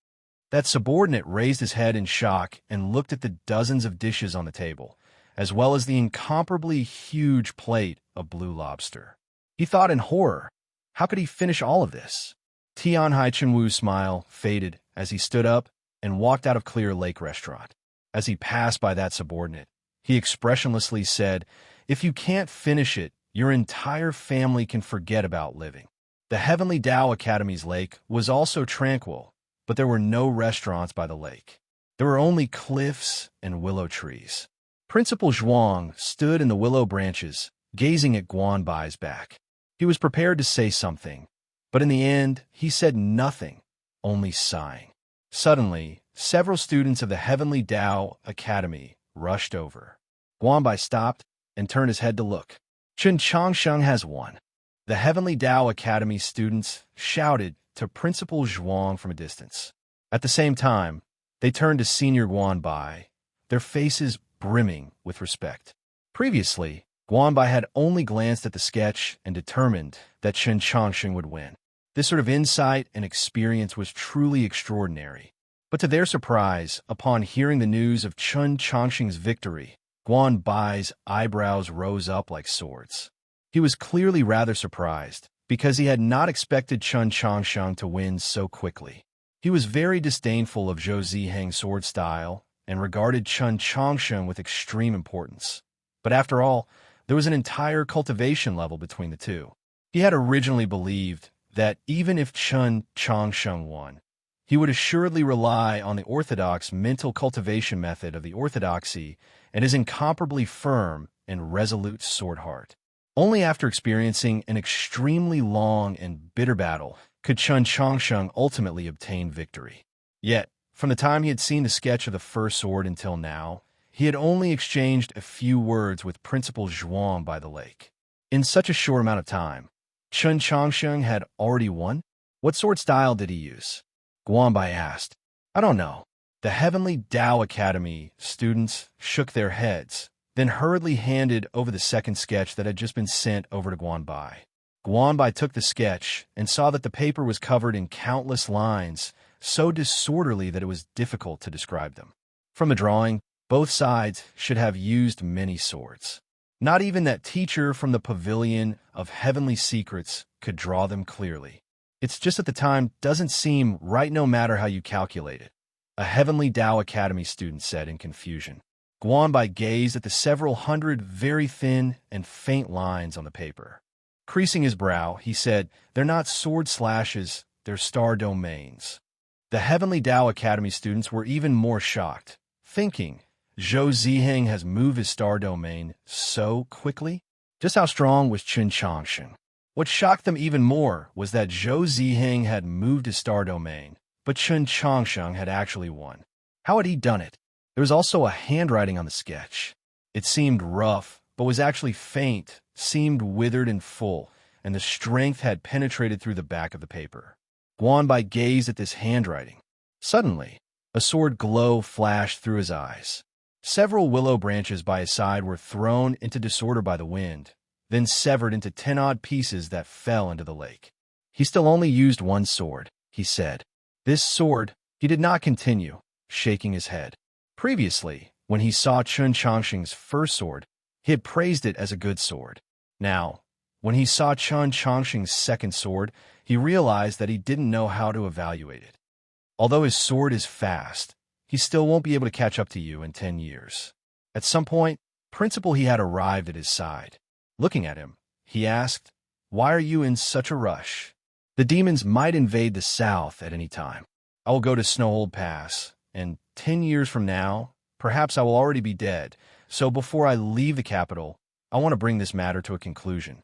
That subordinate raised his head in shock and looked at the dozens of dishes on the table, as well as the incomparably huge plate of blue lobster. He thought in horror, how could he finish all of this? Tianhai Chenwu's smile faded as he stood up and walked out of Clear Lake Restaurant. As he passed by that subordinate, he expressionlessly said, "If you can't finish it, your entire family can forget about living." The Heavenly Tao Academy's lake was also tranquil, but there were no restaurants by the lake. There were only cliffs and willow trees. Principal Zhuang stood in the willow branches, gazing at Guanbai's back. He was prepared to say something, but in the end, he said nothing, only sighing. Suddenly, several students of the Heavenly Tao Academy rushed over. Guanbai stopped and turned his head to look. "Chun Changsheng has won." The Heavenly Tao Academy students shouted to Principal Zhuang from a distance. At the same time, they turned to Senior Guanbai, their faces brimming with respect. Previously, Guanbai had only glanced at the sketch and determined that Chun Changsheng would win. This sort of insight and experience was truly extraordinary. But to their surprise, upon hearing the news of Chun Changxing's victory, Guan Bai's eyebrows rose up like swords. He was clearly rather surprised, because he had not expected Chun Changxing to win so quickly. He was very disdainful of Zhou Ziheng's sword style and regarded Chun Changxing with extreme importance. But after all, there was an entire cultivation level between the two. He had originally believed that even if Chun Changxing won, he would assuredly rely on the orthodox mental cultivation method of the orthodoxy and his incomparably firm and resolute sword heart. Only after experiencing an extremely long and bitter battle could Chun Changxing ultimately obtain victory. Yet, from the time he had seen the sketch of the first sword until now, he had only exchanged a few words with Principal Zhuang by the lake. In such a short amount of time, Chun Changxing had already won? What sword style did he use? Guanbai asked. I don't know. The Heavenly Tao Academy students shook their heads, then hurriedly handed over the second sketch that had just been sent over to Guanbai. Guanbai took the sketch and saw that the paper was covered in countless lines, so disorderly that it was difficult to describe them. From the drawing, both sides should have used many swords. Not even that teacher from the Pavilion of Heavenly Secrets could draw them clearly. It's just that the time doesn't seem right no matter how you calculate it, a Heavenly Tao Academy student said in confusion. Guanbai gazed at the several hundred very thin and faint lines on the paper. Creasing his brow, he said, They're not sword slashes, they're star domains. The Heavenly Tao Academy students were even more shocked, thinking, Zhou Ziheng has moved his star domain so quickly? Just how strong was Chun Changxing? What shocked them even more was that Zhou Ziheng had moved his star domain, but Chun Changxing had actually won. How had he done it? There was also a handwriting on the sketch. It seemed rough, but was actually faint, seemed withered and full, and the strength had penetrated through the back of the paper. Guanbai gazed at this handwriting. Suddenly, a sword glow flashed through his eyes. Several willow branches by his side were thrown into disorder by the wind, then severed into 10-odd pieces that fell into the lake. He still only used one sword, he said. This sword, he did not continue, shaking his head. Previously, when he saw Chun Changxing's first sword, he had praised it as a good sword. Now, when he saw Chun Changxing's second sword, he realized that he didn't know how to evaluate it. Although his sword is fast, he still won't be able to catch up to you in 10 years. At some point, Principal he had arrived at his side. Looking at him, he asked, Why are you in such a rush? The demons might invade the south at any time. I will go to Snowhold Pass, and 10 years from now, perhaps I will already be dead, so before I leave the capital, I want to bring this matter to a conclusion.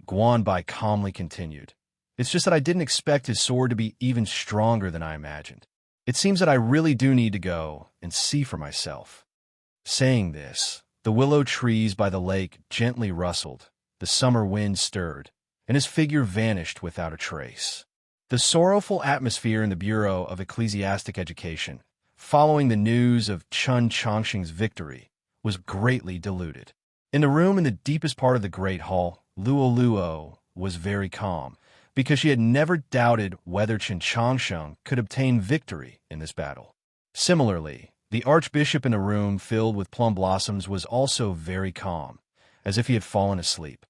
Guanbai calmly continued. It's just that I didn't expect his sword to be even stronger than I imagined. It seems that I really do need to go and see for myself. Saying this, the willow trees by the lake gently rustled, the summer wind stirred, and his figure vanished without a trace. The sorrowful atmosphere in the Bureau of Ecclesiastic Education, following the news of Chun Changxing's victory, was greatly diluted. In the room in the deepest part of the great hall, Luo Luo was very calm, because she had never doubted whether Chun Changxing could obtain victory in this battle. Similarly, the archbishop in a room filled with plum blossoms was also very calm, as if he had fallen asleep.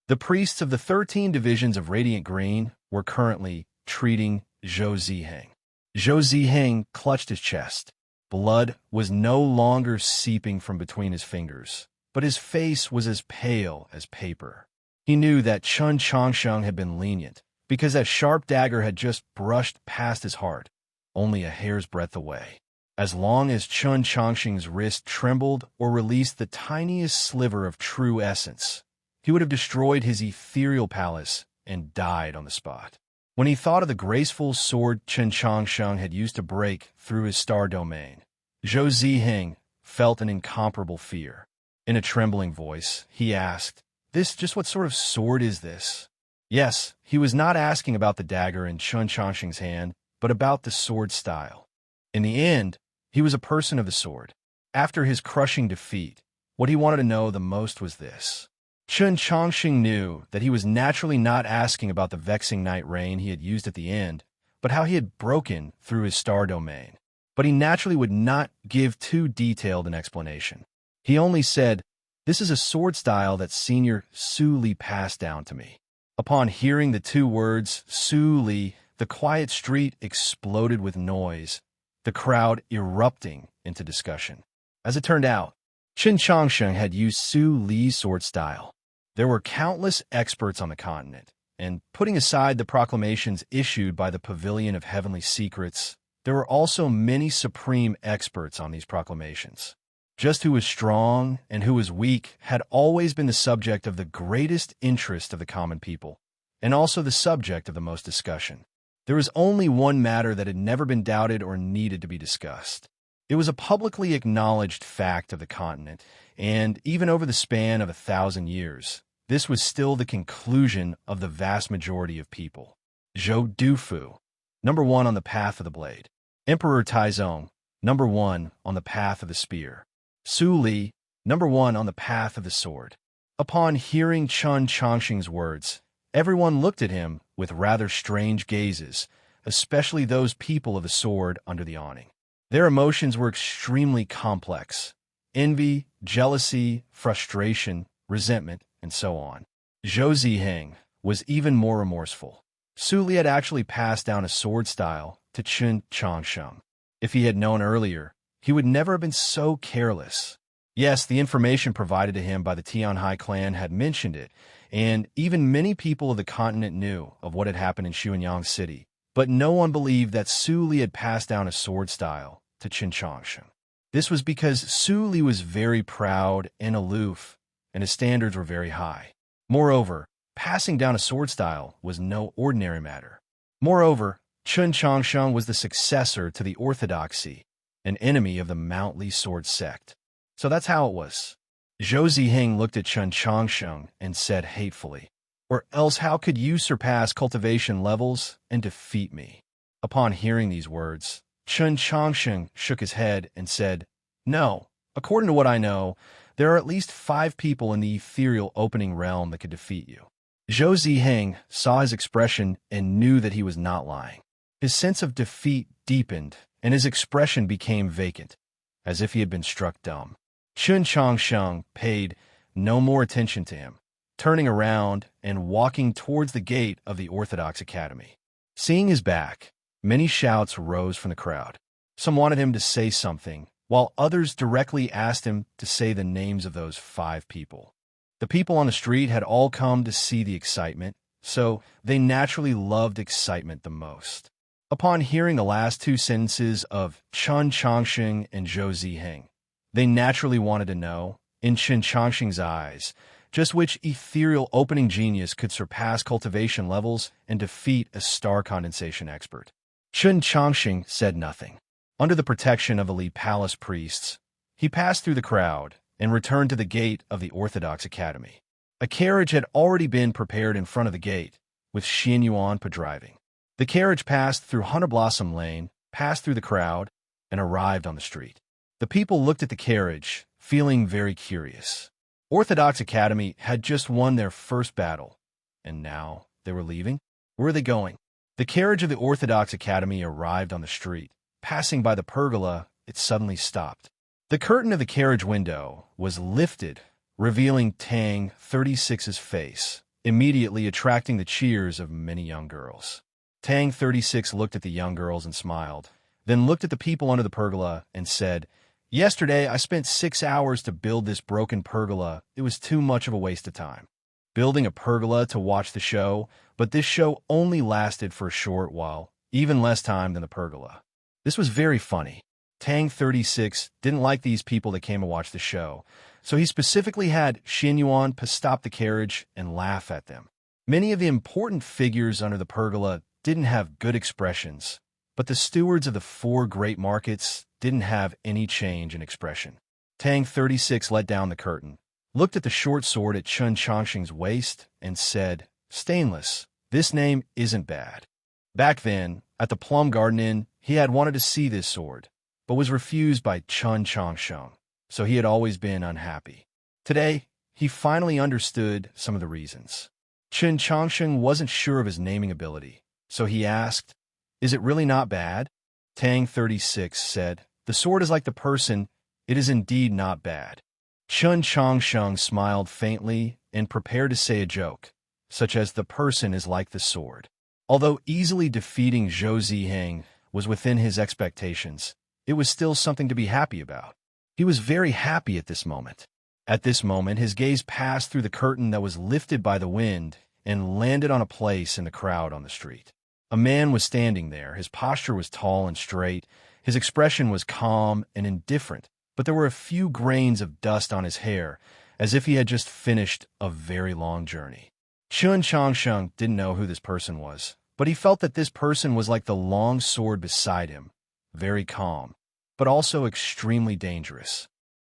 The priests of the 13 divisions of Radiant Green were currently treating Zhou Ziheng. Zhou Ziheng clutched his chest. Blood was no longer seeping from between his fingers, but his face was as pale as paper. He knew that Chun Changxing had been lenient, because that sharp dagger had just brushed past his heart, only a hair's breadth away. As long as Chun Changxing's wrist trembled or released the tiniest sliver of true essence, he would have destroyed his ethereal palace and died on the spot. When he thought of the graceful sword Chun Changxing had used to break through his star domain, Zhou Ziheng felt an incomparable fear. In a trembling voice, he asked, Just what sort of sword is this? Yes, he was not asking about the dagger in Chun Changxing's hand, but about the sword style. In the end, he was a person of the sword. After his crushing defeat, what he wanted to know the most was this. Chun Chongqing knew that he was naturally not asking about the vexing night rain he had used at the end, but how he had broken through his star domain. But he naturally would not give too detailed an explanation. He only said, "This is a sword style that Senior Su Li passed down to me." Upon hearing the two words, Su Li, the quiet street exploded with noise, the crowd erupting into discussion. As it turned out, Qin Chongsheng had used Su Li's sword style. There were countless experts on the continent, and putting aside the proclamations issued by the Pavilion of Heavenly Secrets, there were also many supreme experts on these proclamations. Just who was strong and who was weak had always been the subject of the greatest interest of the common people, and also the subject of the most discussion. There was only one matter that had never been doubted or needed to be discussed. It was a publicly acknowledged fact of the continent, and even over the span of 1,000 years, this was still the conclusion of the vast majority of people. Zhou Dufu, #1 on the path of the blade. Emperor Taizong, #1 on the path of the spear. Su Li, #1 on the path of the sword. Upon hearing Chun Chongqing's words, everyone looked at him with rather strange gazes, especially those people of the sword under the awning. Their emotions were extremely complex: envy, jealousy, frustration, resentment, and so on. Zhou Ziheng was even more remorseful. Su Li had actually passed down a sword style to Chun Chongsheng. If he had known earlier, he would never have been so careless. Yes, the information provided to him by the Tianhai clan had mentioned it, and even many people of the continent knew of what had happened in Xuanyang City, but no one believed that Su Li had passed down a sword style to Qin Chongsheng. This was because Su Li was very proud and aloof, and his standards were very high. Moreover, passing down a sword style was no ordinary matter. Moreover, Qin Chongsheng was the successor to the orthodoxy, an enemy of the Mount Li sword sect. So that's how it was. Zhou Ziheng looked at Qin Chongsheng and said hatefully, "Or else how could you surpass cultivation levels and defeat me?" Upon hearing these words, Qin Chongsheng shook his head and said, "No, according to what I know, there are at least 5 people in the ethereal opening realm that could defeat you." Zhou Ziheng saw his expression and knew that he was not lying. His sense of defeat deepened, and his expression became vacant, as if he had been struck dumb. Qin Chongsheng paid no more attention to him, turning around and walking towards the gate of the Orthodox Academy. Seeing his back, many shouts rose from the crowd. Some wanted him to say something, while others directly asked him to say the names of those 5 people. The people on the street had all come to see the excitement, so they naturally loved excitement the most. Upon hearing the last 2 sentences of Qin Chongsheng and Zhou Ziheng, they naturally wanted to know, in Qin Chongsheng's eyes, just which ethereal opening genius could surpass cultivation levels and defeat a star condensation expert. Qin Chongsheng said nothing. Under the protection of the Li Palace priests, he passed through the crowd and returned to the gate of the Orthodox Academy. A carriage had already been prepared in front of the gate, with Xian Yuan driving. The carriage passed through Hunter Blossom Lane, passed through the crowd, and arrived on the street. The people looked at the carriage, feeling very curious. Orthodox Academy had just won their first battle, and now they were leaving? Where were they going? The carriage of the Orthodox Academy arrived on the street. Passing by the pergola, it suddenly stopped. The curtain of the carriage window was lifted, revealing Tang 36's face, immediately attracting the cheers of many young girls. Tang 36 looked at the young girls and smiled, then looked at the people under the pergola and said, "Yesterday, I spent 6 hours to build this broken pergola. It was too much of a waste of time. Building a pergola to watch the show, but this show only lasted for a short while, even less time than the pergola." This was very funny. Tang 36 didn't like these people that came to watch the show, so he specifically had Xian Yuan stop the carriage and laugh at them. Many of the important figures under the pergola didn't have good expressions, but the stewards of the 4 great markets didn't have any change in expression. Tang 36 let down the curtain, looked at the short sword at Qin Chongsheng's waist, and said, "Stainless, this name isn't bad." Back then, at the Plum Garden Inn, he had wanted to see this sword, but was refused by Qin Chongsheng, so he had always been unhappy. Today, he finally understood some of the reasons. Chen Changsheng wasn't sure of his naming ability, so he asked, "Is it really not bad?" Tang 36 said, "The sword is like the person, it is indeed not bad." Chen Changsheng smiled faintly and prepared to say a joke, such as the person is like the sword. Although easily defeating Zhou Ziheng was within his expectations, it was still something to be happy about. He was very happy at this moment. At this moment, his gaze passed through the curtain that was lifted by the wind and landed on a place in the crowd on the street. A man was standing there. His posture was tall and straight. His expression was calm and indifferent, but there were a few grains of dust on his hair, as if he had just finished a very long journey. Chen Changsheng didn't know who this person was, but he felt that this person was like the long sword beside him, very calm, but also extremely dangerous.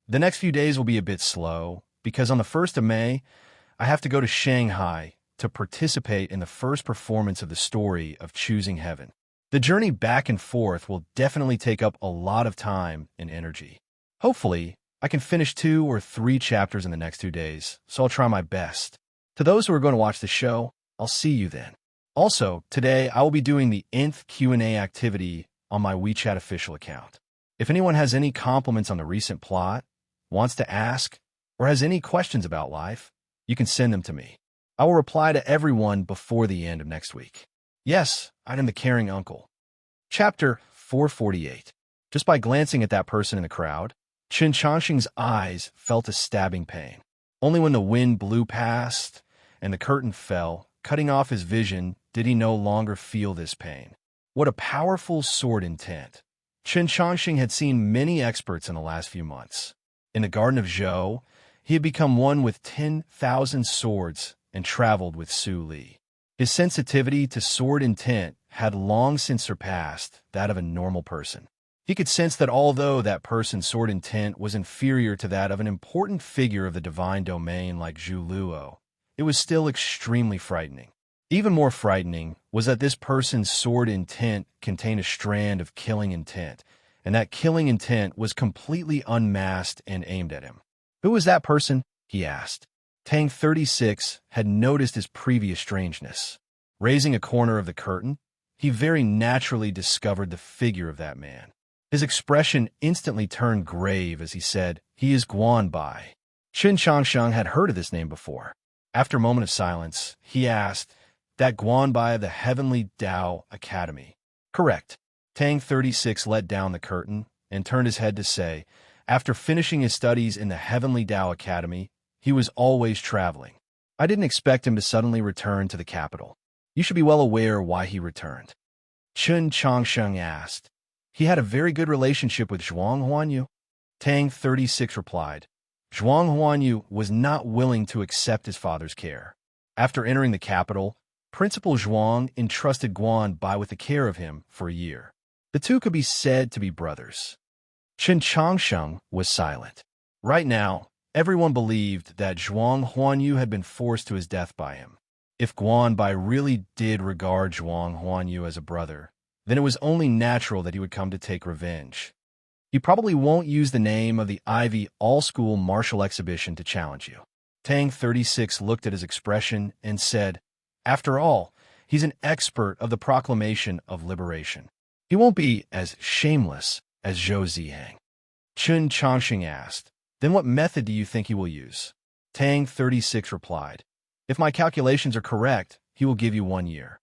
The next few days will be a bit slow, because on the 1st of May, I have to go to Shanghai to participate in the first performance of the story of Choosing Heaven. The journey back and forth will definitely take up a lot of time and energy. Hopefully, I can finish 2 or 3 chapters in the next 2 days, so I'll try my best. To those who are going to watch the show, I'll see you then. Also, today I will be doing the nth Q&A activity on my WeChat official account. If anyone has any compliments on the recent plot, wants to ask, or has any questions about life, you can send them to me. I will reply to everyone before the end of next week. Yes, I am the caring uncle. Chapter 448. Just by glancing at that person in the crowd, Chen Changsheng's eyes felt a stabbing pain. Only when the wind blew past and the curtain fell, cutting off his vision, did he no longer feel this pain. What a powerful sword intent. Chen Changsheng had seen many experts in the last few months. In the Garden of Zhou, he had become one with 10,000 swords and traveled with Su Li. His sensitivity to sword intent had long since surpassed that of a normal person. He could sense that although that person's sword intent was inferior to that of an important figure of the divine domain like Zhu Luo, it was still extremely frightening. Even more frightening was that this person's sword intent contained a strand of killing intent, and that killing intent was completely unmasked and aimed at him. Who was that person? He asked. Tang 36 had noticed his previous strangeness. Raising a corner of the curtain, he very naturally discovered the figure of that man. His expression instantly turned grave as he said, "He is Guanbai." Chen Changsheng had heard of this name before. After a moment of silence, he asked, "That Guanbai of the Heavenly Tao Academy?" "Correct." Tang 36 let down the curtain and turned his head to say, after finishing his studies in the Heavenly Tao Academy, he was always traveling. I didn't expect him to suddenly return to the capital. You should be well aware why he returned. Chen Changsheng asked. He had a very good relationship with Zhuang Huanyu. Tang 36 replied. Zhuang Huanyu was not willing to accept his father's care. After entering the capital, Principal Zhuang entrusted Guanbai with the care of him for a year. The two could be said to be brothers. Chen Changsheng was silent. Right now, everyone believed that Zhuang Huanyu had been forced to his death by him. If Guanbai really did regard Zhuang Huanyu as a brother, then it was only natural that he would come to take revenge. He probably won't use the name of the Ivy All-School Martial Exhibition to challenge you. Tang 36 looked at his expression and said, after all, he's an expert of the proclamation of liberation. He won't be as shameless as Zhou Ziheng. Chen Changsheng asked, then what method do you think he will use? Tang 36 replied, if my calculations are correct, he will give you 1 year.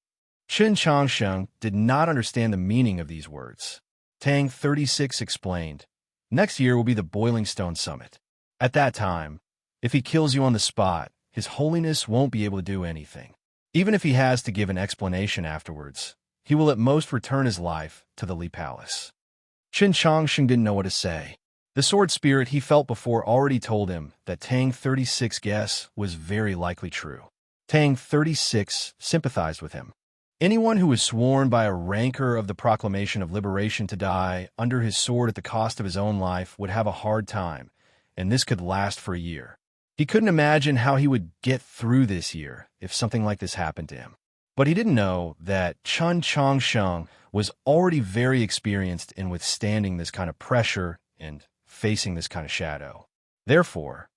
Chen Changsheng did not understand the meaning of these words. Tang 36 explained, next year will be the Boiling Stone Summit. At that time, if he kills you on the spot, His Holiness won't be able to do anything. Even if he has to give an explanation afterwards, he will at most return his life to the Li Palace. Chen Changsheng didn't know what to say. The sword spirit he felt before already told him that Tang 36's guess was very likely true. Tang 36 sympathized with him. Anyone who was sworn by a ranker of the proclamation of liberation to die under his sword at the cost of his own life would have a hard time, and this could last for a year. He couldn't imagine how he would get through this year if something like this happened to him. But he didn't know that Chen Changsheng was already very experienced in withstanding this kind of pressure and facing this kind of shadow. Therefore,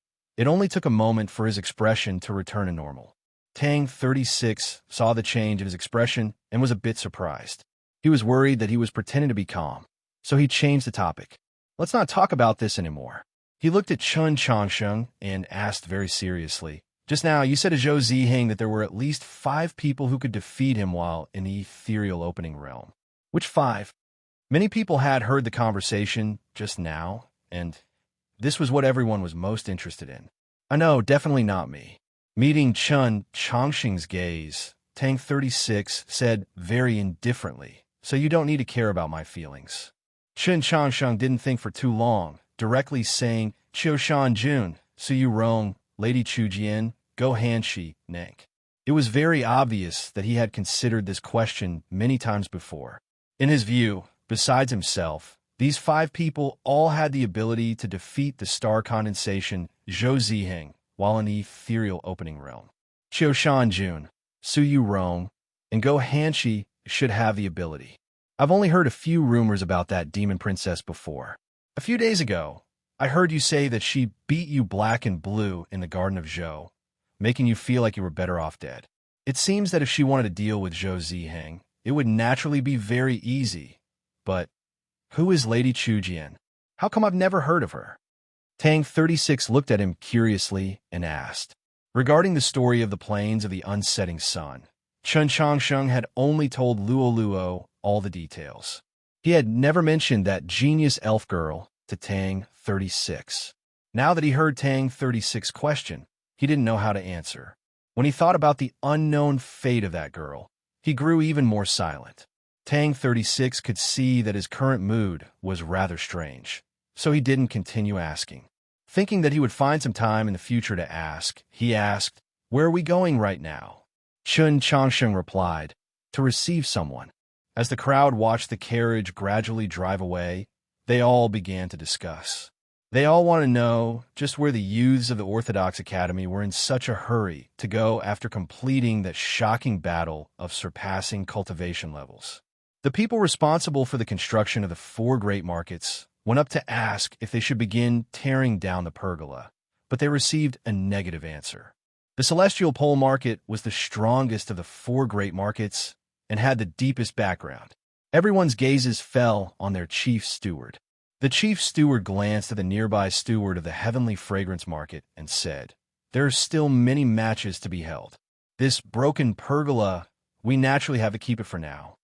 It only took a moment for his expression to return to normal. Tang, 36, saw the change in his expression and was a bit surprised. He was worried that he was pretending to be calm, so he changed the topic. Let's not talk about this anymore. He looked at Chun Changsheng and asked very seriously, just now you said to Zhou Ziheng that there were at least 5 people who could defeat him while in the ethereal opening realm. Which 5? Many people had heard the conversation just now, and this was what everyone was most interested in. I know, definitely not me. Meeting Chun Changsheng's gaze, Tang 36 said very indifferently, so you don't need to care about my feelings. Chun Changsheng didn't think for too long, directly saying, Qiu Shan Jun, Su Yu Rong, Lady Chu Jian, Go Hanshi, Nank. It was very obvious that he had considered this question many times before. In his view, besides himself, these 5 people all had the ability to defeat the star condensation Zhou Ziheng while in the ethereal opening realm. Qiu Shan Jun, Su Yu Rong, and Go Hanshi should have the ability. I've only heard a few rumors about that demon princess before. A few days ago, I heard you say that she beat you black and blue in the Garden of Zhou, making you feel like you were better off dead. It seems that if she wanted to deal with Zhou Ziheng, it would naturally be very easy. But who is Lady Chu Jian? How come I've never heard of her? Tang 36 looked at him curiously and asked. Regarding the story of the plains of the unsetting sun, Chun Changsheng had only told Luo Luo all the details. He had never mentioned that genius elf girl to Tang 36. Now that he heard Tang 36's question, he didn't know how to answer. When he thought about the unknown fate of that girl, he grew even more silent. Tang 36 could see that his current mood was rather strange, so he didn't continue asking. Thinking that he would find some time in the future to ask, he asked, Where are we going right now? Chun Changsheng replied, To receive someone. As the crowd watched the carriage gradually drive away, they all began to discuss. They all want to know just where the youths of the Orthodox Academy were in such a hurry to go after completing that shocking battle of surpassing cultivation levels. The people responsible for the construction of the 4 great markets went up to ask if they should begin tearing down the pergola, but they received a negative answer. The Celestial Pole Market was the strongest of the 4 great markets and had the deepest background. Everyone's gazes fell on their chief steward. The chief steward glanced at the nearby steward of the Heavenly Fragrance Market and said, There are still many matches to be held. This broken pergola, we naturally have to keep it for now.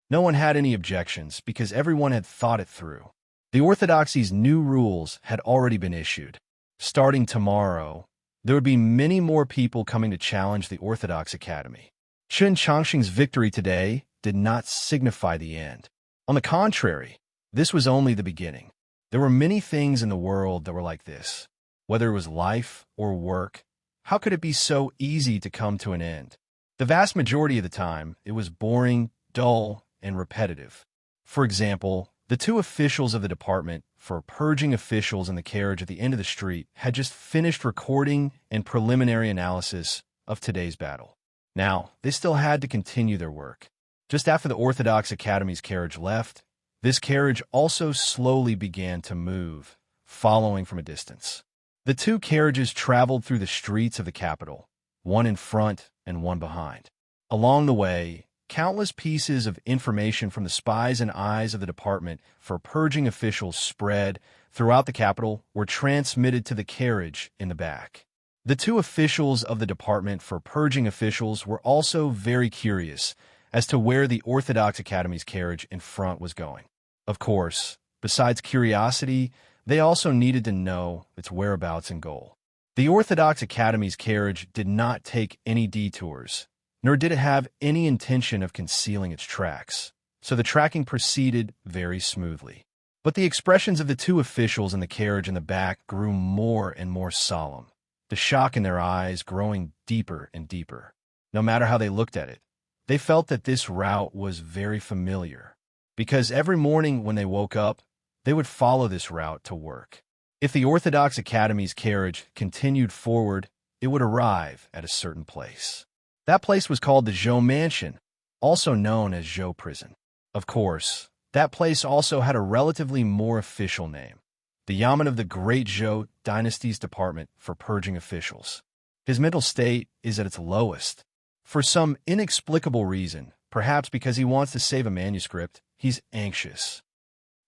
No one had any objections because everyone had thought it through. The Orthodoxy's new rules had already been issued. Starting tomorrow, there would be many more people coming to challenge the Orthodox Academy. Chun Changsheng's victory today did not signify the end. On the contrary, this was only the beginning. There were many things in the world that were like this. Whether it was life or work, how could it be so easy to come to an end? The vast majority of the time, it was boring, dull, and repetitive. For example, the 2 officials of the department for purging officials in the carriage at the end of the street had just finished recording and preliminary analysis of today's battle. Now, they still had to continue their work. Just after the Orthodox Academy's carriage left, this carriage also slowly began to move, following from a distance. The 2 carriages traveled through the streets of the capital, one in front and one behind. Along the way, countless pieces of information from the spies and eyes of the department for purging officials spread throughout the capital were transmitted to the carriage in the back. The 2 officials of the department for purging officials were also very curious as to where the Orthodox Academy's carriage in front was going. Of course, besides curiosity, they also needed to know its whereabouts and goal. The Orthodox Academy's carriage did not take any detours, nor did it have any intention of concealing its tracks, so the tracking proceeded very smoothly. But the expressions of the 2 officials in the carriage in the back grew more and more solemn, the shock in their eyes growing deeper and deeper. No matter how they looked at it, they felt that this route was very familiar, because every morning when they woke up, they would follow this route to work. If the Orthodox Academy's carriage continued forward, it would arrive at a certain place. That place was called the Zhou Mansion, also known as Zhou Prison. Of course, that place also had a relatively more official name, the yamen of the Great Zhou dynasty's department for purging officials. His mental state is at its lowest. For some inexplicable reason, perhaps because he wants to save a manuscript, he's anxious.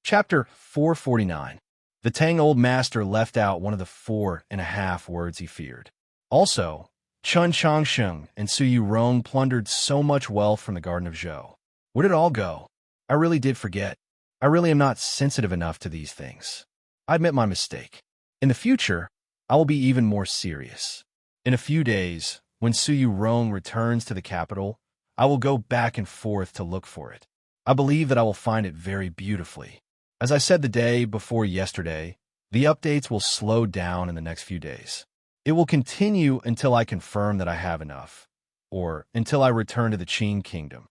Chapter 449. The Tang Old Master left out one of the 4.5 words he feared. Also, Chun Changsheng and Su Yurong plundered so much wealth from the Garden of Zhou. Where did it all go? I really did forget. I really am not sensitive enough to these things. I admit my mistake. In the future, I will be even more serious. In a few days, when Su Yurong returns to the capital, I will go back and forth to look for it. I believe that I will find it very beautifully. As I said the day before yesterday, the updates will slow down in the next few days. It will continue until I confirm that I have enough, or until I return to the Qin Kingdom.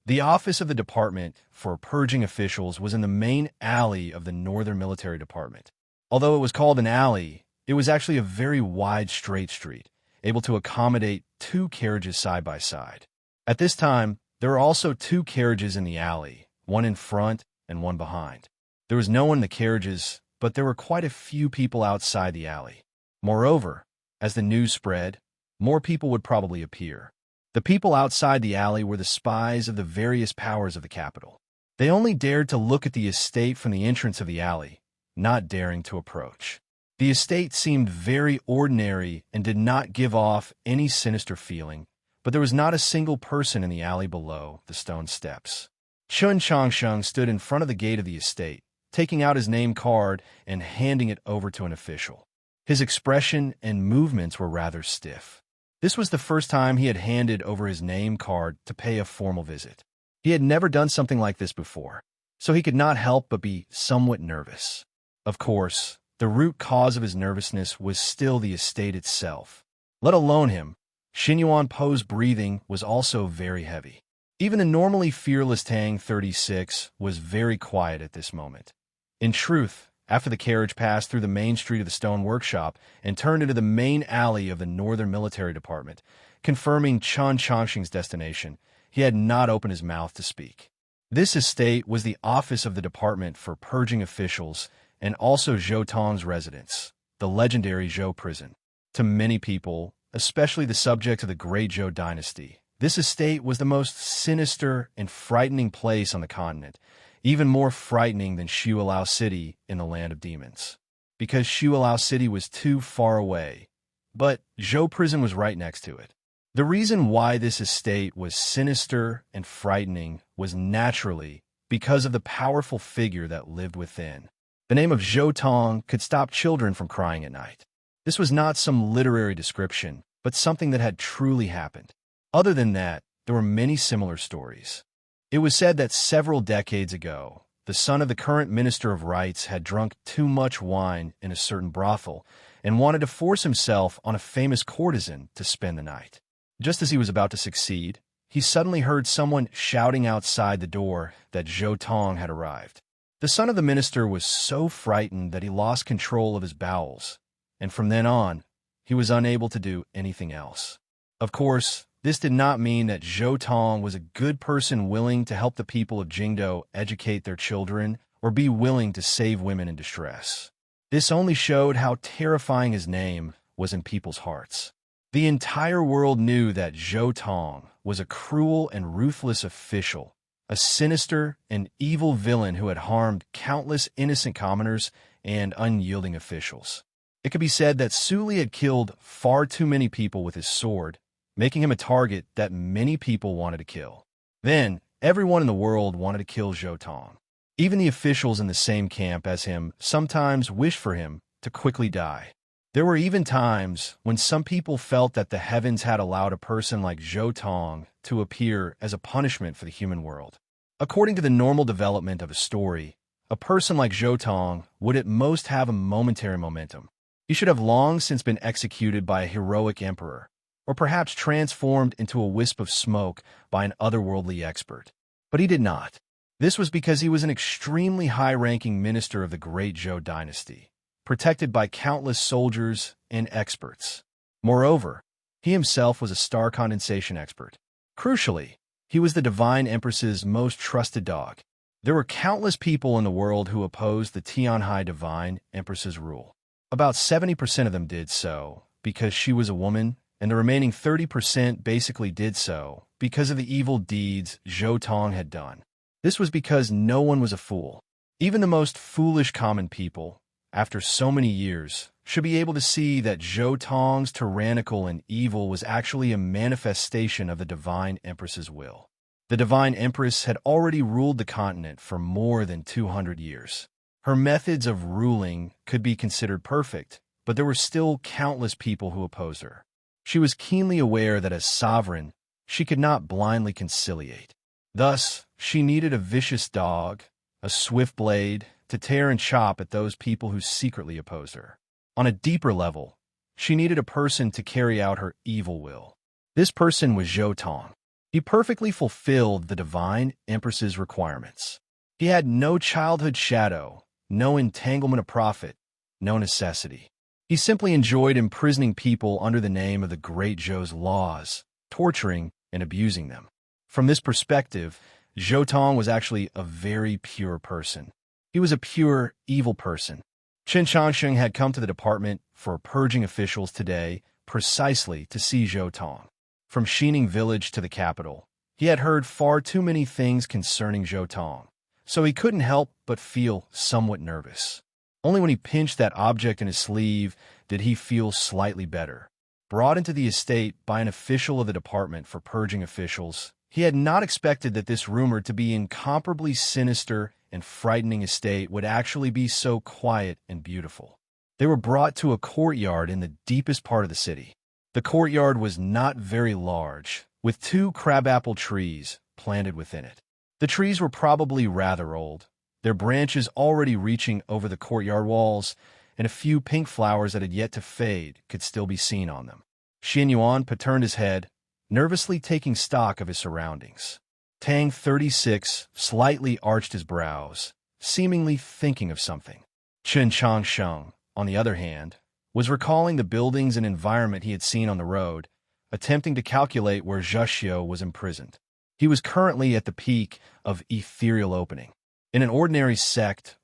The office of the department for purging officials was in the main alley of the Northern Military Department. Although it was called an alley, it was actually a very wide straight street, able to accommodate 2 carriages side by side. At this time, there were also 2 carriages in the alley, one in front and one behind. There was no one in the carriages, but there were quite a few people outside the alley. Moreover, as the news spread, more people would probably appear. The people outside the alley were the spies of the various powers of the capital. They only dared to look at the estate from the entrance of the alley, not daring to approach. The estate seemed very ordinary and did not give off any sinister feeling, but there was not a single person in the alley below the stone steps. Chun Changsheng stood in front of the gate of the estate, taking out his name card and handing it over to an official. His expression and movements were rather stiff. This was the first time he had handed over his name card to pay a formal visit. He had never done something like this before, so he could not help but be somewhat nervous. Of course, the root cause of his nervousness was still the estate itself. Let alone him, Xinyuan Po's breathing was also very heavy. Even the normally fearless Tang 36 was very quiet at this moment. In truth, after the carriage passed through the main street of the stone workshop and turned into the main alley of the Northern Military Department, confirming Chun Changsheng's destination, he had not opened his mouth to speak. This estate was the office of the department for purging officials and also Zhou Tong's residence, the legendary Zhou prison. To many people, especially the subjects of the Great Zhou dynasty, this estate was the most sinister and frightening place on the continent, even more frightening than Shualao City in the Land of Demons. Because Shualao City was too far away, but Zhou Prison was right next to it. The reason why this estate was sinister and frightening was naturally because of the powerful figure that lived within. The name of Zhou Tong could stop children from crying at night. This was not some literary description, but something that had truly happened. Other than that, there were many similar stories. It was said that several decades ago, the son of the current Minister of Rights had drunk too much wine in a certain brothel and wanted to force himself on a famous courtesan to spend the night. Just as he was about to succeed, he suddenly heard someone shouting outside the door that Zhou Tong had arrived. The son of the minister was so frightened that he lost control of his bowels, and from then on, he was unable to do anything else. Of course, this did not mean that Zhou Tong was a good person willing to help the people of Jingdou educate their children or be willing to save women in distress. This only showed how terrifying his name was in people's hearts. The entire world knew that Zhou Tong was a cruel and ruthless official, a sinister and evil villain who had harmed countless innocent commoners and unyielding officials. It could be said that Su Li had killed far too many people with his sword, making him a target that many people wanted to kill. Then, everyone in the world wanted to kill Zhou Tong. Even the officials in the same camp as him sometimes wished for him to quickly die. There were even times when some people felt that the heavens had allowed a person like Zhou Tong to appear as a punishment for the human world. According to the normal development of a story, a person like Zhou Tong would at most have a momentary momentum. He should have long since been executed by a heroic emperor, or perhaps transformed into a wisp of smoke by an otherworldly expert. But he did not. This was because he was an extremely high-ranking minister of the Great Zhou dynasty, protected by countless soldiers and experts. Moreover, he himself was a star condensation expert. Crucially, he was the Divine Empress's most trusted dog. There were countless people in the world who opposed the Tianhai divine empress's rule. About 70% of them did so because she was a woman, and the remaining 30% basically did so because of the evil deeds Zhou Tong had done. This was because no one was a fool. Even the most foolish common people, after so many years, should be able to see that Zhou Tong's tyrannical and evil was actually a manifestation of the divine empress's will. The divine empress had already ruled the continent for more than 200 years. Her methods of ruling could be considered perfect, but there were still countless people who opposed her. She was keenly aware that as sovereign, she could not blindly conciliate. Thus, she needed a vicious dog, a swift blade, to tear and chop at those people who secretly opposed her. On a deeper level, she needed a person to carry out her evil will. This person was Zhou Tong. He perfectly fulfilled the divine empress's requirements. He had no childhood shadow, no entanglement of profit, no necessity. He simply enjoyed imprisoning people under the name of the great Zhou's laws, torturing and abusing them. From this perspective, Zhou Tong was actually a very pure person. He was a pure, evil person. Chen Changsheng had come to the department for purging officials today precisely to see Zhou Tong. From Xining village to the capital, he had heard far too many things concerning Zhou Tong, so he couldn't help but feel somewhat nervous. Only when he pinched that object in his sleeve did he feel slightly better. Brought into the estate by an official of the department for purging officials, he had not expected that this rumored to be incomparably sinister and frightening estate would actually be so quiet and beautiful. They were brought to a courtyard in the deepest part of the city. The courtyard was not very large, with 2 crabapple trees planted within it. The trees were probably rather old, their branches already reaching over the courtyard walls, and a few pink flowers that had yet to fade could still be seen on them. Xin Yuan turned his head, nervously taking stock of his surroundings. Tang 36 slightly arched his brows, seemingly thinking of something. Chen Changsheng, on the other hand, was recalling the buildings and environment he had seen on the road, attempting to calculate where Zheshio was imprisoned. He was currently at the peak of ethereal opening. In an ordinary sect,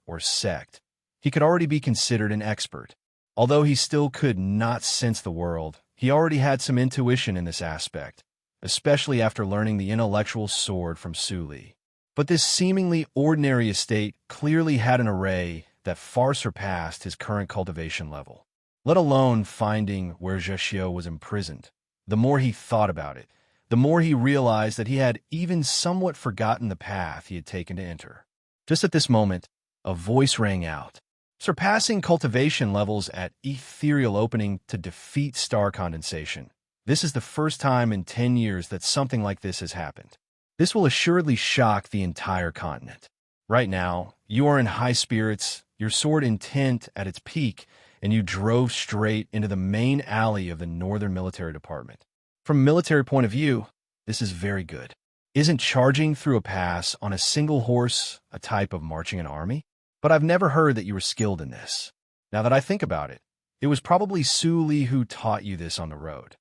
he could already be considered an expert. Although he still could not sense the world, he already had some intuition in this aspect, especially after learning the intellectual sword from Su Li. But this seemingly ordinary estate clearly had an array that far surpassed his current cultivation level. Let alone finding where Zheshio was imprisoned. The more he thought about it, the more he realized that he had even somewhat forgotten the path he had taken to enter. Just at this moment, a voice rang out. Surpassing cultivation levels at ethereal opening to defeat star condensation. This is the first time in 10 years that something like this has happened. This will assuredly shock the entire continent. Right now, you are in high spirits, your sword intent at its peak, and you drove straight into the main alley of the Northern Military Department. From a military point of view, this is very good. Isn't charging through a pass on a single horse a type of marching an army? But I've never heard that you were skilled in this. Now that I think about it, it was probably Su Li who taught you this on the road.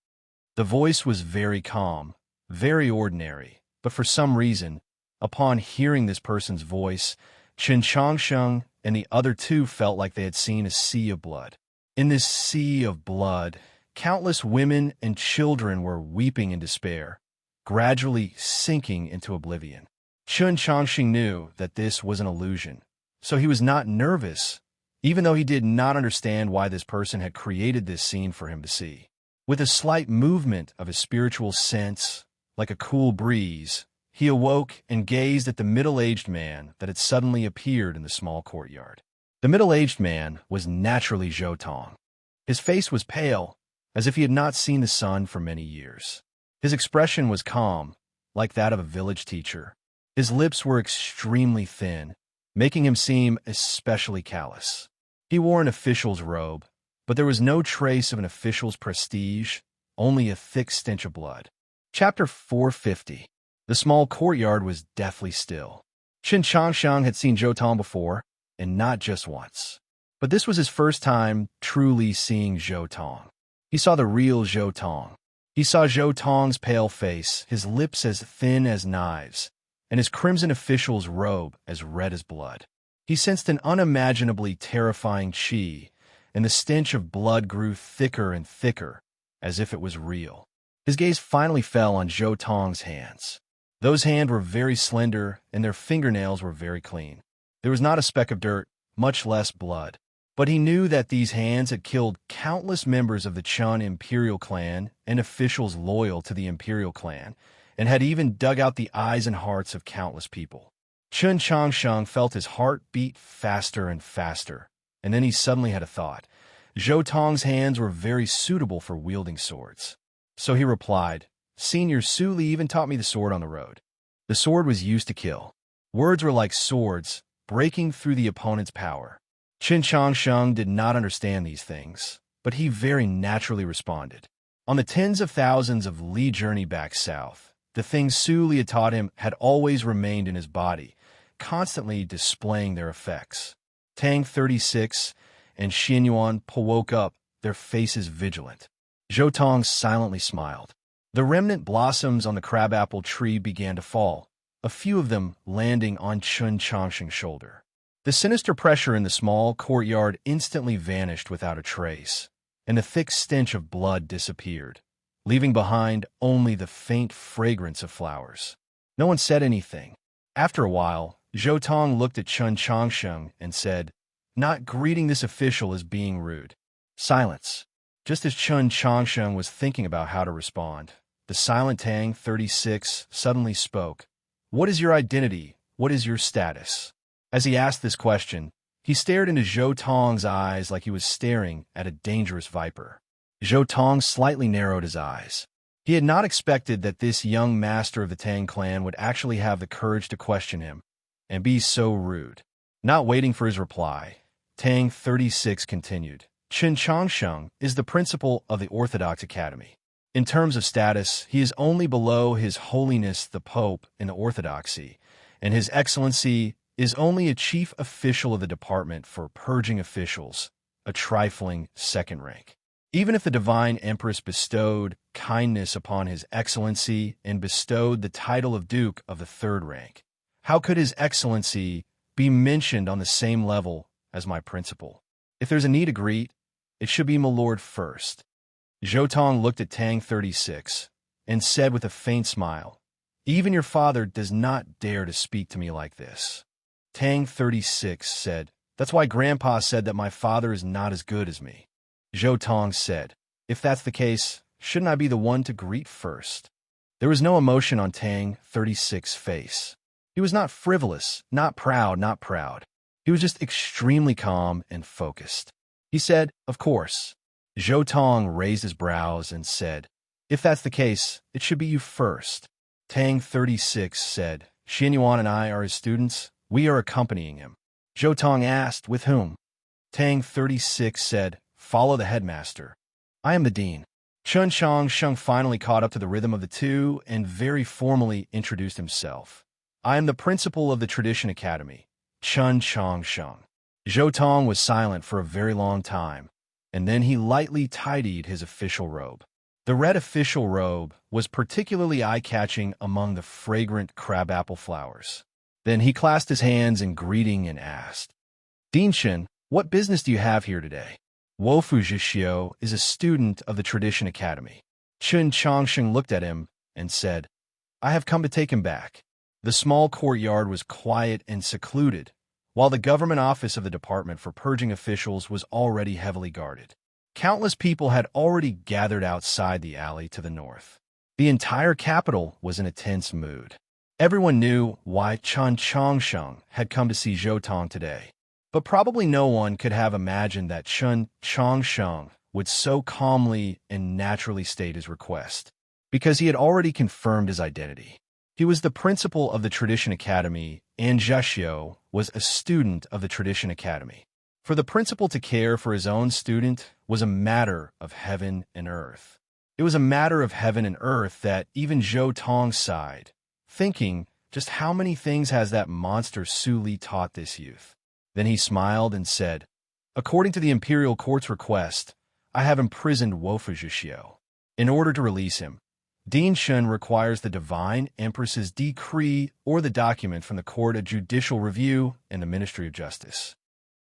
The voice was very calm, very ordinary, but for some reason, upon hearing this person's voice, Chen Changsheng and the other 2 felt like they had seen a sea of blood. In this sea of blood, countless women and children were weeping in despair, gradually sinking into oblivion. Chen Changsheng knew that this was an illusion, so he was not nervous, even though he did not understand why this person had created this scene for him to see. With a slight movement of his spiritual sense, like a cool breeze, he awoke and gazed at the middle-aged man that had suddenly appeared in the small courtyard. The middle-aged man was naturally Zhou Tong. His face was pale, as if he had not seen the sun for many years. His expression was calm, like that of a village teacher. His lips were extremely thin, making him seem especially callous. He wore an official's robe, but there was no trace of an official's prestige, only a thick stench of blood. Chapter 450. The small courtyard was deathly still. Chen Changsheng had seen Zhou Tong before, and not just once. But this was his first time truly seeing Zhou Tong. He saw the real Zhou Tong. He saw Zhou Tong's pale face, his lips as thin as knives, and his crimson official's robe as red as blood. He sensed an unimaginably terrifying qi, and the stench of blood grew thicker and thicker, as if it was real. His gaze finally fell on Zhou Tong's hands. Those hands were very slender, and their fingernails were very clean. There was not a speck of dirt, much less blood. But he knew that these hands had killed countless members of the Chun imperial clan and officials loyal to the imperial clan, and had even dug out the eyes and hearts of countless people. Chun Changsheng felt his heart beat faster and faster, and then he suddenly had a thought. Zhou Tong's hands were very suitable for wielding swords. So he replied, "Senior Su Li even taught me the sword on the road." The sword was used to kill. Words were like swords, breaking through the opponent's power. Qin Changsheng did not understand these things, but he very naturally responded. On the tens of thousands of li journey back south, the things Su Li had taught him had always remained in his body, constantly displaying their effects. Tang 36 and Xianyuan woke up, their faces vigilant. Zhou Tong silently smiled. The remnant blossoms on the crabapple tree began to fall, a few of them landing on Chun Changsheng's shoulder. The sinister pressure in the small courtyard instantly vanished without a trace, and the thick stench of blood disappeared, leaving behind only the faint fragrance of flowers. No one said anything. After a while, Zhou Tong looked at Chun Changsheng and said, "Not greeting this official as being rude." Silence. Just as Chun Changsheng was thinking about how to respond, the silent Tang 36 suddenly spoke. "What is your identity? What is your status?" As he asked this question, he stared into Zhou Tong's eyes like he was staring at a dangerous viper. Zhou Tong slightly narrowed his eyes. He had not expected that this young master of the Tang clan would actually have the courage to question him, and be so rude. Not waiting for his reply, Tang 36 continued. "Qin Changsheng is the principal of the Orthodox Academy. In terms of status, he is only below His Holiness the Pope in the Orthodoxy, and His Excellency is only a chief official of the Department for Purging Officials, a trifling second rank. Even if the Divine Empress bestowed kindness upon His Excellency and bestowed the title of Duke of the third rank, how could His Excellency be mentioned on the same level as my principal? If there's a need to greet, it should be my lord first." Zhou Tong looked at Tang 36 and said with a faint smile, "Even your father does not dare to speak to me like this." Tang 36 said, "That's why Grandpa said that my father is not as good as me." Zhou Tong said, "If that's the case, shouldn't I be the one to greet first?" There was no emotion on Tang 36's face. He was not frivolous, not proud. He was just extremely calm and focused. He said, "Of course." Zhou Tong raised his brows and said, "If that's the case, it should be you first." Tang 36 said, "Xianyuan and I are his students. We are accompanying him." Zhou Tong asked, "With whom?" Tang 36 said, "Follow the headmaster. I am the dean." Chun Changsheng finally caught up to the rhythm of the two and very formally introduced himself. "I am the principal of the Tradition Academy, Chun Changsheng." Zhou Tong was silent for a very long time, and then he lightly tidied his official robe. The red official robe was particularly eye-catching among the fragrant crabapple flowers. Then he clasped his hands in greeting and asked, "Dean Shen, what business do you have here today?" Wofu Zhixio is a student of the Tradition Academy. Chun Changsheng looked at him and said, "I have come to take him back." The small courtyard was quiet and secluded, while the government office of the Department for Purging Officials was already heavily guarded. Countless people had already gathered outside the alley to the north. The entire capital was in a tense mood. Everyone knew why Chun Changsheng had come to see Zhou Tong today, but probably no one could have imagined that Chun Changsheng would so calmly and naturally state his request, because he had already confirmed his identity. He was the principal of the Tradition Academy, and Zhixio was a student of the Tradition Academy. For the principal to care for his own student was a matter of heaven and earth. It was a matter of heaven and earth that even Zhou Tong sighed, thinking, just how many things has that monster Su Li taught this youth? Then he smiled and said, "According to the Imperial Court's request, I have imprisoned Wofu Zhixio. In order to release him, Shun requires the divine empress's decree or the document from the Court of Judicial Review and the Ministry of Justice.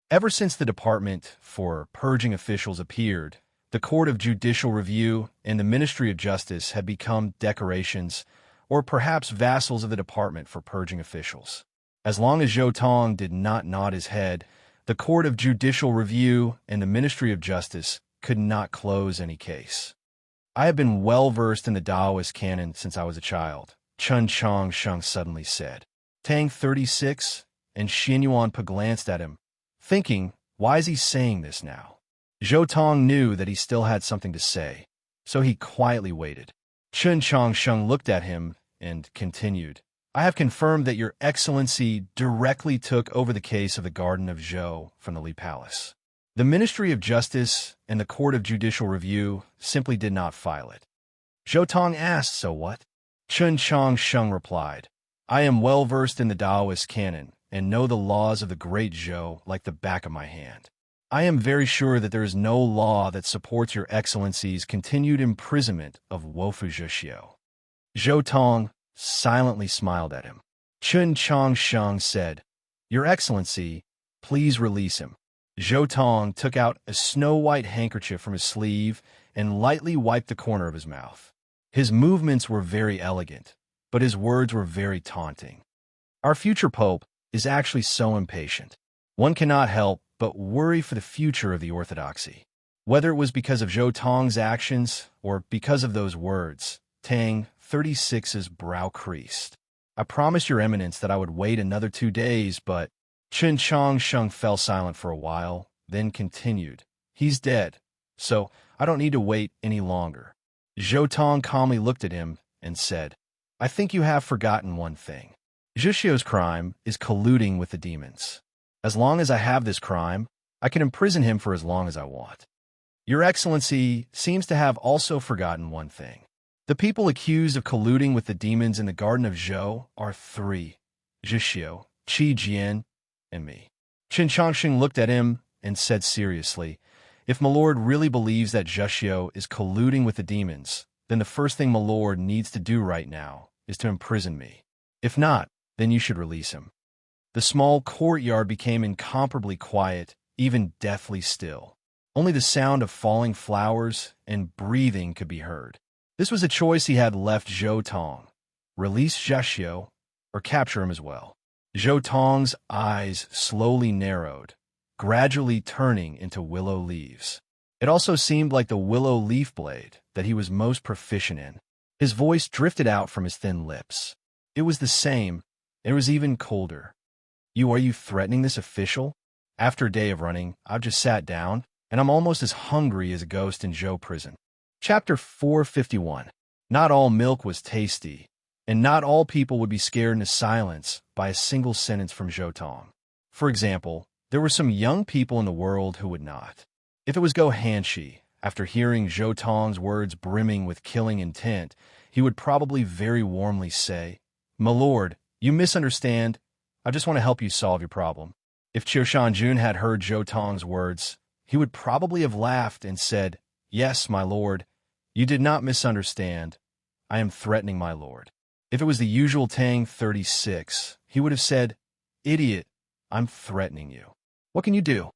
Ever since the Department for Purging Officials appeared, the Court of Judicial Review and the Ministry of Justice had become decorations or perhaps vassals of the Department for Purging Officials. As long as Zhou Tong did not nod his head, the Court of Judicial Review and the Ministry of Justice could not close any case. I have been well-versed in the Taoist canon since I was a child, Chun Chong Sheng suddenly said. Tang 36 and Xin Yuanpa glanced at him, thinking, why is he saying this now? Zhou Tong knew that he still had something to say, so he quietly waited. Chun Chong Sheng looked at him and continued, I have confirmed that Your Excellency directly took over the case of the Garden of Zhou from the Li Palace. The Ministry of Justice and the Court of Judicial Review simply did not file it. Zhou Tong asked, so what? Chun Chong Sheng replied, I am well versed in the Taoist canon and know the laws of the Great Zhou like the back of my hand. I am very sure that there is no law that supports Your Excellency's continued imprisonment of Wofu Zhixiu. Zhou Tong silently smiled at him. Chun Chong Sheng said, Your Excellency, please release him. Zhou Tong took out a snow-white handkerchief from his sleeve and lightly wiped the corner of his mouth. His movements were very elegant, but his words were very taunting. Our future pope is actually so impatient. One cannot help but worry for the future of the orthodoxy. Whether it was because of Zhou Tong's actions or because of those words, Tang 36's brow creased. I promised Your Eminence that I would wait another 2 days, but Chun Chong Sheng fell silent for a while, then continued, He's dead, so I don't need to wait any longer. Zhou Tong calmly looked at him and said, I think you have forgotten one thing. Zhixiu's crime is colluding with the demons. As long as I have this crime, I can imprison him for as long as I want. Your Excellency seems to have also forgotten one thing. The people accused of colluding with the demons in the Garden of Zhou are 3, Zhixiu, Qi Jian, and me. Chun Chongqing looked at him and said seriously, If my lord really believes that Zhixiu is colluding with the demons, then the first thing my lord needs to do right now is to imprison me. If not, then you should release him. The small courtyard became incomparably quiet, even deathly still. Only the sound of falling flowers and breathing could be heard. This was a choice he had left Zhou Tong. Release Zhixiu or capture him as well. Zhou Tong's eyes slowly narrowed, gradually turning into willow leaves. It also seemed like the willow leaf blade that he was most proficient in. His voice drifted out from his thin lips. It was the same. It was even colder. Are you threatening this official? After a day of running, I've just sat down, and I'm almost as hungry as a ghost in Zhou prison. Chapter 451. Not all milk was tasty, and not all people would be scared into silence by a single sentence from Zhou Tong. For example, there were some young people in the world who would not. If it was Go Hanshi, after hearing Zhou Tong's words brimming with killing intent, he would probably very warmly say, My lord, you misunderstand. I just want to help you solve your problem. If Qiu Shanjun had heard Zhou Tong's words, he would probably have laughed and said, Yes, my lord, you did not misunderstand. I am threatening my lord. If it was the usual Tang 36, he would have said, Idiot, I'm threatening you. What can you do?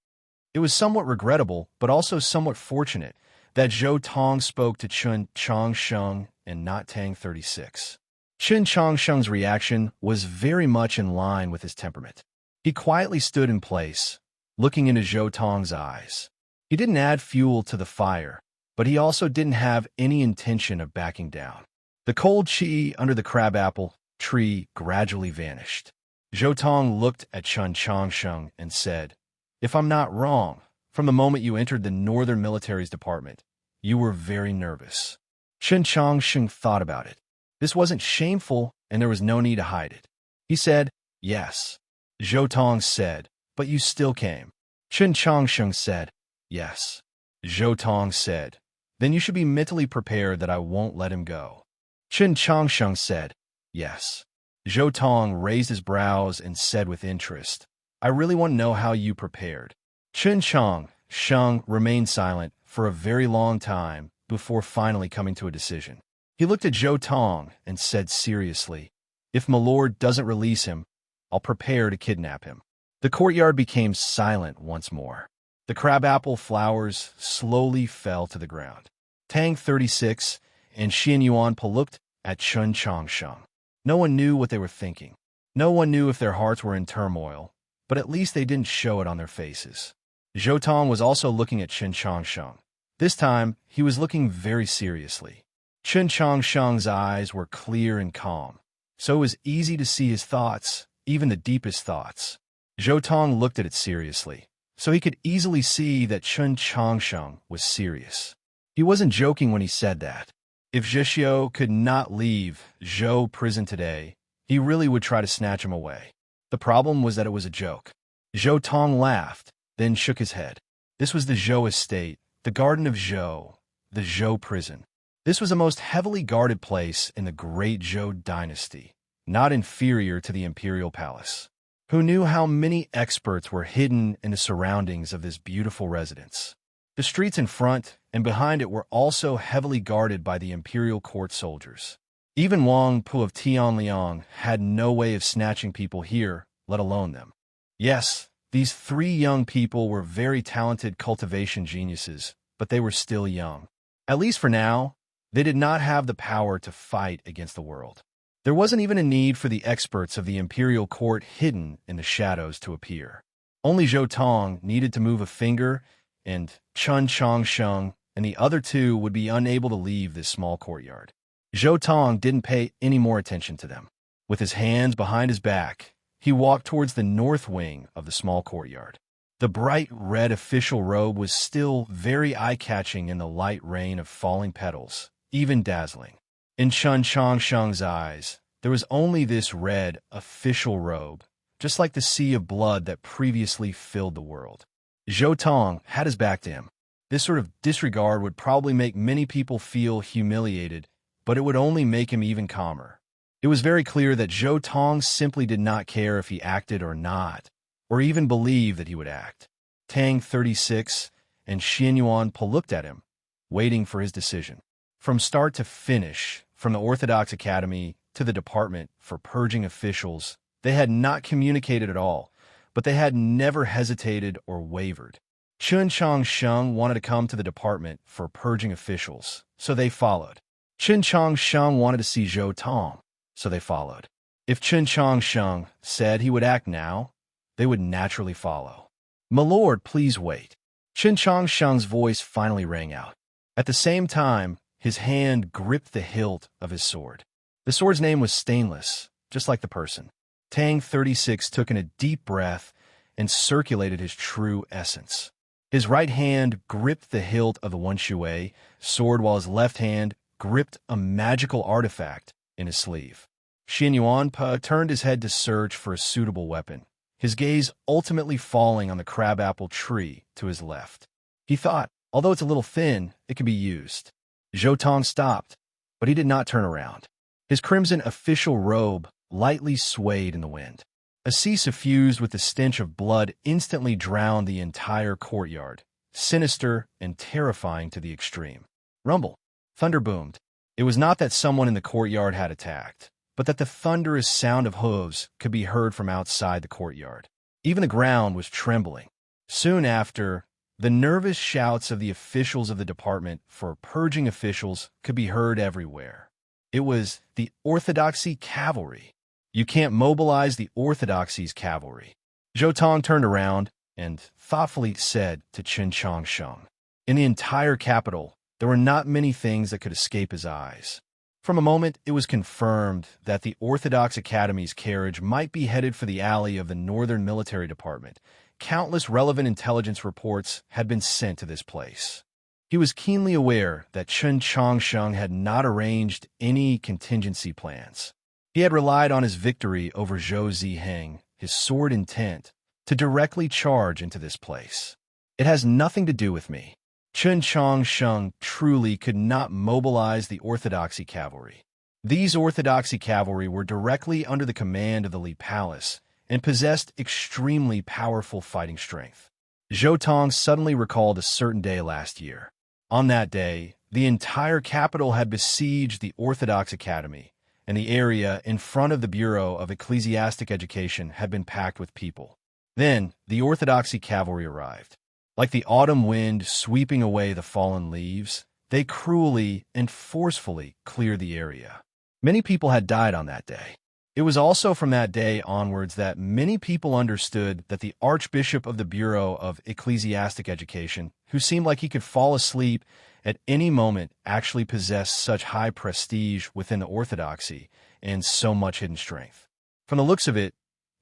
It was somewhat regrettable, but also somewhat fortunate, that Zhou Tong spoke to Chun Chongsheng and not Tang 36. Chun Chongsheng's reaction was very much in line with his temperament. He quietly stood in place, looking into Zhou Tong's eyes. He didn't add fuel to the fire, but he also didn't have any intention of backing down. The cold qi under the crabapple tree gradually vanished. Zhou Tong looked at Chun Chongsheng and said, If I'm not wrong, from the moment you entered the Northern Military's department, you were very nervous. Chun Chongsheng thought about it. This wasn't shameful, and there was no need to hide it. He said, Yes. Zhou Tong said, But you still came. Chun Chongsheng said, Yes. Zhou Tong said, Then you should be mentally prepared that I won't let him go. Chun Chongsheng said, Yes. Zhou Tong raised his brows and said with interest, I really want to know how you prepared. Chun Chongsheng remained silent for a very long time before finally coming to a decision. He looked at Zhou Tong and said seriously, "If my lord doesn't release him, I'll prepare to kidnap him." The courtyard became silent once more. The crabapple flowers slowly fell to the ground. Tang 36 and Xian Yuan looked at Chun Changsheng. No one knew what they were thinking. No one knew if their hearts were in turmoil, but at least they didn't show it on their faces. Zhou Tong was also looking at Chun Changsheng. This time, he was looking very seriously. Chun Changsheng's eyes were clear and calm, so it was easy to see his thoughts, even the deepest thoughts. Zhou Tong looked at it seriously, so he could easily see that Chun Changsheng was serious. He wasn't joking when he said that. If Zheshio could not leave Zhou prison today, he really would try to snatch him away. The problem was that it was a joke. Zhou Tong laughed, then shook his head. This was the Zhou estate, the Garden of Zhou, the Zhou prison. This was the most heavily guarded place in the great Zhou dynasty, not inferior to the imperial palace. Who knew how many experts were hidden in the surroundings of this beautiful residence? The streets in front and behind it were also heavily guarded by the imperial court soldiers. Even Wang Pu of Tianliang had no way of snatching people here, let alone them. Yes, these three young people were very talented cultivation geniuses, but they were still young. At least for now, they did not have the power to fight against the world. There wasn't even a need for the experts of the imperial court hidden in the shadows to appear. Only Zhou Tong needed to move a finger, and Chun Changsheng and the other two would be unable to leave this small courtyard. Zhou Tong didn't pay any more attention to them. With his hands behind his back, he walked towards the north wing of the small courtyard. The bright red official robe was still very eye-catching in the light rain of falling petals, even dazzling. In Chun Changsheng's eyes, there was only this red official robe, just like the sea of blood that previously filled the world. Zhou Tong had his back to him. This sort of disregard would probably make many people feel humiliated, but it would only make him even calmer. It was very clear that Zhou Tong simply did not care if he acted or not, or even believe that he would act. Tang 36 and Xian Yuan looked at him, waiting for his decision. From start to finish, from the Orthodox Academy to the Department for Purging Officials, they had not communicated at all, but they had never hesitated or wavered. Chun Changsheng wanted to come to the Department for Purging Officials, so they followed. Chun Changsheng wanted to see Zhou Tong, so they followed. If Chun Changsheng said he would act now, they would naturally follow. "My lord, please wait." Chun Changsheng's voice finally rang out. At the same time, his hand gripped the hilt of his sword. The sword's name was Stainless, just like the person. Tang 36 took in a deep breath and circulated his true essence. His right hand gripped the hilt of the Wenshui sword while his left hand gripped a magical artifact in his sleeve. Xian Yuan turned his head to search for a suitable weapon, his gaze ultimately falling on the crabapple tree to his left. He thought, although it's a little thin, it could be used. Zhou Tong stopped, but he did not turn around. His crimson official robe lightly swayed in the wind. A sea suffused with the stench of blood instantly drowned the entire courtyard, sinister and terrifying to the extreme. Rumble. Thunder boomed. It was not that someone in the courtyard had attacked, but that the thunderous sound of hooves could be heard from outside the courtyard. Even the ground was trembling. Soon after, the nervous shouts of the officials of the Department for Purging Officials could be heard everywhere. It was the Orthodoxy Cavalry. You can't mobilize the Orthodoxy's cavalry. Zhou Tong turned around and thoughtfully said to Chun Changsheng, in the entire capital, there were not many things that could escape his eyes. From a moment, it was confirmed that the Orthodox Academy's carriage might be headed for the alley of the Northern Military Department. Countless relevant intelligence reports had been sent to this place. He was keenly aware that Chun Changsheng had not arranged any contingency plans. He had relied on his victory over Zhou Ziheng, his sword intent, to directly charge into this place. It has nothing to do with me. Chun Changsheng truly could not mobilize the Orthodoxy Cavalry. These Orthodoxy Cavalry were directly under the command of the Li Palace and possessed extremely powerful fighting strength. Zhou Tong suddenly recalled a certain day last year. On that day, the entire capital had besieged the Orthodox Academy, and the area in front of the Bureau of Ecclesiastic Education had been packed with people. Then, the Orthodoxy cavalry arrived. Like the autumn wind sweeping away the fallen leaves, they cruelly and forcefully cleared the area. Many people had died on that day. It was also from that day onwards that many people understood that the Archbishop of the Bureau of Ecclesiastic Education, who seemed like he could fall asleep at any moment, actually possessed such high prestige within the Orthodoxy and so much hidden strength. From the looks of it,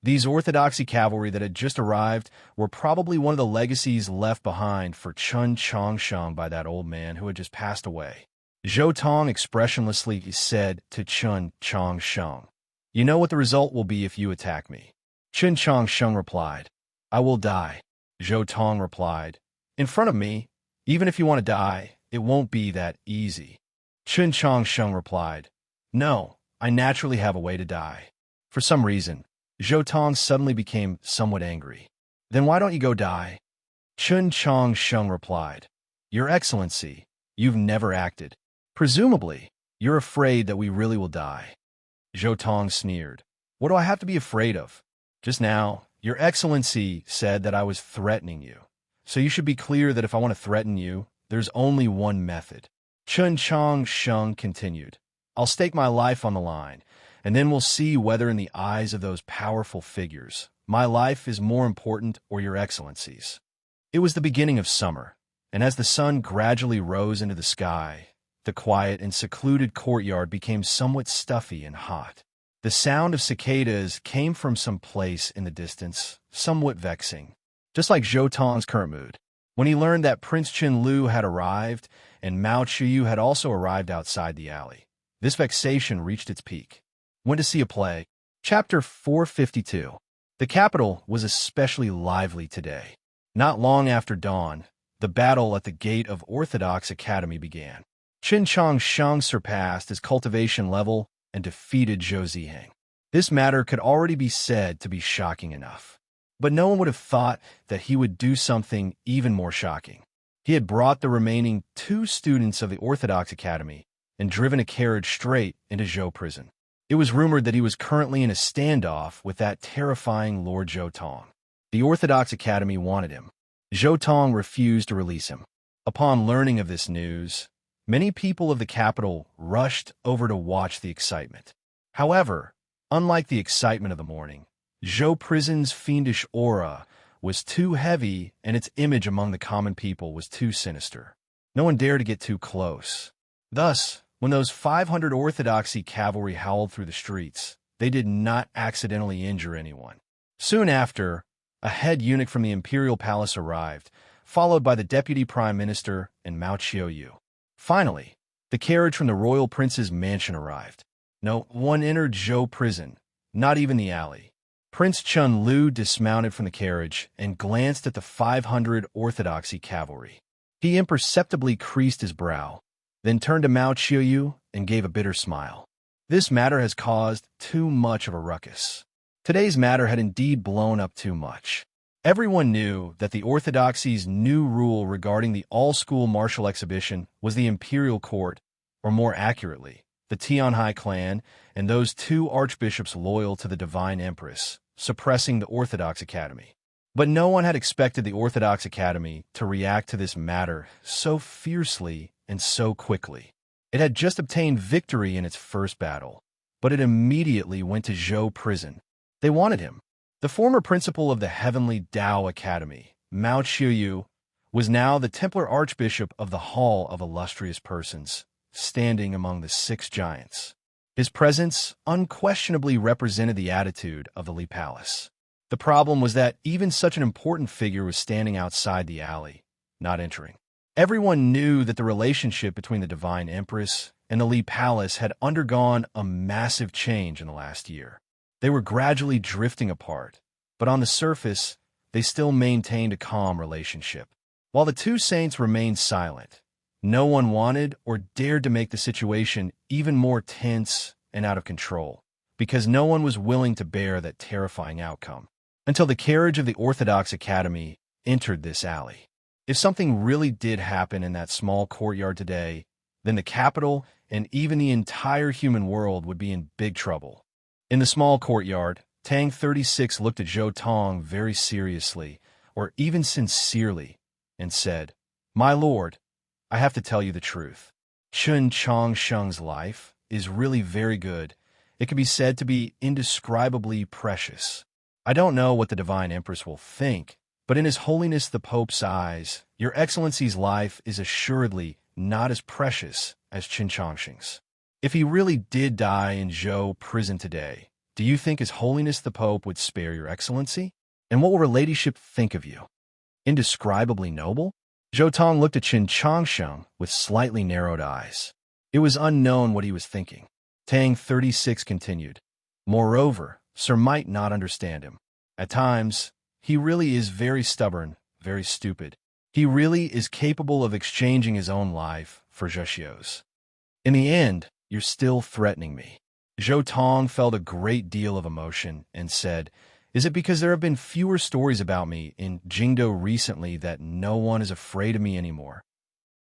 these Orthodoxy cavalry that had just arrived were probably one of the legacies left behind for Chun Chongsheng by that old man who had just passed away. Zhou Tong expressionlessly said to Chun Chongsheng, "You know what the result will be if you attack me." Chun Chongsheng replied, "I will die." Zhou Tong replied, "In front of me, even if you want to die, it won't be that easy." Chun Chongsheng replied, "No, I naturally have a way to die." For some reason, Zhou Tong suddenly became somewhat angry. "Then why don't you go die?" Chun Chongsheng replied, "Your Excellency, you've never acted. Presumably, you're afraid that we really will die." Zhou Tong sneered. "What do I have to be afraid of? Just now, Your Excellency said that I was threatening you. So you should be clear that if I want to threaten you, there's only one method." Chun Chongsheng continued, "I'll stake my life on the line, and then we'll see whether in the eyes of those powerful figures, my life is more important or Your Excellency's." It was the beginning of summer, and as the sun gradually rose into the sky, the quiet and secluded courtyard became somewhat stuffy and hot. The sound of cicadas came from some place in the distance, somewhat vexing, just like Zhou Tong's current mood. When he learned that Prince Qin Lu had arrived and Mao Qiuyu had also arrived outside the alley, this vexation reached its peak. Went to see a play. Chapter 452. The capital was especially lively today. Not long after dawn, the battle at the gate of Orthodox Academy began. Qin Chongsheng surpassed his cultivation level and defeated Zhou Ziheng. This matter could already be said to be shocking enough. But no one would have thought that he would do something even more shocking. He had brought the remaining 2 students of the Orthodox Academy and driven a carriage straight into Zhou prison. It was rumored that he was currently in a standoff with that terrifying Lord Zhou Tong. The Orthodox Academy wanted him. Zhou Tong refused to release him. Upon learning of this news, many people of the capital rushed over to watch the excitement. However, unlike the excitement of the morning, Zhou prison's fiendish aura was too heavy and its image among the common people was too sinister. No one dared to get too close. Thus, when those 500 Orthodoxy cavalry howled through the streets, they did not accidentally injure anyone. Soon after, a head eunuch from the imperial palace arrived, followed by the deputy prime minister and Mao Qiuyu. Finally, the carriage from the royal prince's mansion arrived. No one entered Zhou prison, not even the alley. Prince Chun Lu dismounted from the carriage and glanced at the 500 Orthodoxy cavalry. He imperceptibly creased his brow, then turned to Mao Qiuyu and gave a bitter smile. This matter has caused too much of a ruckus. Today's matter had indeed blown up too much. Everyone knew that the Orthodoxy's new rule regarding the all-school martial exhibition was the imperial court, or more accurately, the Tianhai clan and those 2 archbishops loyal to the divine empress, suppressing the Orthodox Academy. But no one had expected the Orthodox Academy to react to this matter so fiercely and so quickly. It had just obtained victory in its first battle, but it immediately went to Zhou prison. They wanted him. The former principal of the Heavenly Tao Academy, Mao Qiuyu, was now the Templar Archbishop of the Hall of Illustrious Persons, standing among the 6 giants. His presence unquestionably represented the attitude of the Li Palace. The problem was that even such an important figure was standing outside the alley, not entering. Everyone knew that the relationship between the Divine Empress and the Li Palace had undergone a massive change in the last year. They were gradually drifting apart, but on the surface, they still maintained a calm relationship. While the 2 saints remained silent, no one wanted or dared to make the situation even more tense and out of control, because no one was willing to bear that terrifying outcome, until the carriage of the Orthodox Academy entered this alley. If something really did happen in that small courtyard today, then the capital and even the entire human world would be in big trouble. In the small courtyard, Tang 36 looked at Zhou Tong very seriously, or even sincerely, and said, "My lord, I have to tell you the truth. Chun Changsheng's life is really very good. It can be said to be indescribably precious. I don't know what the Divine Empress will think, but in His Holiness the Pope's eyes, Your Excellency's life is assuredly not as precious as Chun Changsheng's. If he really did die in Zhou prison today, do you think His Holiness the Pope would spare Your Excellency? And what will her ladyship think of you? Indescribably noble?" Zhou Tong looked at Chun Changsheng with slightly narrowed eyes. It was unknown what he was thinking. Tang 36 continued, "Moreover, Sir might not understand him. At times, he really is very stubborn, very stupid. He really is capable of exchanging his own life for Zheshio's. In the end, you're still threatening me." Zhou Tong felt a great deal of emotion and said, "Is it because there have been fewer stories about me in Jingdo recently that no one is afraid of me anymore?"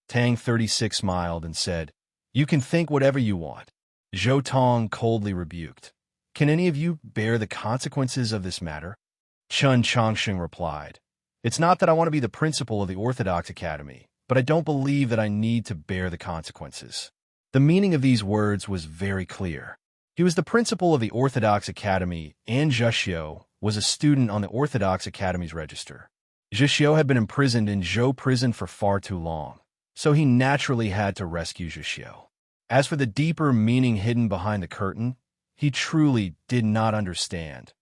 Tang 36 smiled and said, "You can think whatever you want." Zhou Tong coldly rebuked, "Can any of you bear the consequences of this matter?" Chun Changsheng replied, "It's not that I want to be the principal of the Orthodox Academy, but I don't believe that I need to bear the consequences." The meaning of these words was very clear. He was the principal of the Orthodox Academy, and Zheshio was a student on the Orthodox Academy's register. Zheshio had been imprisoned in Zhou prison for far too long, so he naturally had to rescue Zheshio. As for the deeper meaning hidden behind the curtain, he truly did not understand,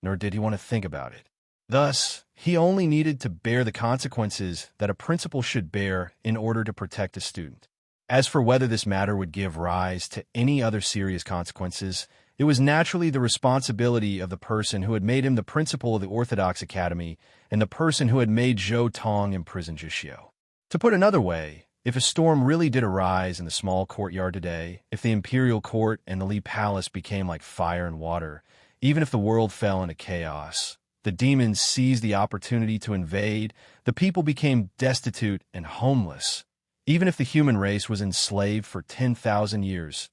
nor did he want to think about it. Thus, he only needed to bear the consequences that a principal should bear in order to protect a student. As for whether this matter would give rise to any other serious consequences, it was naturally the responsibility of the person who had made him the principal of the Orthodox Academy and the person who had made Zhou Tong imprison Zheshio. To put another way, if a storm really did arise in the small courtyard today, if the imperial court and the Li Palace became like fire and water, even if the world fell into chaos, the demons seized the opportunity to invade, the people became destitute and homeless. Even if the human race was enslaved for 10,000 years,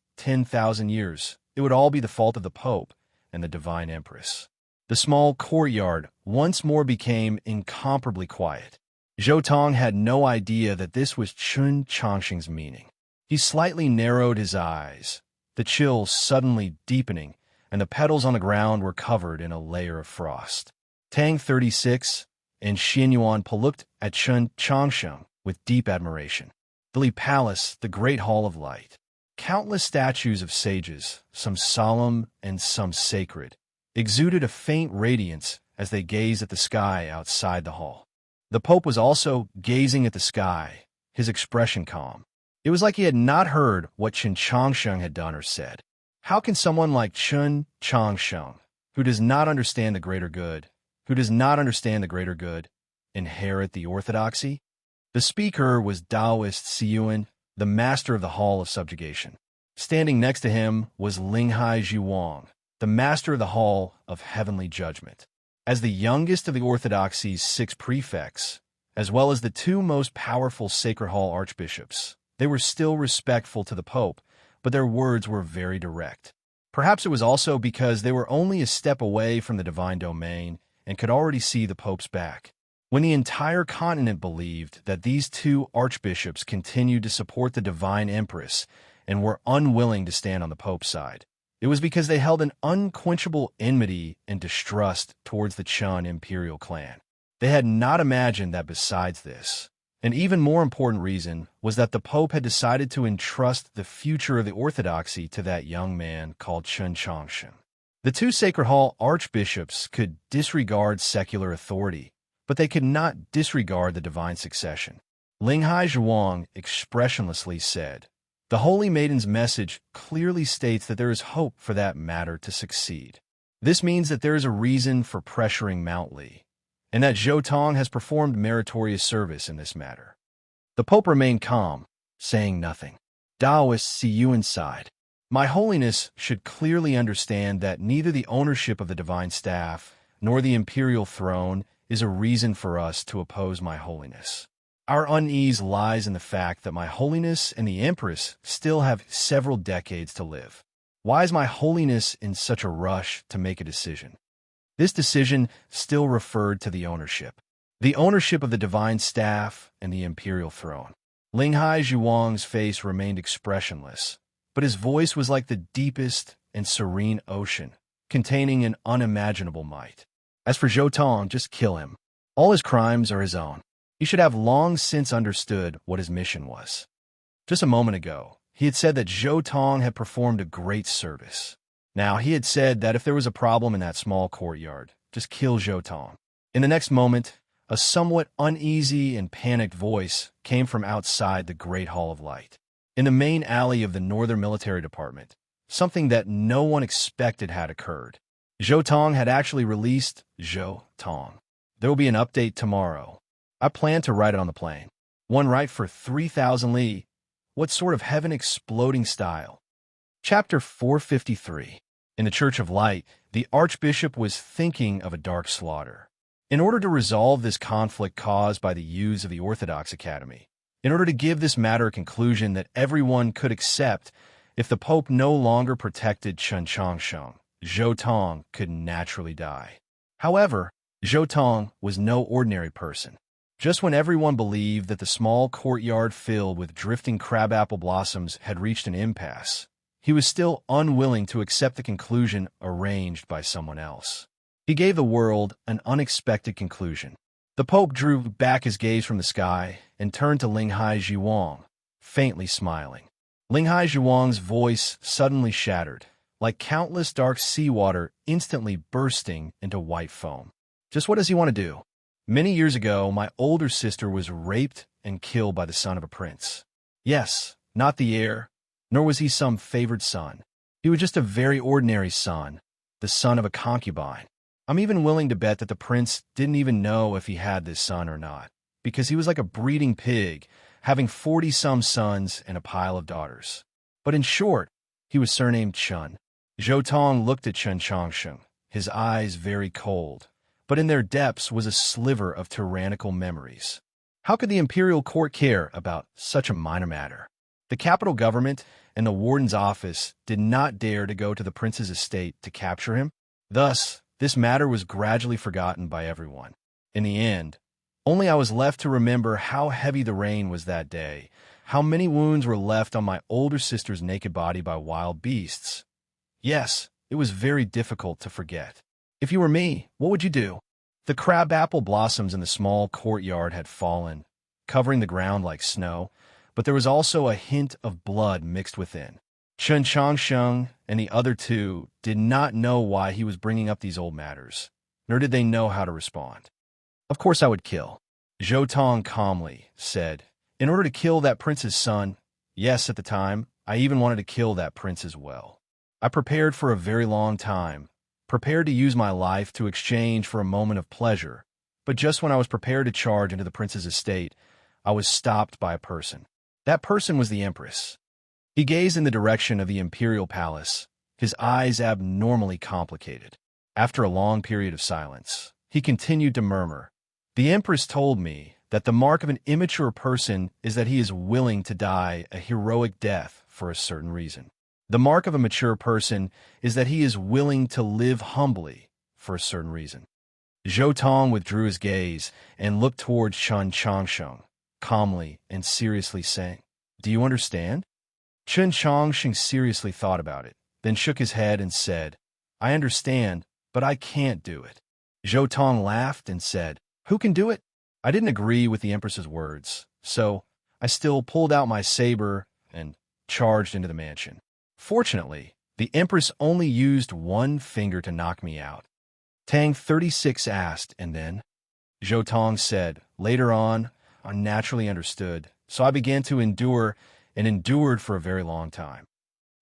it would all be the fault of the Pope and the Divine Empress. The small courtyard once more became incomparably quiet. Zhou Tong had no idea that this was Chun Changsheng's meaning. He slightly narrowed his eyes, the chill suddenly deepening, and the petals on the ground were covered in a layer of frost. Tang 36 and Xianyuan looked at Chun Changsheng with deep admiration. The Li Palace, the Great Hall of Light. Countless statues of sages, some solemn and some sacred, exuded a faint radiance as they gazed at the sky outside the hall. The Pope was also gazing at the sky, his expression calm. It was like he had not heard what Chun Changsheng had done or said. How can someone like Chun Changsheng, who does not understand the greater good, inherit the orthodoxy? The speaker was Taoist Siyuan, the master of the Hall of Subjugation. Standing next to him was Linghai Zhuang, the master of the Hall of Heavenly Judgment. As the youngest of the Orthodoxy's 6 prefects, as well as the 2 most powerful Sacred Hall archbishops, they were still respectful to the Pope, but their words were very direct. Perhaps it was also because they were only a step away from the divine domain and could already see the Pope's back. When the entire continent believed that these 2 archbishops continued to support the Divine Empress and were unwilling to stand on the Pope's side, it was because they held an unquenchable enmity and distrust towards the Chun imperial clan. They had not imagined that besides this, an even more important reason was that the Pope had decided to entrust the future of the orthodoxy to that young man called Chun Changsheng. The 2 Sacred Hall archbishops could disregard secular authority, but they could not disregard the divine succession. Linghai Zhuang expressionlessly said, "The Holy Maiden's message clearly states that there is hope for that matter to succeed. This means that there is a reason for pressuring Mount Li, and that Zhou Tong has performed meritorious service in this matter." The Pope remained calm, saying nothing. Taoist Siyuan sighed. "My Holiness should clearly understand that neither the ownership of the divine staff nor the imperial throne is a reason for us to oppose My Holiness. Our unease lies in the fact that my holiness and the empress still have several decades to live. Why is my holiness in such a rush to make a decision? This decision still referred to the ownership. The ownership of the divine staff and the imperial throne. Linghai Zhuang's face remained expressionless, but his voice was like the deepest and serene ocean, containing an unimaginable might. As for Zhou Tong, just kill him. All his crimes are his own. He should have long since understood what his mission was. Just a moment ago, he had said that Zhou Tong had performed a great service. Now, he had said that if there was a problem in that small courtyard, just kill Zhou Tong. In the next moment, a somewhat uneasy and panicked voice came from outside the Great Hall of Light. In the main alley of the Northern Military Department, something that no one expected had occurred. Zhou Tong had actually released Zhou Tong. There will be an update tomorrow. I plan to write it on the plane. One write for 3,000 li. What sort of heaven-exploding style? Chapter 453. In the Church of Light, the Archbishop was thinking of a dark slaughter. In order to resolve this conflict caused by the youths of the Orthodox Academy, in order to give this matter a conclusion that everyone could accept, if the Pope no longer protected Chen Changsheng, Zhou Tong could naturally die. However, Zhou Tong was no ordinary person. Just when everyone believed that the small courtyard filled with drifting crabapple blossoms had reached an impasse, he was still unwilling to accept the conclusion arranged by someone else. He gave the world an unexpected conclusion. The Pope drew back his gaze from the sky and turned to Linghai Zhuang, faintly smiling. Linghai Zhuang's voice suddenly shattered, like countless dark seawater instantly bursting into white foam. Just what does he want to do? Many years ago, my older sister was raped and killed by the son of a prince. Yes, not the heir, nor was he some favored son. He was just a very ordinary son, the son of a concubine. I'm even willing to bet that the prince didn't even know if he had this son or not, because he was like a breeding pig, having 40-some sons and a pile of daughters. But in short, he was surnamed Chun. Zhou Tong looked at Chen Changsheng, his eyes very cold, but in their depths was a sliver of tyrannical memories. How could the imperial court care about such a minor matter? The capital government and the warden's office did not dare to go to the prince's estate to capture him. Thus, this matter was gradually forgotten by everyone. In the end, only I was left to remember how heavy the rain was that day, how many wounds were left on my older sister's naked body by wild beasts. Yes, it was very difficult to forget. If you were me, what would you do? The crabapple blossoms in the small courtyard had fallen, covering the ground like snow, but there was also a hint of blood mixed within. Chen Changsheng and the other two did not know why he was bringing up these old matters, nor did they know how to respond. Of course I would kill. Zhou Tong calmly said, in order to kill that prince's son. Yes, at the time, I even wanted to kill that prince as well. I prepared for a very long time, prepared to use my life to exchange for a moment of pleasure, but just when I was prepared to charge into the prince's estate, I was stopped by a person. That person was the empress. He gazed in the direction of the imperial palace, his eyes abnormally complicated. After a long period of silence, he continued to murmur, the empress told me that the mark of an immature person is that he is willing to die a heroic death for a certain reason. The mark of a mature person is that he is willing to live humbly for a certain reason. Zhou Tong withdrew his gaze and looked towards Chen Changsheng, calmly and seriously saying, do you understand? Chen Changsheng seriously thought about it, then shook his head and said, I understand, but I can't do it. Zhou Tong laughed and said, who can do it? I didn't agree with the empress's words, so I still pulled out my saber and charged into the mansion. Fortunately, the empress only used one finger to knock me out. Tang 36 asked, and then? Zhou Tong said, later on, I naturally understood, so I began to endure and endured for a very long time.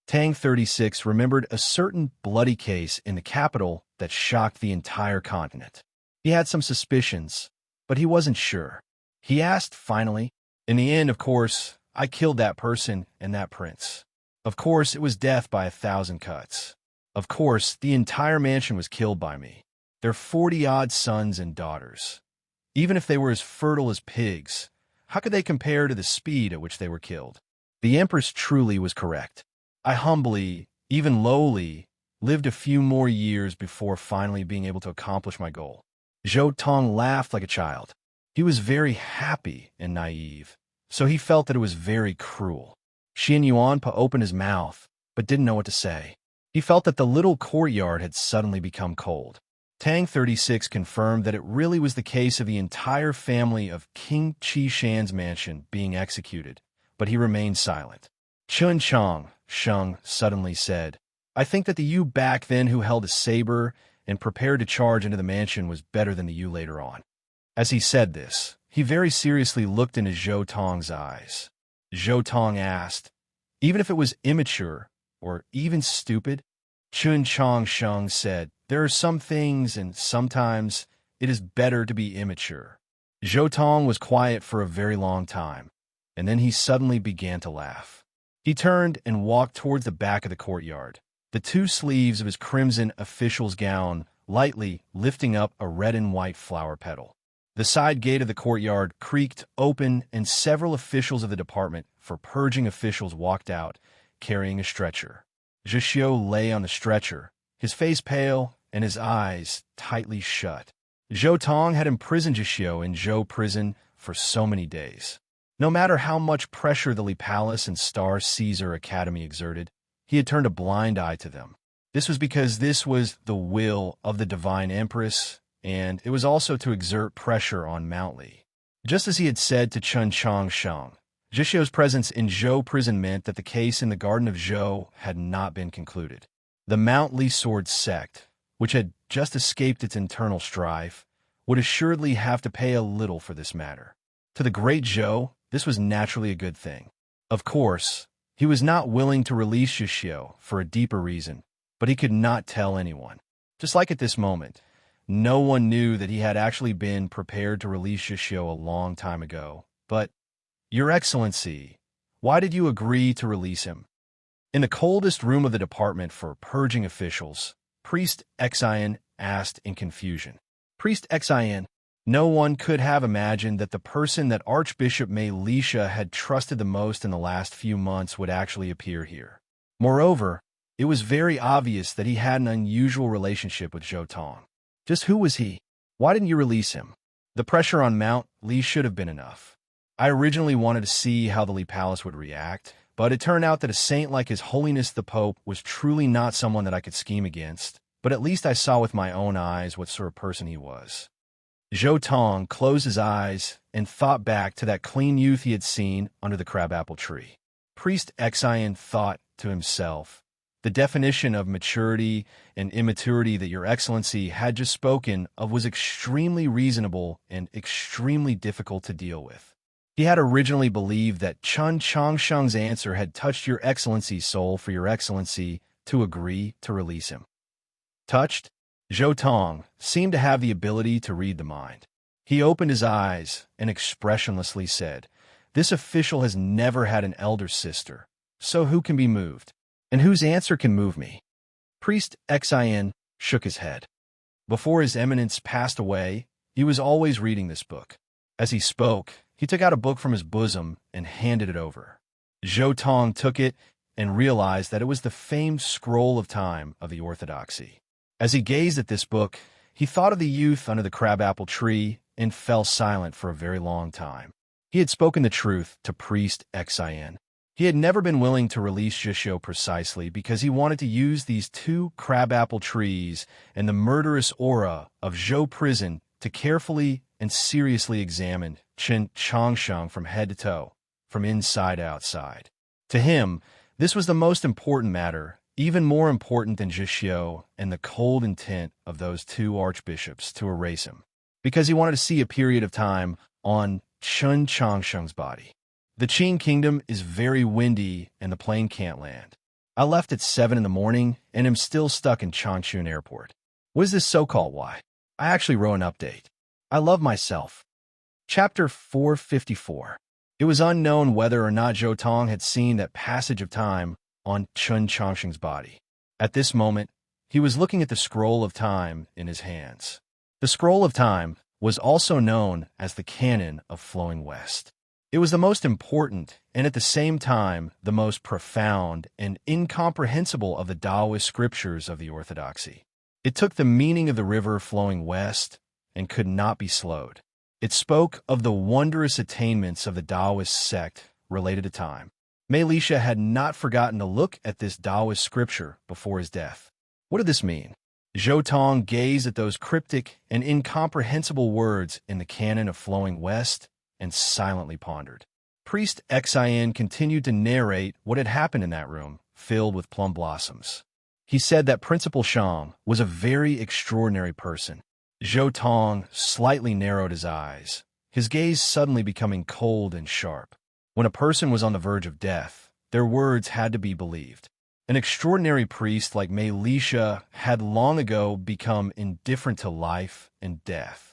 Tang 36 remembered a certain bloody case in the capital that shocked the entire continent. He had some suspicions, but he wasn't sure. He asked finally, in the end, of course, I killed that person and that prince. Of course, it was death by 1,000 cuts. Of course, the entire mansion was killed by me. Their 40-odd sons and daughters. Even if they were as fertile as pigs, How could they compare to the speed at which they were killed? The Empress truly was correct. I humbly, even lowly, lived a few more years before finally being able to accomplish my goal. Zhou Tong laughed like a child. He was very happy and naive, so he felt that it was very cruel. Xian Yuanpa opened his mouth, but didn't know what to say. He felt that the little courtyard had suddenly become cold. Tang 36 confirmed that it really was the case of the entire family of King Qi Shan's mansion being executed, but he remained silent. Chun Chang, Sheng, suddenly said, I think that the you back then who held a saber and prepared to charge into the mansion was better than the you later on. As he said this, he very seriously looked into Zhou Tong's eyes. Zhou Tong asked, even if it was immature or even stupid? Chun Chang Sheng said, there are some things and sometimes it is better to be immature. Zhou Tong was quiet for a very long time, and then he suddenly began to laugh. He turned and walked towards the back of the courtyard, the two sleeves of his crimson official's gown lightly lifting up a red and white flower petal. The side gate of the courtyard creaked open, and several officials of the department for purging officials walked out, carrying a stretcher. Zhixiu lay on the stretcher, his face pale and his eyes tightly shut. Zhou Tong had imprisoned Zhixiu in Zhou prison for so many days. No matter how much pressure the Li Palace and Star Caesar Academy exerted, he had turned a blind eye to them. This was because this was the will of the Divine Empress, and it was also to exert pressure on Mount Li. Just as he had said to Chun Chang Sheng, Zhixiu's presence in Zhou prison meant that the case in the Garden of Zhou had not been concluded. The Mount Li sword sect, which had just escaped its internal strife, would assuredly have to pay a little for this matter. To the great Zhou, this was naturally a good thing. Of course, he was not willing to release Zhixiu for a deeper reason, but he could not tell anyone. Just like at this moment, no one knew that he had actually been prepared to release Zhixiu a long time ago. But, Your Excellency, why did you agree to release him? In the coldest room of the department for purging officials, Priest Xian asked in confusion. Priest Xian, no one could have imagined that the person that Archbishop Mei Lisha had trusted the most in the last few months would actually appear here. Moreover, it was very obvious that he had an unusual relationship with Zhou Tong. Just who was he? Why didn't you release him? The pressure on Mount Li should have been enough. I originally wanted to see how the Li Palace would react, but it turned out that a saint like His Holiness the Pope was truly not someone that I could scheme against, but at least I saw with my own eyes what sort of person he was. Zhou Tong closed his eyes and thought back to that clean youth he had seen under the crabapple tree. Priest Xian thought to himself, the definition of maturity and immaturity that Your Excellency had just spoken of was extremely reasonable and extremely difficult to deal with. He had originally believed that Chun Changsheng's answer had touched Your Excellency's soul for Your Excellency to agree to release him. Touched? Zhou Tong seemed to have the ability to read the mind. He opened his eyes and expressionlessly said, This official has never had an elder sister, so who can be moved? And whose answer can move me? Priest Xian shook his head. Before His Eminence passed away, he was always reading this book. As he spoke, he took out a book from his bosom and handed it over. Zhou Tong took it and realized that it was the famed Scroll of Time of the Orthodoxy. As he gazed at this book, he thought of the youth under the crabapple tree and fell silent for a very long time. He had spoken the truth to Priest Xian. He had never been willing to release Zhixiu precisely because he wanted to use these two crabapple trees and the murderous aura of Zhou prison to carefully and seriously examine Qin Changsheng from head to toe, from inside outside. To him, this was the most important matter, even more important than Zhixiu and the cold intent of those two archbishops to erase him, because he wanted to see a period of time on Chun Changsheng's body. The Qing kingdom is very windy and the plane can't land. I left at 7 in the morning and am still stuck in Changchun Airport. What is this so-called why? I actually wrote an update. I love myself. Chapter 454. It was unknown whether or not Zhou Tong had seen that passage of time on Chun Changsheng's body. At this moment, he was looking at the Scroll of Time in his hands. The Scroll of Time was also known as the Canon of Flowing West. It was the most important, and at the same time, the most profound and incomprehensible of the Taoist scriptures of the Orthodoxy. It took the meaning of the river flowing west and could not be slowed. It spoke of the wondrous attainments of the Taoist sect related to time. Mei Lisha had not forgotten to look at this Taoist scripture before his death. What did this mean? Zhou Tong gazed at those cryptic and incomprehensible words in the canon of flowing west and silently pondered. Priest Xian continued to narrate what had happened in that room, filled with plum blossoms. He said that Principal Shang was a very extraordinary person. Zhou Tong slightly narrowed his eyes, his gaze suddenly becoming cold and sharp. When a person was on the verge of death, their words had to be believed. An extraordinary priest like Mei Lisha had long ago become indifferent to life and death.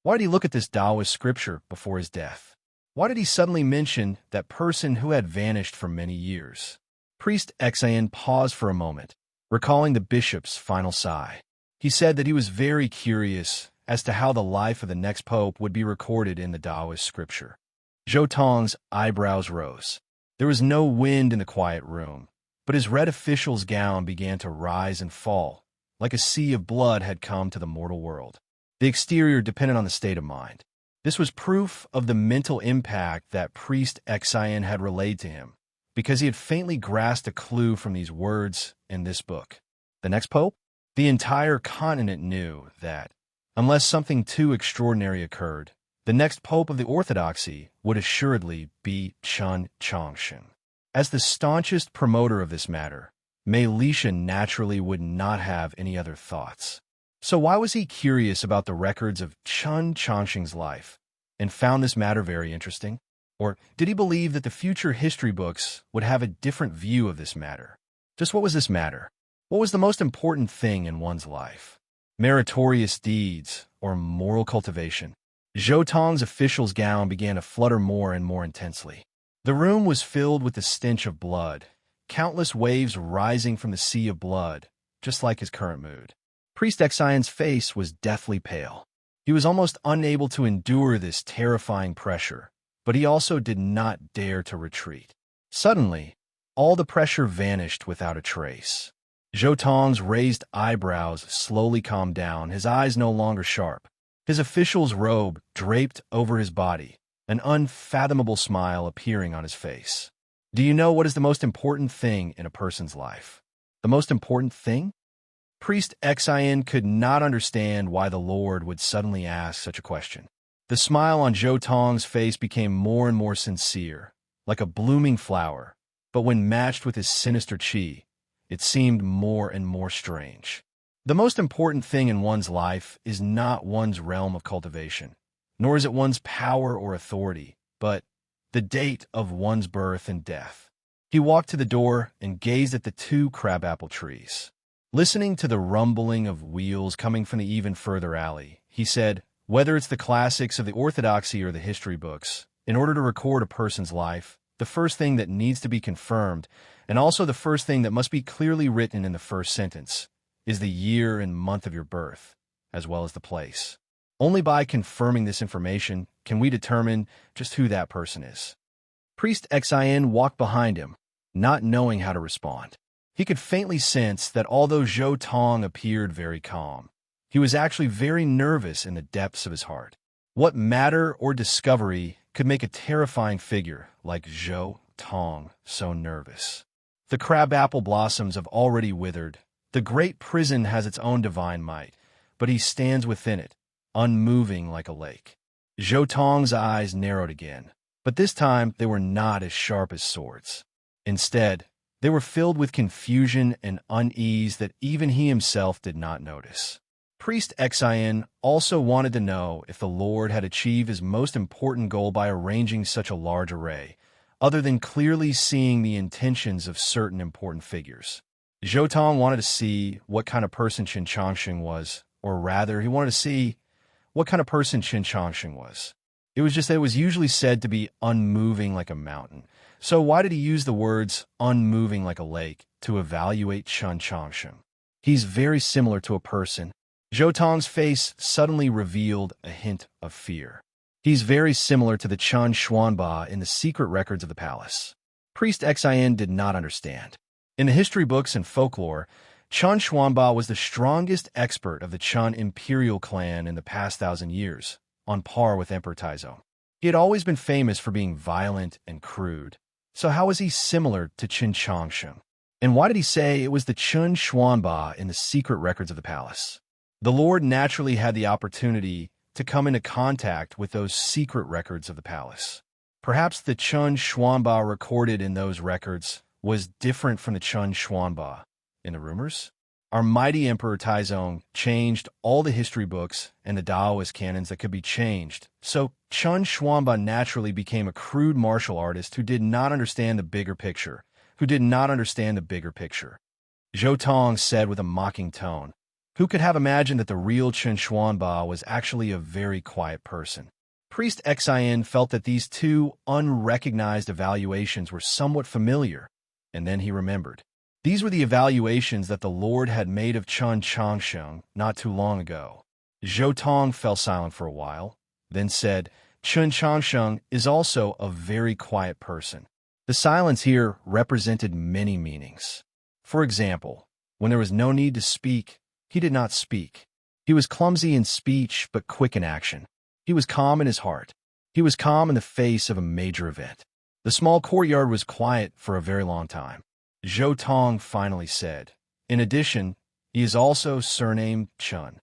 Why did he look at this Taoist scripture before his death? Why did he suddenly mention that person who had vanished for many years? Priest Xian paused for a moment, recalling the bishop's final sigh. He said that he was very curious as to how the life of the next pope would be recorded in the Taoist scripture. Zhou Tong's eyebrows rose. There was no wind in the quiet room, but his red official's gown began to rise and fall, like a sea of blood had come to the mortal world. The exterior depended on the state of mind. This was proof of the mental impact that Priest Xian had relayed to him, because he had faintly grasped a clue from these words in this book. The next pope? The entire continent knew that, unless something too extraordinary occurred, the next pope of the Orthodoxy would assuredly be Chen Changshan. As the staunchest promoter of this matter, Mei Lisha naturally would not have any other thoughts. So why was he curious about the records of Chen Changshan's life and found this matter very interesting? Or did he believe that the future history books would have a different view of this matter? Just what was this matter? What was the most important thing in one's life? Meritorious deeds or moral cultivation? Zhou Tong's official's gown began to flutter more and more intensely. The room was filled with the stench of blood, countless waves rising from the sea of blood, just like his current mood. Priest Xian's face was deathly pale. He was almost unable to endure this terrifying pressure, but he also did not dare to retreat. Suddenly, all the pressure vanished without a trace. Zhou Tong's raised eyebrows slowly calmed down, his eyes no longer sharp. His official's robe draped over his body, an unfathomable smile appearing on his face. Do you know what is the most important thing in a person's life? The most important thing? Priest Xian could not understand why the Lord would suddenly ask such a question. The smile on Zhou Tong's face became more and more sincere, like a blooming flower, but when matched with his sinister qi, it seemed more and more strange. The most important thing in one's life is not one's realm of cultivation, nor is it one's power or authority, but the date of one's birth and death. He walked to the door and gazed at the two crabapple trees. Listening to the rumbling of wheels coming from the even further alley, he said, whether it's the classics of the Orthodoxy or the history books, in order to record a person's life, the first thing that needs to be confirmed, and also the first thing that must be clearly written in the first sentence, is the year and month of your birth, as well as the place. Only by confirming this information can we determine just who that person is. Priest Xian walked behind him, not knowing how to respond. He could faintly sense that although Zhou Tong appeared very calm, he was actually very nervous in the depths of his heart. What matter or discovery could make a terrifying figure like Zhou Tong so nervous? The crabapple blossoms have already withered. The great prison has its own divine might, but he stands within it, unmoving like a lake. Zhou Tong's eyes narrowed again, but this time they were not as sharp as swords. Instead, they were filled with confusion and unease that even he himself did not notice. Priest Xian also wanted to know if the Lord had achieved his most important goal by arranging such a large array, other than clearly seeing the intentions of certain important figures. Zhou Tong wanted to see what kind of person Chen Changshan was, or rather, he wanted to see what kind of person Chen Changshan was. It was just that it was usually said to be unmoving like a mountain. So why did he use the words unmoving like a lake to evaluate Chen Changshan? He's very similar to a person. Zhou Tong's face suddenly revealed a hint of fear. He's very similar to the Chun Xuanba in the secret records of the palace. Priest Xin did not understand. In the history books and folklore, Chun Xuanba was the strongest expert of the Chun imperial clan in the past 1,000 years, on par with Emperor Taizong. He had always been famous for being violent and crude. So how was he similar to Qin Changsheng? And why did he say it was the Chun Xuanba in the secret records of the palace? The Lord naturally had the opportunity to come into contact with those secret records of the palace. Perhaps the Chun Xuanba recorded in those records was different from the Chun Xuanba in the rumors. Our mighty Emperor Taizong changed all the history books and the Taoist canons that could be changed, so Chun Xuanba naturally became a crude martial artist who did not understand the bigger picture, Zhou Tong said with a mocking tone. Who could have imagined that the real Chun Xuanba was actually a very quiet person? Priest Xin felt that these two unrecognized evaluations were somewhat familiar, and then he remembered. These were the evaluations that the Lord had made of Chun Changsheng not too long ago. Zhou Tong fell silent for a while, then said, Chun Changsheng is also a very quiet person. The silence here represented many meanings. For example, when there was no need to speak, he did not speak. He was clumsy in speech but quick in action. He was calm in his heart. He was calm in the face of a major event. The small courtyard was quiet for a very long time. Zhou Tong finally said, in addition, he is also surnamed Chun.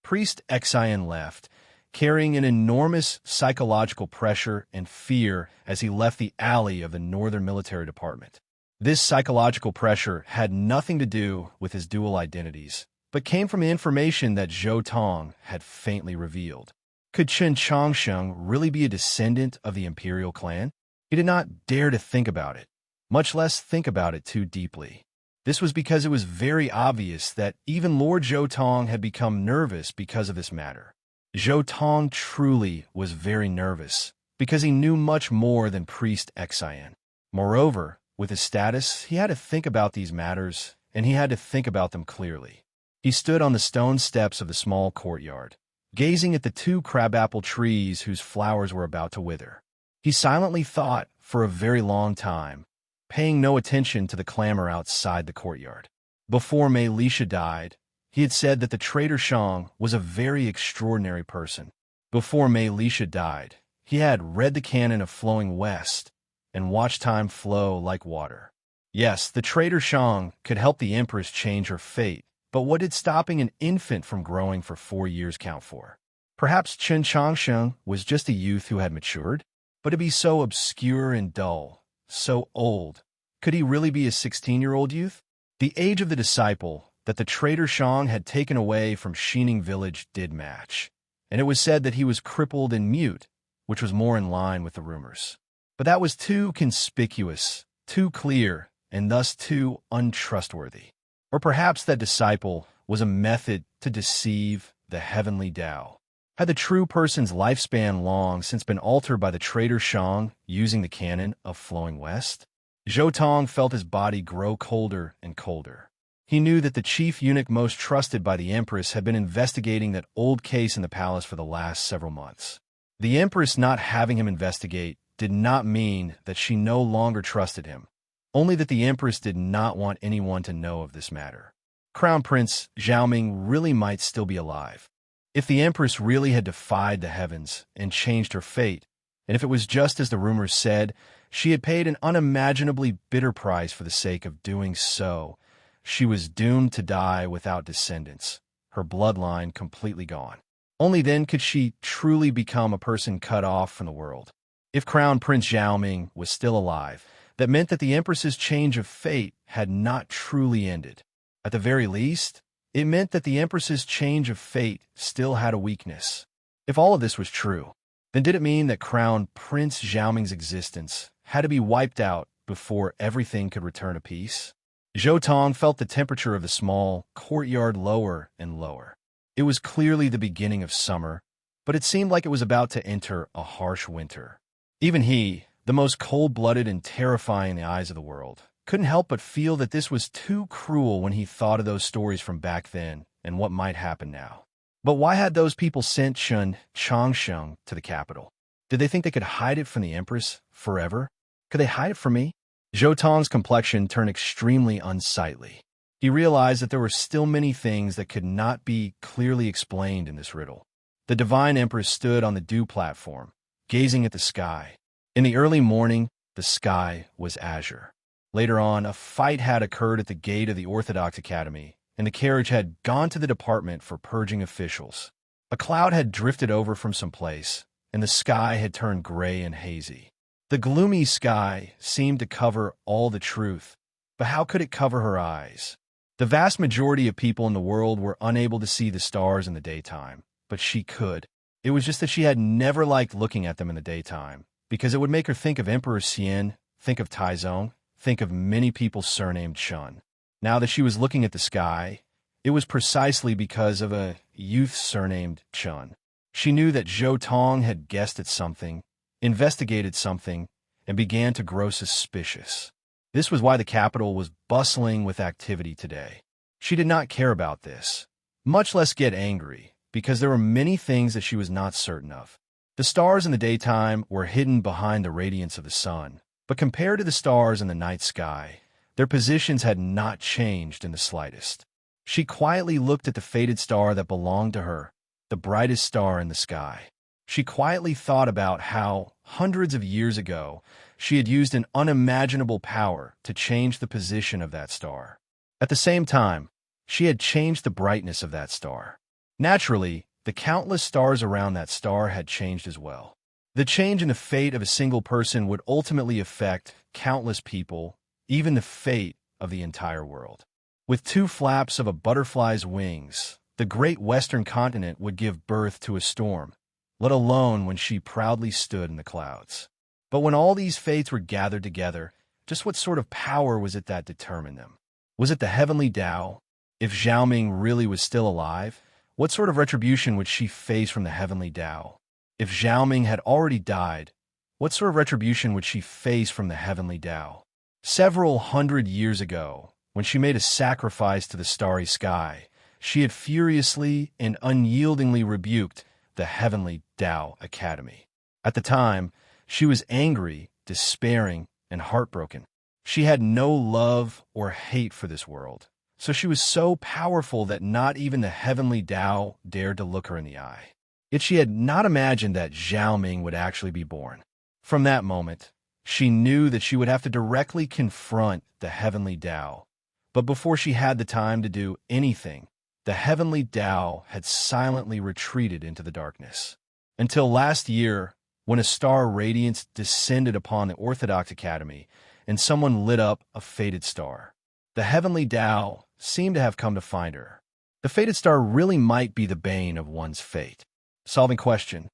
Priest Xin left, carrying an enormous psychological pressure and fear as he left the alley of the Northern Military Department. This psychological pressure had nothing to do with his dual identities, but came from the information that Zhou Tong had faintly revealed. Could Qin Changsheng really be a descendant of the imperial clan? He did not dare to think about it, much less think about it too deeply. This was because it was very obvious that even Lord Zhou Tong had become nervous because of this matter. Zhou Tong truly was very nervous because he knew much more than Priest Xin. Moreover, with his status, he had to think about these matters, and he had to think about them clearly. He stood on the stone steps of the small courtyard, gazing at the two crabapple trees whose flowers were about to wither. He silently thought for a very long time, paying no attention to the clamor outside the courtyard. Before Mei Lisha died, he had said that the traitor Shang was a very extraordinary person. Before Mei Lisha died, he had read the canon of flowing west and watched time flow like water. Yes, the traitor Shang could help the Empress change her fate, but what did stopping an infant from growing for 4 years count for? Perhaps Qin Changsheng was just a youth who had matured? But to be so obscure and dull, so old, could he really be a 16-year-old youth? The age of the disciple that the traitor Shang had taken away from Xining village did match, and it was said that he was crippled and mute, which was more in line with the rumors. But that was too conspicuous, too clear, and thus too untrustworthy. Or perhaps that disciple was a method to deceive the heavenly Tao. Had the true person's lifespan long since been altered by the traitor Shang using the canon of flowing west? Zhou Tong felt his body grow colder and colder. He knew that the chief eunuch most trusted by the Empress had been investigating that old case in the palace for the last several months. The Empress not having him investigate did not mean that she no longer trusted him, only that the Empress did not want anyone to know of this matter. Crown Prince Zhaoming really might still be alive. If the Empress really had defied the heavens and changed her fate, and if it was just as the rumors said, she had paid an unimaginably bitter price for the sake of doing so, she was doomed to die without descendants, her bloodline completely gone. Only then could she truly become a person cut off from the world. If Crown Prince Zhaoming was still alive, that meant that the Empress's change of fate had not truly ended. At the very least, it meant that the Empress's change of fate still had a weakness. If all of this was true, then did it mean that Crown Prince Zhaoming's existence had to be wiped out before everything could return to peace? Zhou Tong felt the temperature of the small courtyard lower and lower. It was clearly the beginning of summer, but it seemed like it was about to enter a harsh winter. Even he, the most cold-blooded and terrifying in the eyes of the world, couldn't help but feel that this was too cruel when he thought of those stories from back then and what might happen now. But why had those people sent Chun Changsheng to the capital? Did they think they could hide it from the Empress forever? Could they hide it from me? Zhou Tong's complexion turned extremely unsightly. He realized that there were still many things that could not be clearly explained in this riddle. The divine Empress stood on the dew platform, gazing at the sky. In the early morning, the sky was azure. Later on, a fight had occurred at the gate of the Orthodox Academy, and the carriage had gone to the department for purging officials. A cloud had drifted over from some place, and the sky had turned gray and hazy. The gloomy sky seemed to cover all the truth, but how could it cover her eyes? The vast majority of people in the world were unable to see the stars in the daytime, but she could. It was just that she had never liked looking at them in the daytime, because it would make her think of Emperor Xian, think of Taizong, think of many people surnamed Chun. Now that she was looking at the sky, it was precisely because of a youth surnamed Chun. She knew that Zhou Tong had guessed at something, investigated something, and began to grow suspicious. This was why the capital was bustling with activity today. She did not care about this, much less get angry, because there were many things that she was not certain of. The stars in the daytime were hidden behind the radiance of the sun, but compared to the stars in the night sky, their positions had not changed in the slightest. She quietly looked at the faded star that belonged to her, the brightest star in the sky. She quietly thought about how, hundreds of years ago, she had used an unimaginable power to change the position of that star. At the same time, she had changed the brightness of that star. Naturally, the countless stars around that star had changed as well. The change in the fate of a single person would ultimately affect countless people, even the fate of the entire world. With two flaps of a butterfly's wings, the great western continent would give birth to a storm, let alone when she proudly stood in the clouds. But when all these fates were gathered together, just what sort of power was it that determined them? Was it the heavenly Tao? If Xiaoming really was still alive, what sort of retribution would she face from the heavenly Tao? If Xiaoming had already died, what sort of retribution would she face from the heavenly Tao? Several hundred years ago, when she made a sacrifice to the starry sky, she had furiously and unyieldingly rebuked the heavenly Tao Academy. At the time, she was angry, despairing, and heartbroken. She had no love or hate for this world, so she was so powerful that not even the heavenly Tao dared to look her in the eye. Yet she had not imagined that Xiaoming would actually be born. From that moment, she knew that she would have to directly confront the heavenly Tao. But before she had the time to do anything, the heavenly Tao had silently retreated into the darkness. Until last year, when a star radiance descended upon the Orthodox Academy and someone lit up a faded star. The heavenly Tao seemed to have come to find her. The faded star really might be the bane of one's fate. Solving question.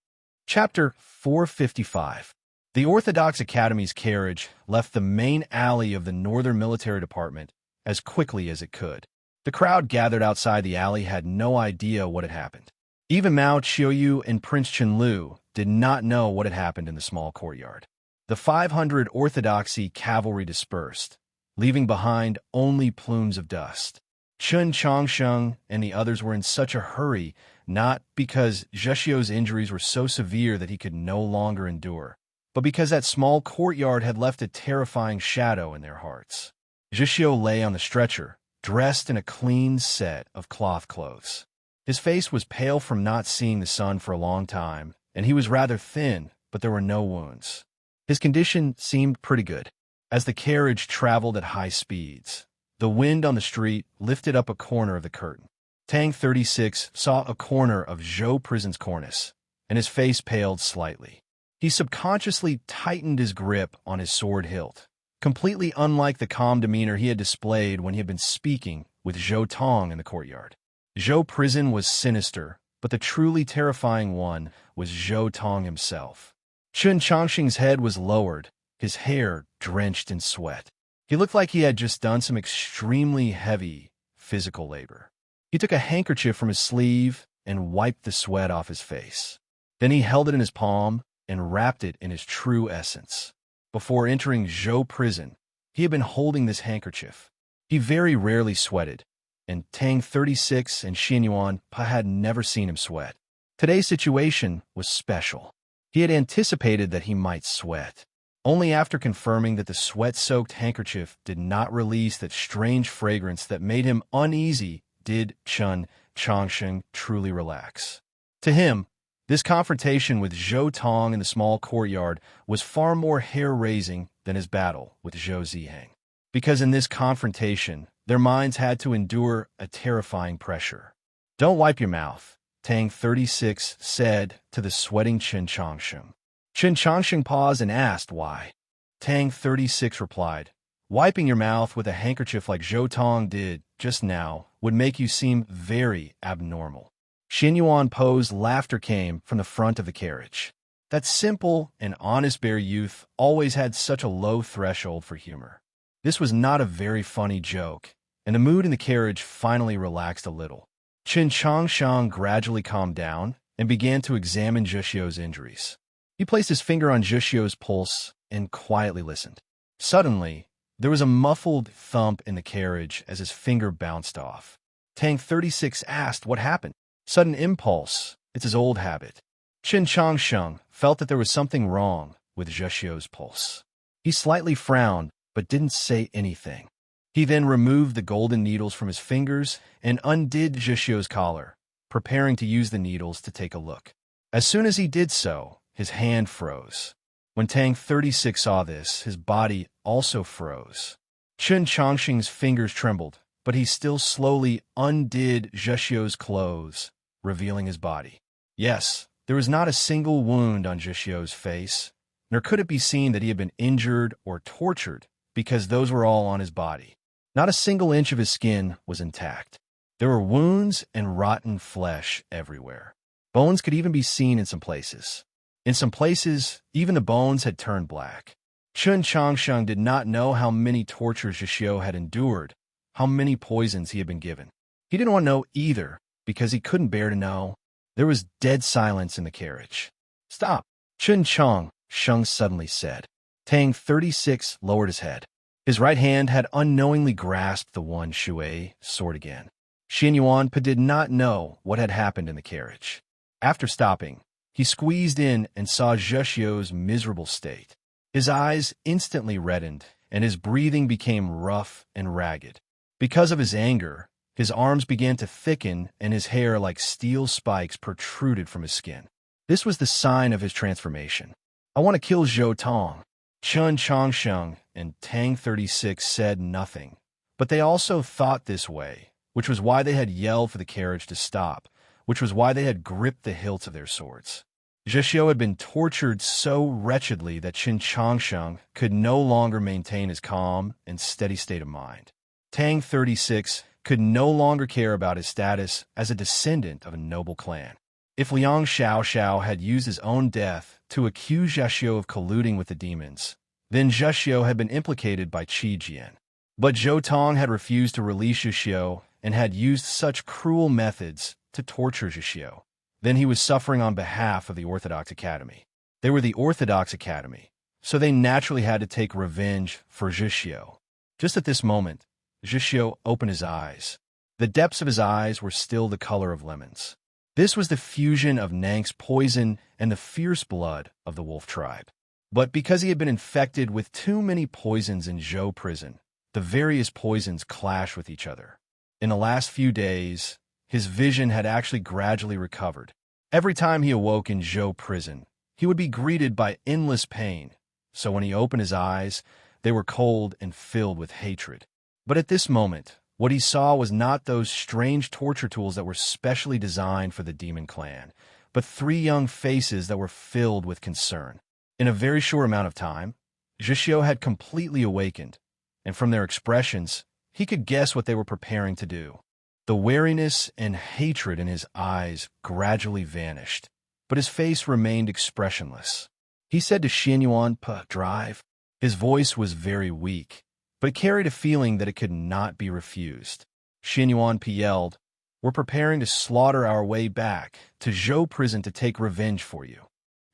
Chapter 455. The Orthodox Academy's carriage left the main alley of the Northern Military Department as quickly as it could. The crowd gathered outside the alley had no idea what had happened. Even Mao Qiuyu and Prince Chenlu did not know what had happened in the small courtyard. The 500 Orthodoxy cavalry dispersed, leaving behind only plumes of dust. Chun Changsheng and the others were in such a hurry, not because Zheshio's injuries were so severe that he could no longer endure, but because that small courtyard had left a terrifying shadow in their hearts. Zheshio lay on the stretcher, dressed in a clean set of cloth clothes. His face was pale from not seeing the sun for a long time, and he was rather thin, but there were no wounds. His condition seemed pretty good. As the carriage traveled at high speeds, the wind on the street lifted up a corner of the curtain. Tang 36 saw a corner of Zhou Prison's cornice, and his face paled slightly. He subconsciously tightened his grip on his sword hilt, completely unlike the calm demeanor he had displayed when he had been speaking with Zhou Tong in the courtyard. Zhou Prison was sinister, but the truly terrifying one was Zhou Tong himself. Chun Changxing's head was lowered, his hair drenched in sweat. He looked like he had just done some extremely heavy physical labor. He took a handkerchief from his sleeve and wiped the sweat off his face. Then he held it in his palm and wrapped it in his true essence. Before entering Zhou Prison, he had been holding this handkerchief. He very rarely sweated, and Tang 36 and Xinyuan had never seen him sweat. Today's situation was special. He had anticipated that he might sweat. Only after confirming that the sweat-soaked handkerchief did not release that strange fragrance that made him uneasy did Chun Changsheng truly relax. To him, this confrontation with Zhou Tong in the small courtyard was far more hair-raising than his battle with Zhou Ziheng. Because in this confrontation, their minds had to endure a terrifying pressure. "Don't wipe your mouth," Tang 36 said to the sweating Qin Changsheng. Qin Changsheng paused and asked why. Tang 36 replied, "Wiping your mouth with a handkerchief like Zhou Tong did just now would make you seem very abnormal." Xin Yuan Po's laughter came from the front of the carriage. That simple and honest bear youth always had such a low threshold for humor. This was not a very funny joke, and the mood in the carriage finally relaxed a little. Qin Changsheng gradually calmed down and began to examine Zhixio's injuries. He placed his finger on Zhixio's pulse and quietly listened. Suddenly, there was a muffled thump in the carriage as his finger bounced off. Tang 36 asked what happened. Sudden impulse, it's his old habit. Qin Changsheng felt that there was something wrong with Zhixio's pulse. He slightly frowned, but didn't say anything. He then removed the golden needles from his fingers and undid Zhixio's collar, preparing to use the needles to take a look. As soon as he did so, his hand froze. When Tang 36 saw this, his body also froze. Qin Changsheng's fingers trembled, but he still slowly undid Zhixio's clothes, revealing his body. Yes, there was not a single wound on Zhixio's face, nor could it be seen that he had been injured or tortured, because those were all on his body. Not a single inch of his skin was intact. There were wounds and rotten flesh everywhere. Bones could even be seen in some places. In some places, even the bones had turned black. Qin Changsheng did not know how many tortures Zhixio had endured, how many poisons he had been given. He didn't want to know either, because he couldn't bear to know. There was dead silence in the carriage. "Stop," Qin Changsheng suddenly said. Tang 36 lowered his head. His right hand had unknowingly grasped the one shui sword again. Xin Yuan did not know what had happened in the carriage. After stopping, he squeezed in and saw Zhixio's miserable state. His eyes instantly reddened, and his breathing became rough and ragged. Because of his anger, his arms began to thicken and his hair like steel spikes protruded from his skin. This was the sign of his transformation. "I want to kill Zhou Tong." Qin Changsheng and Tang 36 said nothing, but they also thought this way, which was why they had yelled for the carriage to stop, which was why they had gripped the hilts of their swords. Zhixio had been tortured so wretchedly that Qin Changsheng could no longer maintain his calm and steady state of mind. Tang 36 could no longer care about his status as a descendant of a noble clan. If Liang Xiaoxiao had used his own death to accuse Zhixio of colluding with the demons, then Zhixio had been implicated by Qi Jian. But Zhou Tong had refused to release Zhixio and had used such cruel methods to torture Zhixio. Then he was suffering on behalf of the Orthodox Academy. They were the Orthodox Academy, so they naturally had to take revenge for Zhixio. Just at this moment, Zhixio opened his eyes. The depths of his eyes were still the color of lemons. This was the fusion of Nang's poison and the fierce blood of the wolf tribe. But because he had been infected with too many poisons in Zhou prison, the various poisons clashed with each other. In the last few days, his vision had actually gradually recovered. Every time he awoke in Zhou prison, he would be greeted by endless pain, so when he opened his eyes, they were cold and filled with hatred. But at this moment, what he saw was not those strange torture tools that were specially designed for the demon clan, but 3 young faces that were filled with concern. In a very short amount of time, Zhixio had completely awakened, and from their expressions, he could guess what they were preparing to do. The wariness and hatred in his eyes gradually vanished, but his face remained expressionless. He said to Xin Yuan, "Drive." His voice was very weak, but it carried a feeling that it could not be refused. Xin Yuan yelled, "We're preparing to slaughter our way back to Zhou prison to take revenge for you."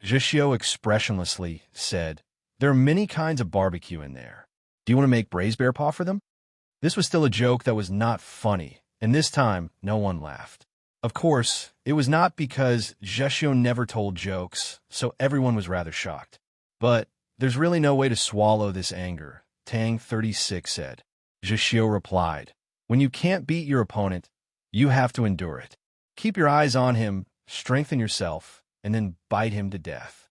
Zhixio expressionlessly said, "There are many kinds of barbecue in there. Do you want to make braised bear paw for them?" This was still a joke that was not funny, and this time no one laughed. Of course, it was not because Zheshio never told jokes, so everyone was rather shocked. But there's really no way to swallow this anger, Tang 36 said. Zheshio replied, when you can't beat your opponent, you have to endure it. Keep your eyes on him, strengthen yourself, and then bite him to death.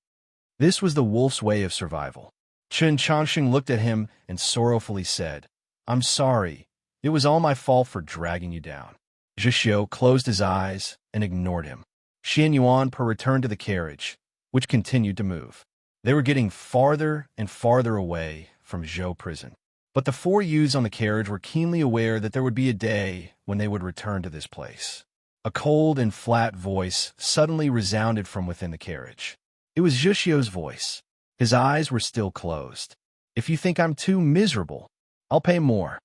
This was the wolf's way of survival. Chen Changsheng looked at him and sorrowfully said, I'm sorry. It was all my fault for dragging you down. Zheshio closed his eyes and ignored him. Xian Yuanpe returned to the carriage, which continued to move. They were getting farther and farther away from Zhou prison. But the four youths on the carriage were keenly aware that there would be a day when they would return to this place. A cold and flat voice suddenly resounded from within the carriage. It was Zheshio's voice. His eyes were still closed. If you think I'm too miserable, I'll pay more.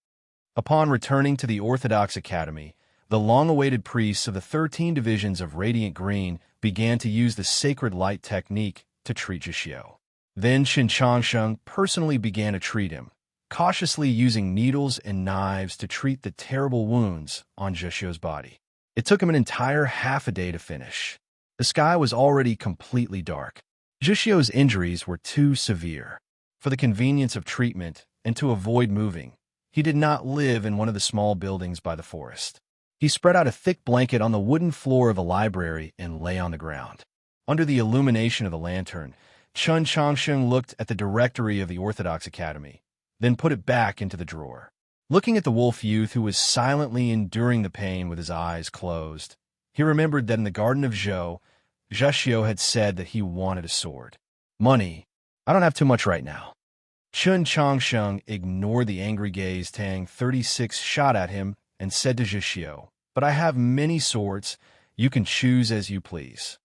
Upon returning to the Orthodox Academy, the long-awaited priests of the 13 divisions of Radiant Green began to use the sacred light technique to treat Zheshio. Then Chen Changsheng personally began to treat him, cautiously using needles and knives to treat the terrible wounds on Zheshio's body. It took him an entire half a day to finish. The sky was already completely dark. Zheshio's injuries were too severe. For the convenience of treatment and to avoid moving, he did not live in one of the small buildings by the forest. He spread out a thick blanket on the wooden floor of the library and lay on the ground. Under the illumination of the lantern, Chen Changsheng looked at the directory of the Orthodox Academy, then put it back into the drawer. Looking at the wolf youth who was silently enduring the pain with his eyes closed, he remembered that in the Garden of Zhou, Zheshio had said that he wanted a sword. Money. I don't have too much right now. Chen Changsheng ignored the angry gaze Tang 36 shot at him and said to Zheshio, but I have many swords. You can choose as you please.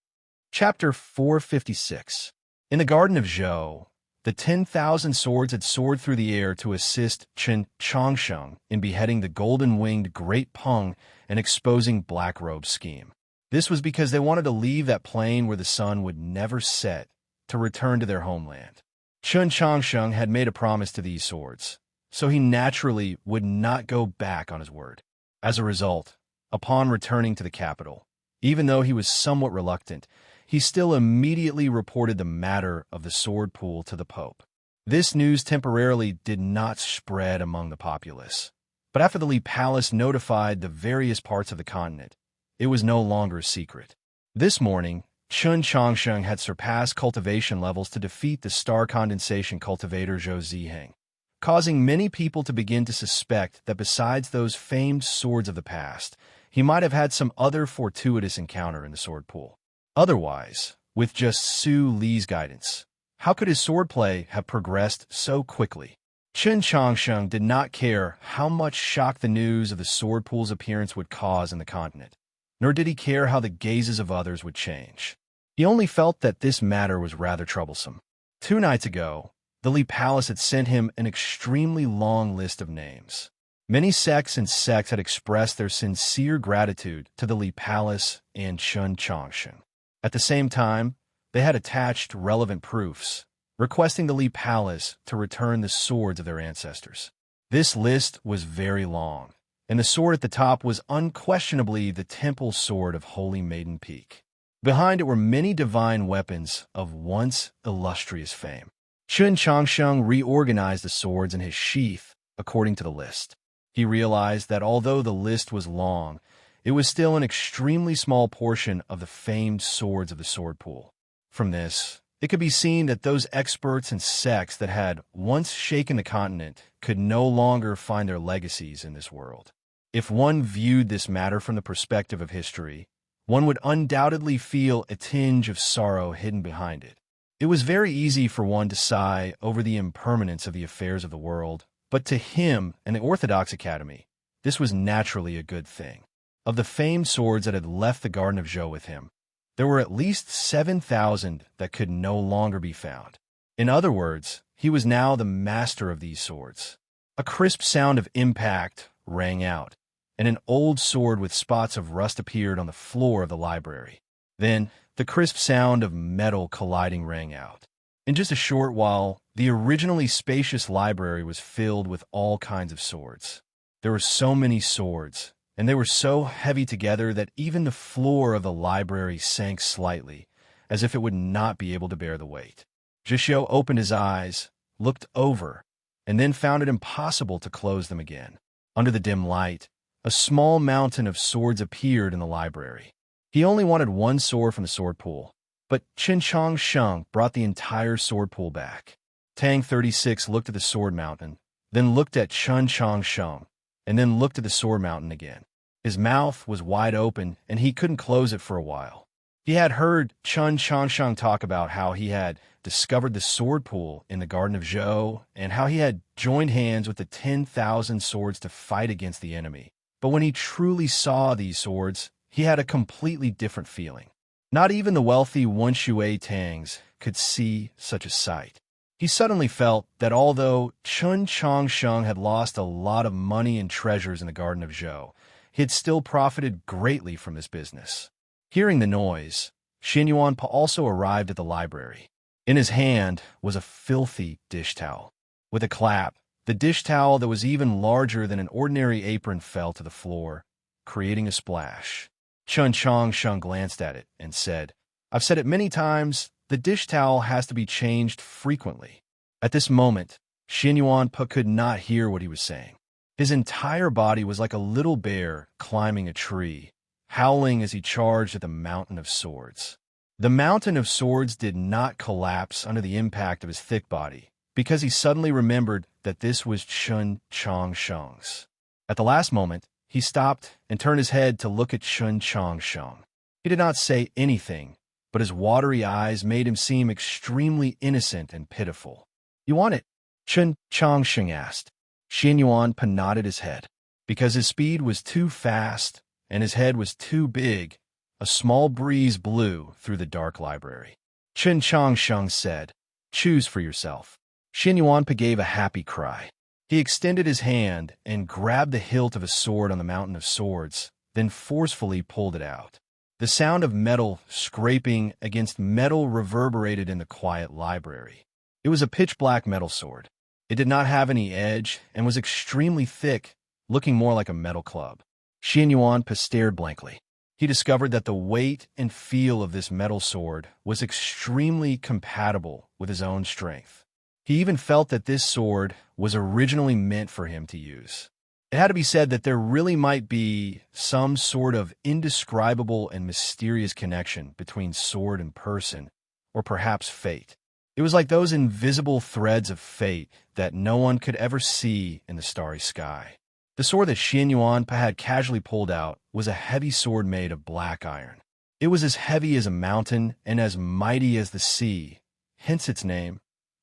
Chapter 456. In the Garden of Zhou, the 10,000 swords had soared through the air to assist Chen Changsheng in beheading the golden-winged Great Peng and exposing Black Robe's scheme. This was because they wanted to leave that plain where the sun would never set to return to their homeland. Chen Changsheng had made a promise to these swords, so he naturally would not go back on his word. As a result, upon returning to the capital, even though he was somewhat reluctant, he still immediately reported the matter of the sword pool to the Pope. This news temporarily did not spread among the populace, but after the Li Palace notified the various parts of the continent, it was no longer a secret. This morning, Chen Changsheng had surpassed cultivation levels to defeat the star condensation cultivator Zhou Ziheng, causing many people to begin to suspect that besides those famed swords of the past, he might have had some other fortuitous encounter in the sword pool. Otherwise, with just Su Li's guidance, how could his swordplay have progressed so quickly? Chen Changsheng did not care how much shock the news of the sword pool's appearance would cause in the continent, nor did he care how the gazes of others would change. He only felt that this matter was rather troublesome. 2 nights ago, the Li Palace had sent him an extremely long list of names. Many sects had expressed their sincere gratitude to the Li Palace and Chen Changsheng. At the same time, they had attached relevant proofs, requesting the Li Palace to return the swords of their ancestors. This list was very long, and the sword at the top was unquestionably the temple sword of Holy Maiden Peak. Behind it were many divine weapons of once illustrious fame. Chen Changsheng reorganized the swords in his sheath according to the list. He realized that although the list was long, it was still an extremely small portion of the famed swords of the sword pool. From this, it could be seen that those experts and sects that had once shaken the continent could no longer find their legacies in this world. If one viewed this matter from the perspective of history, one would undoubtedly feel a tinge of sorrow hidden behind it. It was very easy for one to sigh over the impermanence of the affairs of the world, but to him and the Orthodox Academy, this was naturally a good thing. Of the famed swords that had left the Garden of Zhou with him, there were at least 7,000 that could no longer be found. In other words, he was now the master of these swords. A crisp sound of impact rang out, and an old sword with spots of rust appeared on the floor of the library. Then, the crisp sound of metal colliding rang out. In just a short while, the originally spacious library was filled with all kinds of swords. There were so many swords and they were so heavy together that even the floor of the library sank slightly, as if it would not be able to bear the weight. Zhishou opened his eyes, looked over, and then found it impossible to close them again. Under the dim light, a small mountain of swords appeared in the library. He only wanted one sword from the sword pool, but Qin Chong Sheng brought the entire sword pool back. Tang 36 looked at the sword mountain, then looked at Chun Chong Sheng, and then looked at the sword mountain again. His mouth was wide open, and he couldn't close it for a while. He had heard Chun Chong Sheng talk about how he had discovered the sword pool in the Garden of Zhou, and how he had joined hands with the 10,000 swords to fight against the enemy. But when he truly saw these swords, he had a completely different feeling. Not even the wealthy Wenshui Tangs could see such a sight. He suddenly felt that although Chun Chong Sheng had lost a lot of money and treasures in the Garden of Zhou, he had still profited greatly from this business. Hearing the noise, Xin Yuanpa also arrived at the library. In his hand was a filthy dish towel. With a clap, the dish towel that was even larger than an ordinary apron fell to the floor, creating a splash. Chun Chong Sheng glanced at it and said, "I've said it many times, the dish towel has to be changed frequently." At this moment, Xin Yuanpa could not hear what he was saying. His entire body was like a little bear climbing a tree, howling as he charged at the mountain of swords. The mountain of swords did not collapse under the impact of his thick body, because he suddenly remembered that this was Chun Chong Sheng's. At the last moment, he stopped and turned his head to look at Chun Chong Sheng. He did not say anything, but his watery eyes made him seem extremely innocent and pitiful. "You want it?" Chun Chong Sheng asked. Xin Yuanpa nodded his head. Because his speed was too fast and his head was too big, a small breeze blew through the dark library. Chun Chong Sheng said, "Choose for yourself." Xin Yuanpa gave a happy cry. He extended his hand and grabbed the hilt of a sword on the mountain of swords, then forcefully pulled it out. The sound of metal scraping against metal reverberated in the quiet library. It was a pitch-black metal sword. It did not have any edge and was extremely thick, looking more like a metal club. Xin Yuanpa stared blankly. He discovered that the weight and feel of this metal sword was extremely compatible with his own strength. He even felt that this sword was originally meant for him to use. It had to be said that there really might be some sort of indescribable and mysterious connection between sword and person, or perhaps fate. It was like those invisible threads of fate that no one could ever see in the starry sky. The sword that Xin Yuanpa had casually pulled out was a heavy sword made of black iron. It was as heavy as a mountain and as mighty as the sea, hence its name,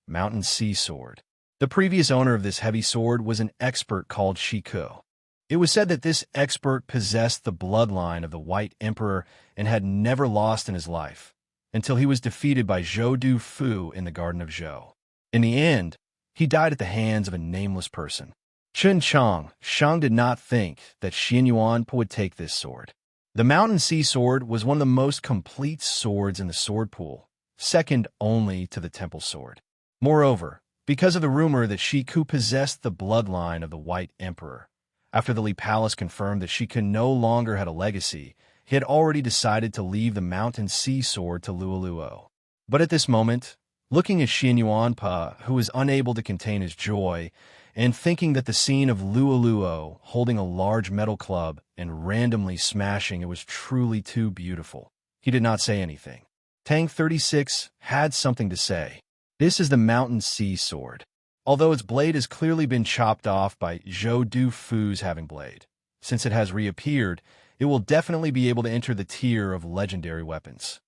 Mountain Sea Sword. The previous owner of this heavy sword was an expert called Shiku. It was said that this expert possessed the bloodline of the White Emperor and had never lost in his life, until he was defeated by Zhou Du Fu in the Garden of Zhou. In the end, he died at the hands of a nameless person. Chun Chong Sheng did not think that Xin Yuanpa would take this sword. The Mountain Sea Sword was one of the most complete swords in the sword pool, second only to the Temple Sword. Moreover, because of the rumor that Shiku possessed the bloodline of the White Emperor, after the Li Palace confirmed that Shiku no longer had a legacy, he had already decided to leave the Mountain Sea Sword to Luoluo. But at this moment, looking at Xin Yuanpa, who was unable to contain his joy, and thinking that the scene of Luoluo holding a large metal club and randomly smashing it was truly too beautiful, he did not say anything. Tang 36 had something to say. This is the Mountain Sea Sword. Although its blade has clearly been chopped off by Zhou Du Fu's having blade, since it has reappeared, it will definitely be able to enter the tier of legendary weapons.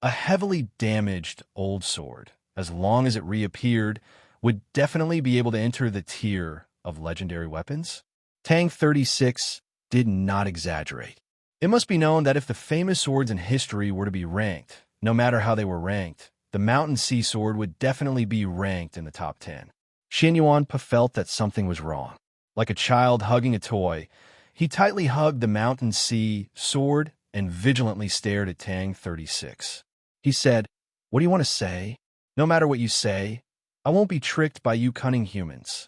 A heavily damaged old sword, as long as it reappeared, would definitely be able to enter the tier of legendary weapons. Tang 36 did not exaggerate. It must be known that if the famous swords in history were to be ranked, no matter how they were ranked, the Mountain Sea Sword would definitely be ranked in the top 10. Xin Yuanpa felt that something was wrong. Like a child hugging a toy, he tightly hugged the Mountain Sea Sword and vigilantly stared at Tang 36. He said, "What do you want to say? No matter what you say, I won't be tricked by you cunning humans."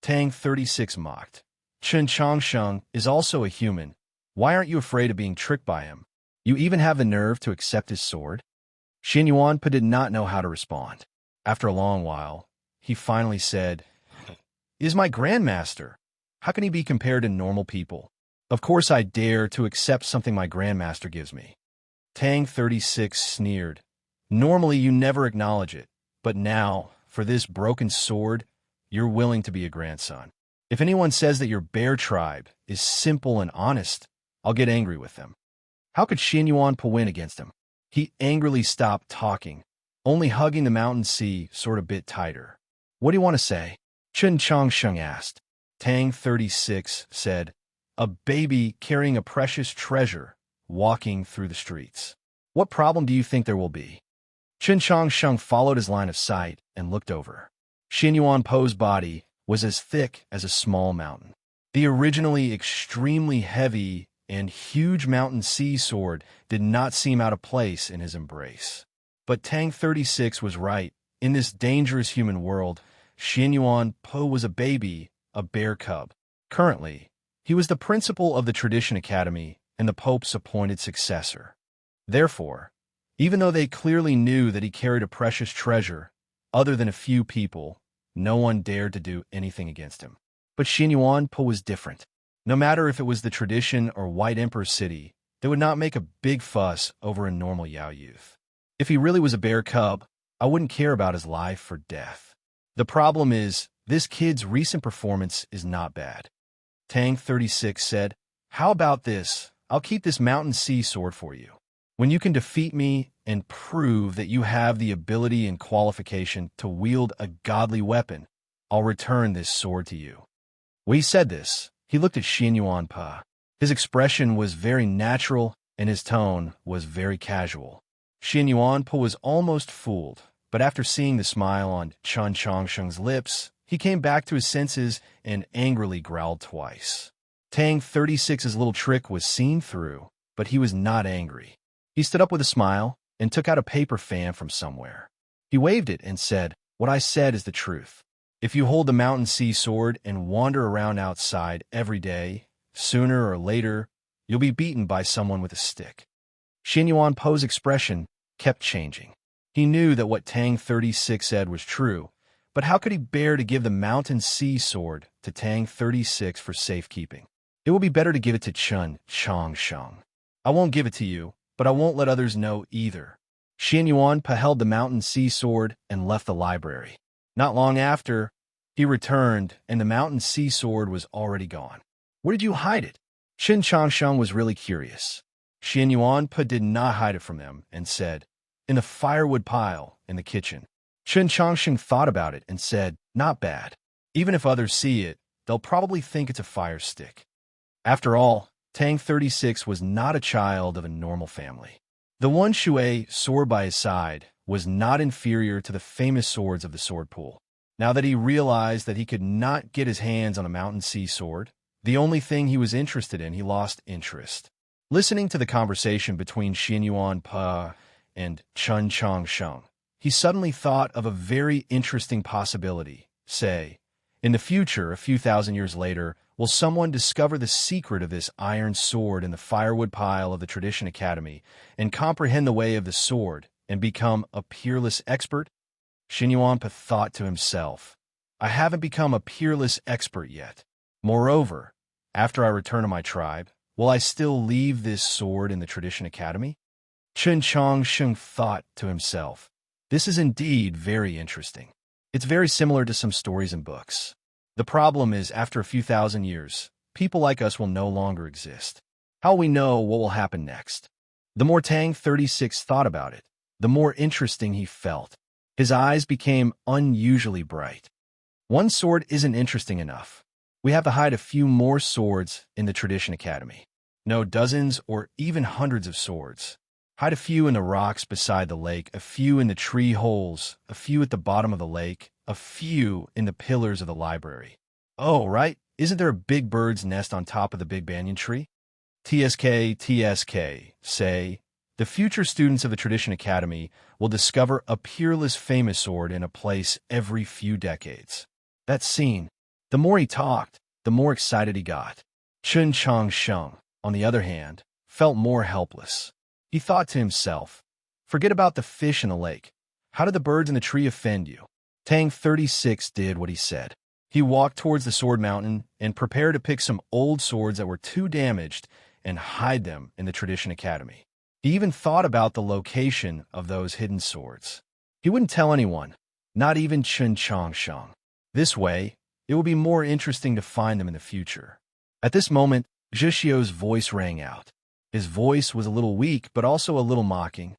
Tang 36 mocked. Chen Changsheng is also a human. Why aren't you afraid of being tricked by him? You even have the nerve to accept his sword? Xin Yuanpa did not know how to respond. After a long while, he finally said, "He is my grandmaster. How can he be compared to normal people? Of course I dare to accept something my grandmaster gives me." Tang 36 sneered. "Normally you never acknowledge it, but now, for this broken sword, you're willing to be a grandson. If anyone says that your bear tribe is simple and honest, I'll get angry with them." How could Xin Yuanpa win against him? He angrily stopped talking, only hugging the mountain sea sort of bit tighter. "What do you want to say?" Chen Changsheng asked. Tang 36 said, "A baby carrying a precious treasure, walking through the streets. What problem do you think there will be?" Chen Changsheng followed his line of sight and looked over. Xin Yuanpo's body was as thick as a small mountain. The originally extremely heavy and huge mountain sea sword did not seem out of place in his embrace. But Tang 36 was right. In this dangerous human world, Xin Yuanpo was a baby, a bear cub. Currently, he was the principal of the Tradition Academy and the Pope's appointed successor. Therefore, even though they clearly knew that he carried a precious treasure, other than a few people, no one dared to do anything against him. But Xin Yuanpo was different. No matter if it was the Tradition or White Emperor City, they would not make a big fuss over a normal Yao youth. If he really was a bear cub, I wouldn't care about his life or death. The problem is, this kid's recent performance is not bad. Tang 36 said, "How about this? I'll keep this mountain sea sword for you. When you can defeat me and prove that you have the ability and qualification to wield a godly weapon, I'll return this sword to you." When he said this, he looked at Xin Yuanpa. His expression was very natural and his tone was very casual. Xin Yuanpa was almost fooled, but after seeing the smile on Chen Changsheng's lips, he came back to his senses and angrily growled twice. Tang 36's little trick was seen through, but he was not angry. He stood up with a smile and took out a paper fan from somewhere. He waved it and said, "What I said is the truth. If you hold the mountain sea sword and wander around outside every day, sooner or later, you'll be beaten by someone with a stick." Xin Yuanpo's expression kept changing. He knew that what Tang 36 said was true, but how could he bear to give the mountain sea sword to Tang 36 for safekeeping? It will be better to give it to Chen Changsheng. "I won't give it to you, but I won't let others know either." Xin Yuanpa held the mountain sea sword and left the library. Not long after, he returned, and the mountain sea sword was already gone. "Where did you hide it?" Chen Changsheng was really curious. Xin Yuanpa did not hide it from him and said, "In the firewood pile in the kitchen." Chen Changsheng thought about it and said, "Not bad. Even if others see it, they'll probably think it's a fire stick." After all, Tang 36 was not a child of a normal family. The one Shui sword by his side was not inferior to the famous swords of the sword pool. Now that he realized that he could not get his hands on a mountain sea sword, the only thing he was interested in, he lost interest. Listening to the conversation between Xin Yuanpa and Chen Changsheng, he suddenly thought of a very interesting possibility. Say, in the future, a few thousand years later, will someone discover the secret of this iron sword in the firewood pile of the Tradition Academy and comprehend the way of the sword and become a peerless expert? Xin Yuanpa thought to himself, "I haven't become a peerless expert yet. Moreover, after I return to my tribe, will I still leave this sword in the Tradition Academy?" Chen Changsheng thought to himself, "This is indeed very interesting. It's very similar to some stories and books. The problem is, after a few thousand years, people like us will no longer exist. How will we know what will happen next?" The more Tang 36 thought about it, the more interesting he felt. His eyes became unusually bright. One sword isn't interesting enough. We have to hide a few more swords in the Tradition Academy. No, dozens or even hundreds of swords. Hide a few in the rocks beside the lake, a few in the tree holes, a few at the bottom of the lake, a few in the pillars of the library. Oh, right, isn't there a big bird's nest on top of the big banyan tree? TSK, say, the future students of the Tradition Academy will discover a peerless famous sword in a place every few decades. That scene. The more he talked, the more excited he got. Chen Changsheng, on the other hand, felt more helpless. He thought to himself, forget about the fish in the lake. How did the birds in the tree offend you? Tang 36 did what he said. He walked towards the sword mountain and prepared to pick some old swords that were too damaged and hide them in the Tradition Academy. He even thought about the location of those hidden swords. He wouldn't tell anyone, not even Chen Changsheng. This way, it will be more interesting to find them in the future. At this moment, Zhixio's voice rang out. His voice was a little weak, but also a little mocking.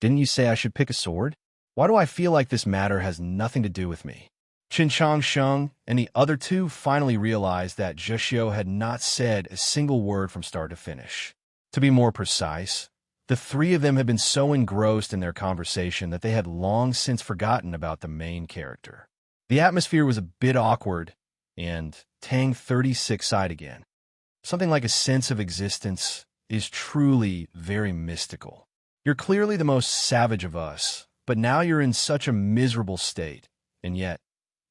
Didn't you say I should pick a sword? Why do I feel like this matter has nothing to do with me? Chen Changsheng and the other two finally realized that Zhixio had not said a single word from start to finish. To be more precise, the three of them had been so engrossed in their conversation that they had long since forgotten about the main character. The atmosphere was a bit awkward, and Tang 36 sighed again. Something like a sense of existence is truly very mystical. You're clearly the most savage of us, but now you're in such a miserable state, and yet,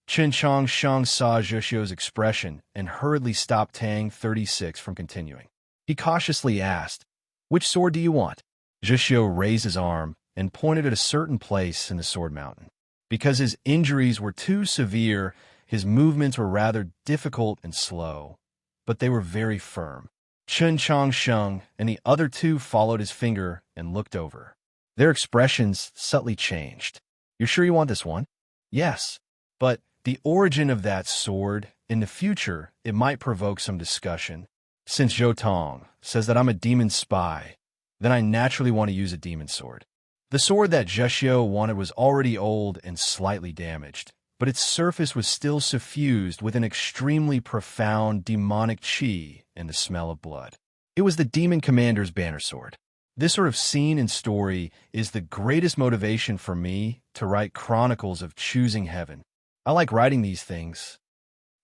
Chen Changsheng saw Zhixio's expression and hurriedly stopped Tang 36 from continuing. He cautiously asked, "Which sword do you want?" Zhixio raised his arm and pointed at a certain place in the sword mountain. Because his injuries were too severe, his movements were rather difficult and slow, but they were very firm. Chen Changsheng and the other two followed his finger and looked over. Their expressions subtly changed. "You're sure you want this one?" "Yes, but the origin of that sword, in the future, it might provoke some discussion. Since Zhou Tong says that I'm a demon spy, then I naturally want to use a demon sword." The sword that Zhixio wanted was already old and slightly damaged, but its surface was still suffused with an extremely profound demonic qi and the smell of blood. It was the demon commander's banner sword. This sort of scene and story is the greatest motivation for me to write chronicles of choosing heaven. I like writing these things.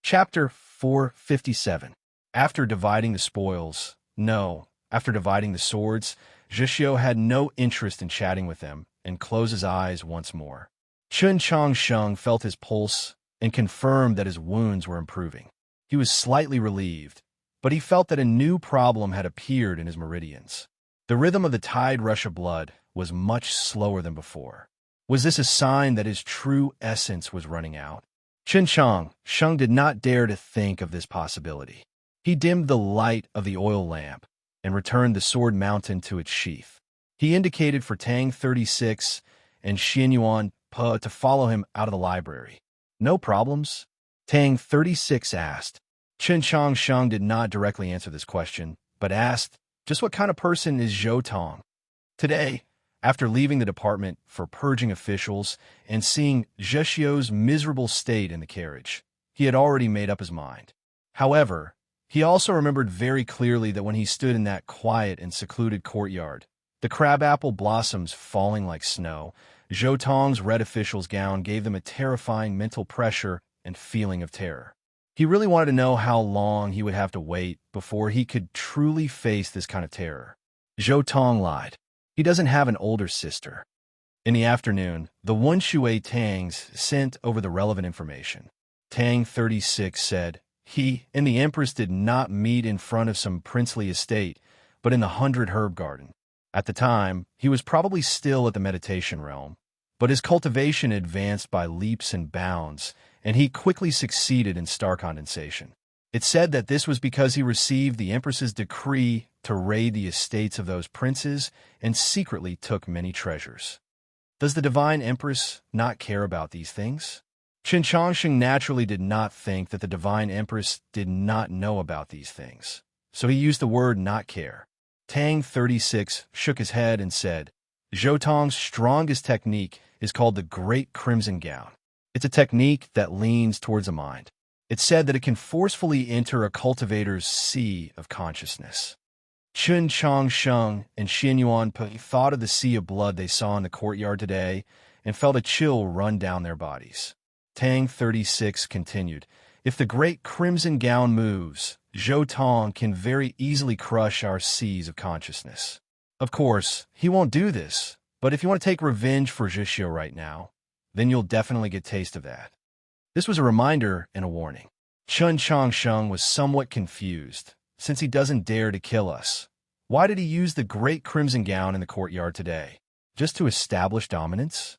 Chapter 457. After dividing the spoils, after dividing the swords, Zhixio had no interest in chatting with them and closed his eyes once more. Chen Changsheng felt his pulse and confirmed that his wounds were improving. He was slightly relieved, but he felt that a new problem had appeared in his meridians. The rhythm of the tide rush of blood was much slower than before. Was this a sign that his true essence was running out? Chen Changsheng did not dare to think of this possibility. He dimmed the light of the oil lamp and returned the sword mountain to its sheath. He indicated for Tang 36 and Xianyuan Pe to follow him out of the library. "No problems?" Tang 36 asked. Chen Changsheng did not directly answer this question, but asked, "Just what kind of person is Zhou Tong?" Today, after leaving the department for purging officials and seeing Zhixio's miserable state in the carriage, he had already made up his mind. However, he also remembered very clearly that when he stood in that quiet and secluded courtyard, the crabapple blossoms falling like snow, Zhou Tong's red official's gown gave them a terrifying mental pressure and feeling of terror. He really wanted to know how long he would have to wait before he could truly face this kind of terror. Zhou Tong lied. He doesn't have an older sister. In the afternoon, the Wunshui Tangs sent over the relevant information. Tang 36 said, he and the Empress did not meet in front of some princely estate, but in the 100 Herb Garden. At the time, he was probably still at the meditation realm, but his cultivation advanced by leaps and bounds, and he quickly succeeded in star condensation. It said that this was because he received the Empress's decree to raid the estates of those princes and secretly took many treasures. Does the Divine Empress not care about these things? Chen Changsheng naturally did not think that the Divine Empress did not know about these things, so he used the word not care. Tang 36 shook his head and said, Zhou Tong's strongest technique is called the Great Crimson Gown. It's a technique that leans towards the mind. It's said that it can forcefully enter a cultivator's sea of consciousness. Chen Changsheng and Xianyuan Pe thought of the sea of blood they saw in the courtyard today and felt a chill run down their bodies. Tang 36 continued, if the Great Crimson Gown moves, Zhou Tong can very easily crush our seas of consciousness. Of course, he won't do this, but if you want to take revenge for Zhixio right now, then you'll definitely get taste of that. This was a reminder and a warning. Chun Changsheng was somewhat confused, since he doesn't dare to kill us. Why did he use the great crimson gown in the courtyard today? Just to establish dominance?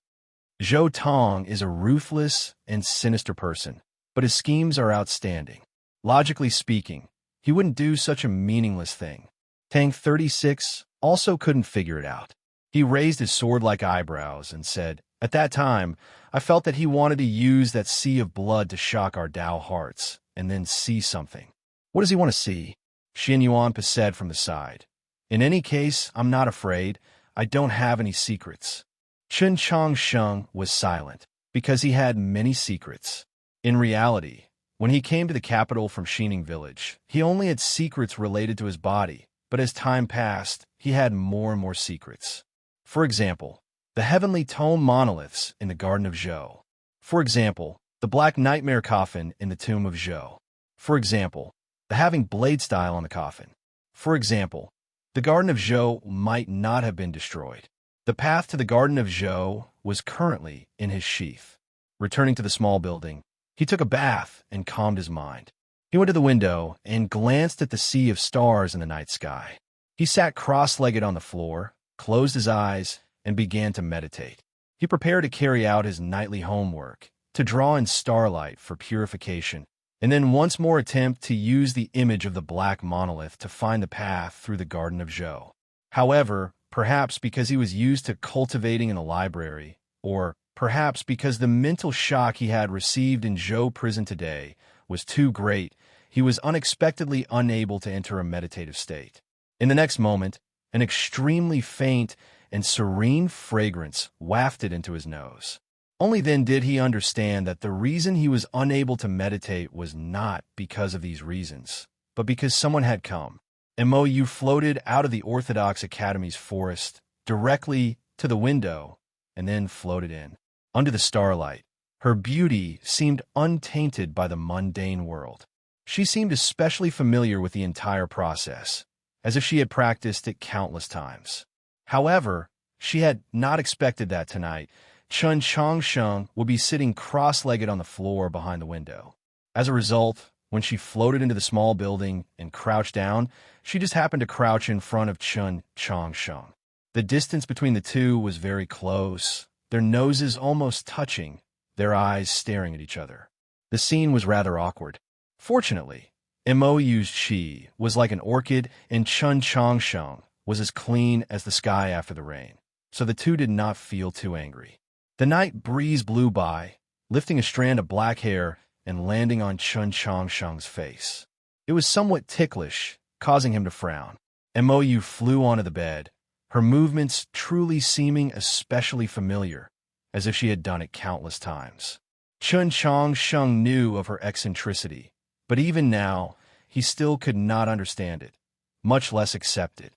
Zhou Tong is a ruthless and sinister person, but his schemes are outstanding. Logically speaking, he wouldn't do such a meaningless thing. Tang 36 also couldn't figure it out. He raised his sword-like eyebrows and said, "At that time, I felt that he wanted to use that sea of blood to shock our Tao hearts, and then see something." What does he want to see? Xin Yuan said from the side. In any case, I'm not afraid. I don't have any secrets. Chun Changsheng was silent, because he had many secrets. In reality, when he came to the capital from Xining village, he only had secrets related to his body, but as time passed, he had more and more secrets. For example, the heavenly tome monoliths in the Garden of Zhou. For example, the black nightmare coffin in the tomb of Zhou. For example, the having blade style on the coffin. For example, the Garden of Zhou might not have been destroyed. The path to the Garden of Zhou was currently in his sheath. Returning to the small building, he took a bath and calmed his mind. He went to the window and glanced at the sea of stars in the night sky. He sat cross-legged on the floor, closed his eyes, and began to meditate. He prepared to carry out his nightly homework, to draw in starlight for purification, and then once more attempt to use the image of the black monolith to find the path through the Garden of Zhou. However, perhaps because he was used to cultivating in the library, or perhaps because the mental shock he had received in Zhou prison today was too great, he was unexpectedly unable to enter a meditative state. In the next moment, an extremely faint and serene fragrance wafted into his nose. Only then did he understand that the reason he was unable to meditate was not because of these reasons, but because someone had come. Mou floated out of the Orthodox Academy's forest, directly to the window, and then floated in. Under the starlight, her beauty seemed untainted by the mundane world. She seemed especially familiar with the entire process, as if she had practiced it countless times. However, she had not expected that tonight Chun Changsheng would be sitting cross-legged on the floor behind the window. As a result, when she floated into the small building and crouched down, she just happened to crouch in front of Chun Changsheng. The distance between the two was very close, their noses almost touching, their eyes staring at each other. The scene was rather awkward. Fortunately, Mou's chi was like an orchid, and Chun Changsheng was as clean as the sky after the rain, so the two did not feel too angry. The night breeze blew by, lifting a strand of black hair and landing on Chun Changsheng's face. It was somewhat ticklish, causing him to frown. Mou flew onto the bed, her movements truly seeming especially familiar, as if she had done it countless times. Chun Changsheng knew of her eccentricity, but even now, he still could not understand it, much less accept it.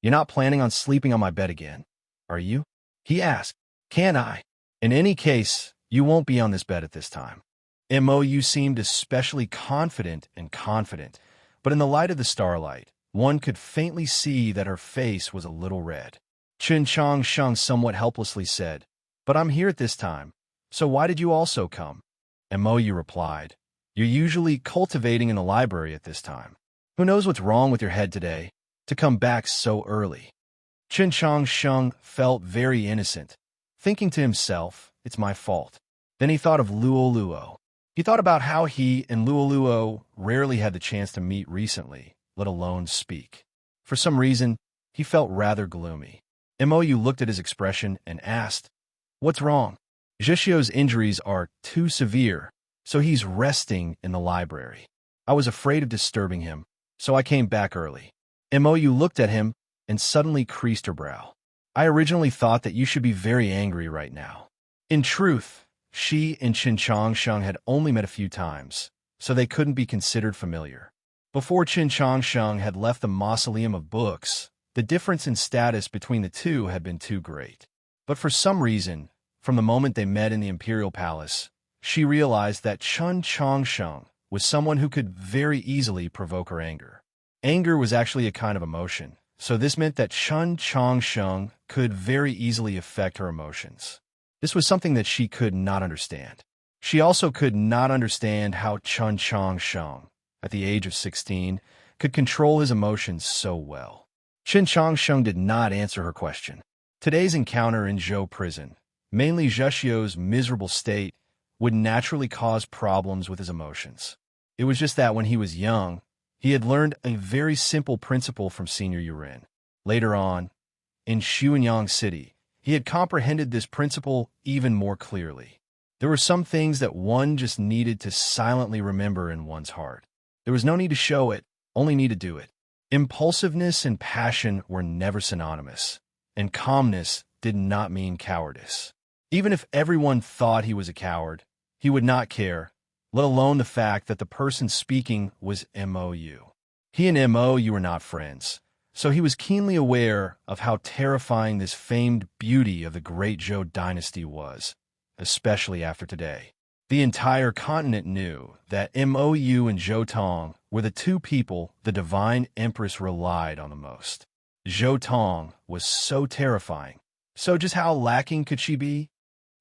"You're not planning on sleeping on my bed again, are you?" he asked. "Can I? In any case, you won't be on this bed at this time." Mou seemed especially confident, but in the light of the starlight, one could faintly see that her face was a little red. Chun Changsheng somewhat helplessly said, "But I'm here at this time, so why did you also come?" Mou replied, "You're usually cultivating in the library at this time. Who knows what's wrong with your head today, to come back so early?" Chun Changsheng felt very innocent, thinking to himself, "It's my fault." Then he thought of Luo. He thought about how he and Luo rarely had the chance to meet recently, let alone speak. For some reason, he felt rather gloomy. Mou looked at his expression and asked, "What's wrong?" "Zhishio's injuries are too severe, so he's resting in the library. I was afraid of disturbing him, so I came back early." Mou looked at him and suddenly creased her brow. "I originally thought that you should be very angry right now." In truth, she and Chun Changsheng had only met a few times, so they couldn't be considered familiar. Before Chun Changsheng had left the mausoleum of books, the difference in status between the two had been too great. But for some reason, from the moment they met in the imperial palace, she realized that Chun Changsheng was someone who could very easily provoke her anger. Anger was actually a kind of emotion, so this meant that Chun Changsheng could very easily affect her emotions. This was something that she could not understand. She also could not understand how Chun Changsheng, at the age of 16, could control his emotions so well. Chen Changsheng did not answer her question. Today's encounter in Zhou prison, mainly Zheshio's miserable state, would naturally cause problems with his emotions. It was just that when he was young, he had learned a very simple principle from Senior Yurin. Later on, in Xuanyang City, he had comprehended this principle even more clearly. There were some things that one just needed to silently remember in one's heart. There was no need to show it, only need to do it. Impulsiveness and passion were never synonymous, and calmness did not mean cowardice. Even if everyone thought he was a coward, he would not care, let alone the fact that the person speaking was MOU. He and MOU were not friends, so he was keenly aware of how terrifying this famed beauty of the Great Zhou dynasty was, especially after today. The entire continent knew that MOU and Zhou Tong were the two people the Divine Empress relied on the most. Zhou Tong was so terrifying. So just how lacking could she be?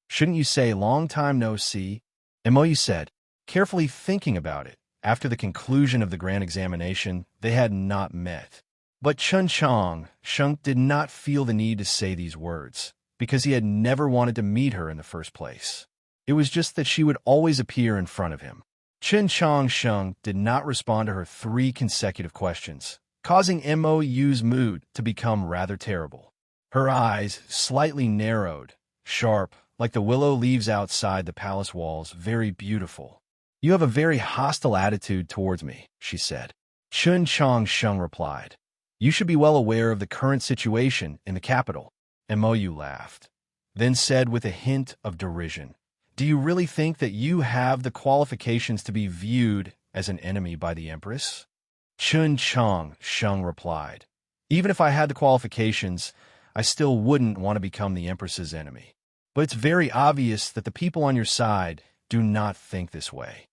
Shouldn't you say long time no see? MOU said, carefully thinking about it. After the conclusion of the grand examination, they had not met. But Chun Changsheng did not feel the need to say these words, because he had never wanted to meet her in the first place. It was just that she would always appear in front of him. Chun Changsheng did not respond to her 3 consecutive questions, causing MOU's mood to become rather terrible. Her eyes slightly narrowed, sharp, like the willow leaves outside the palace walls, very beautiful. You have a very hostile attitude towards me, she said. Chun Changsheng replied. You should be well aware of the current situation in the capital. MOU laughed, then said with a hint of derision, do you really think that you have the qualifications to be viewed as an enemy by the Empress? Chun Changsheng replied, even if I had the qualifications, I still wouldn't want to become the Empress's enemy. But it's very obvious that the people on your side do not think this way.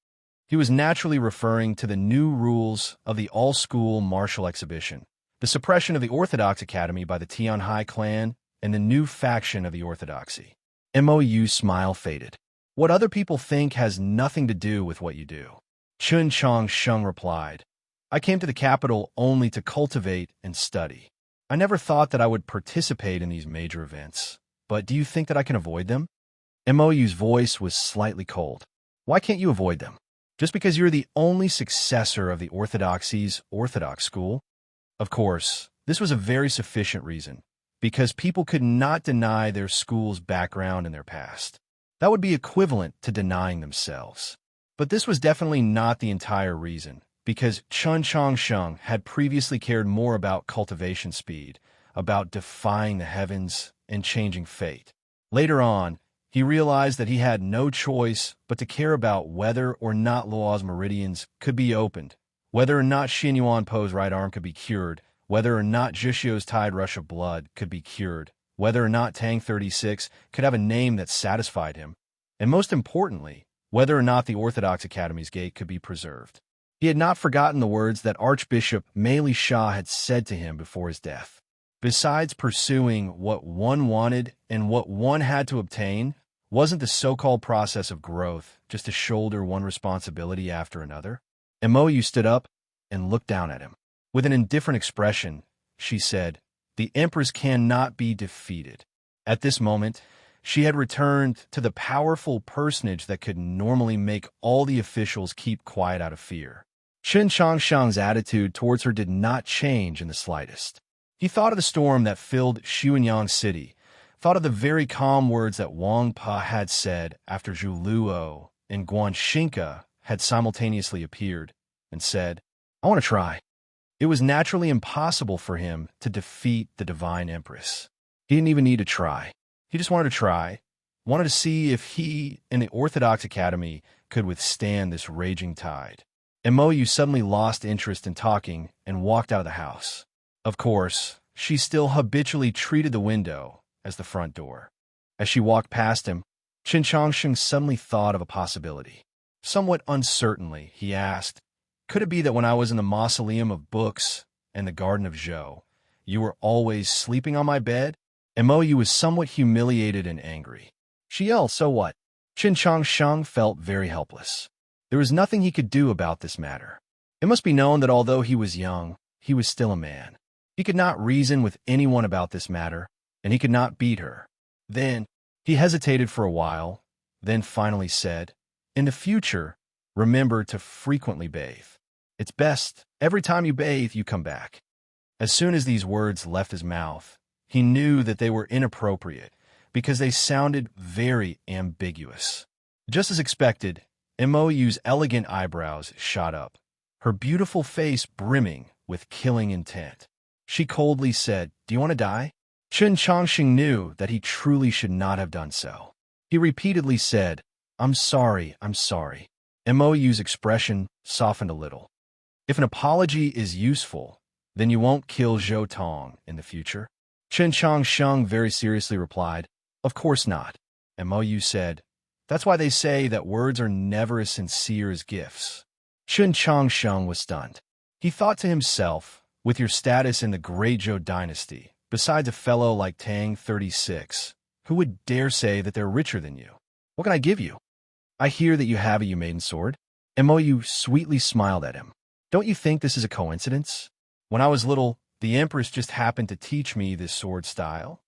He was naturally referring to the new rules of the all-school martial exhibition, the suppression of the Orthodox Academy by the Tianhai clan, and the new faction of the Orthodoxy. MOU's smile faded. What other people think has nothing to do with what you do. Chun Changsheng replied, I came to the capital only to cultivate and study. I never thought that I would participate in these major events. But do you think that I can avoid them? MOU's voice was slightly cold. Why can't you avoid them? Just because you're the only successor of the Orthodoxy's Orthodox school? Of course, this was a very sufficient reason, because people could not deny their school's background and their past. That would be equivalent to denying themselves. But this was definitely not the entire reason, because Chun Changsheng had previously cared more about cultivation speed, about defying the heavens, and changing fate. Later on, he realized that he had no choice but to care about whether or not Luo's meridians could be opened, whether or not Xin Yuanpo's right arm could be cured, whether or not Zheshio's tide rush of blood could be cured, whether or not Tang 36 could have a name that satisfied him, and most importantly, whether or not the Orthodox Academy's gate could be preserved. He had not forgotten the words that Archbishop Meili Shah had said to him before his death. Besides pursuing what one wanted and what one had to obtain, wasn't the so-called process of growth just to shoulder one responsibility after another? MOU stood up and looked down at him. With an indifferent expression, she said, the Empress cannot be defeated. At this moment, she had returned to the powerful personage that could normally make all the officials keep quiet out of fear. Chun Changsheng's attitude towards her did not change in the slightest. He thought of the storm that filled Xuanyang City, thought of the very calm words that Wang Pa had said after Zhu Luo and Guan Xinka had simultaneously appeared, and said, I want to try. It was naturally impossible for him to defeat the Divine Empress. He didn't even need to try. He just wanted to try, wanted to see if he and the Orthodox Academy could withstand this raging tide. MOU suddenly lost interest in talking and walked out of the house. Of course, she still habitually treated the window as the front door. As she walked past him, Chun Changsheng suddenly thought of a possibility. Somewhat uncertainly, he asked, could it be that when I was in the mausoleum of books and the garden of Zhou, you were always sleeping on my bed? MOU was somewhat humiliated and angry. She yelled, so what? Chen Changsheng felt very helpless. There was nothing he could do about this matter. It must be known that although he was young, he was still a man. He could not reason with anyone about this matter, and he could not beat her. Then, he hesitated for a while, then finally said, "In the future, remember to frequently bathe. It's best, every time you bathe, you come back." As soon as these words left his mouth, he knew that they were inappropriate because they sounded very ambiguous. Just as expected, Moyu's elegant eyebrows shot up, her beautiful face brimming with killing intent. She coldly said, "Do you want to die?" Chen Changxing knew that he truly should not have done so. He repeatedly said, I'm sorry. Moyu's expression softened a little. "If an apology is useful, then you won't kill Zhou Tong in the future?" Chen Changsheng very seriously replied, "Of course not." Moyu said, "That's why they say that words are never as sincere as gifts." Chen Changsheng was stunned. He thought to himself, with your status in the Great Zhou dynasty, besides a fellow like Tang 36, who would dare say that they're richer than you? What can I give you? I hear that you have a Maiden sword. Moyu sweetly smiled at him. Don't you think this is a coincidence? When I was little, the Empress just happened to teach me this sword style,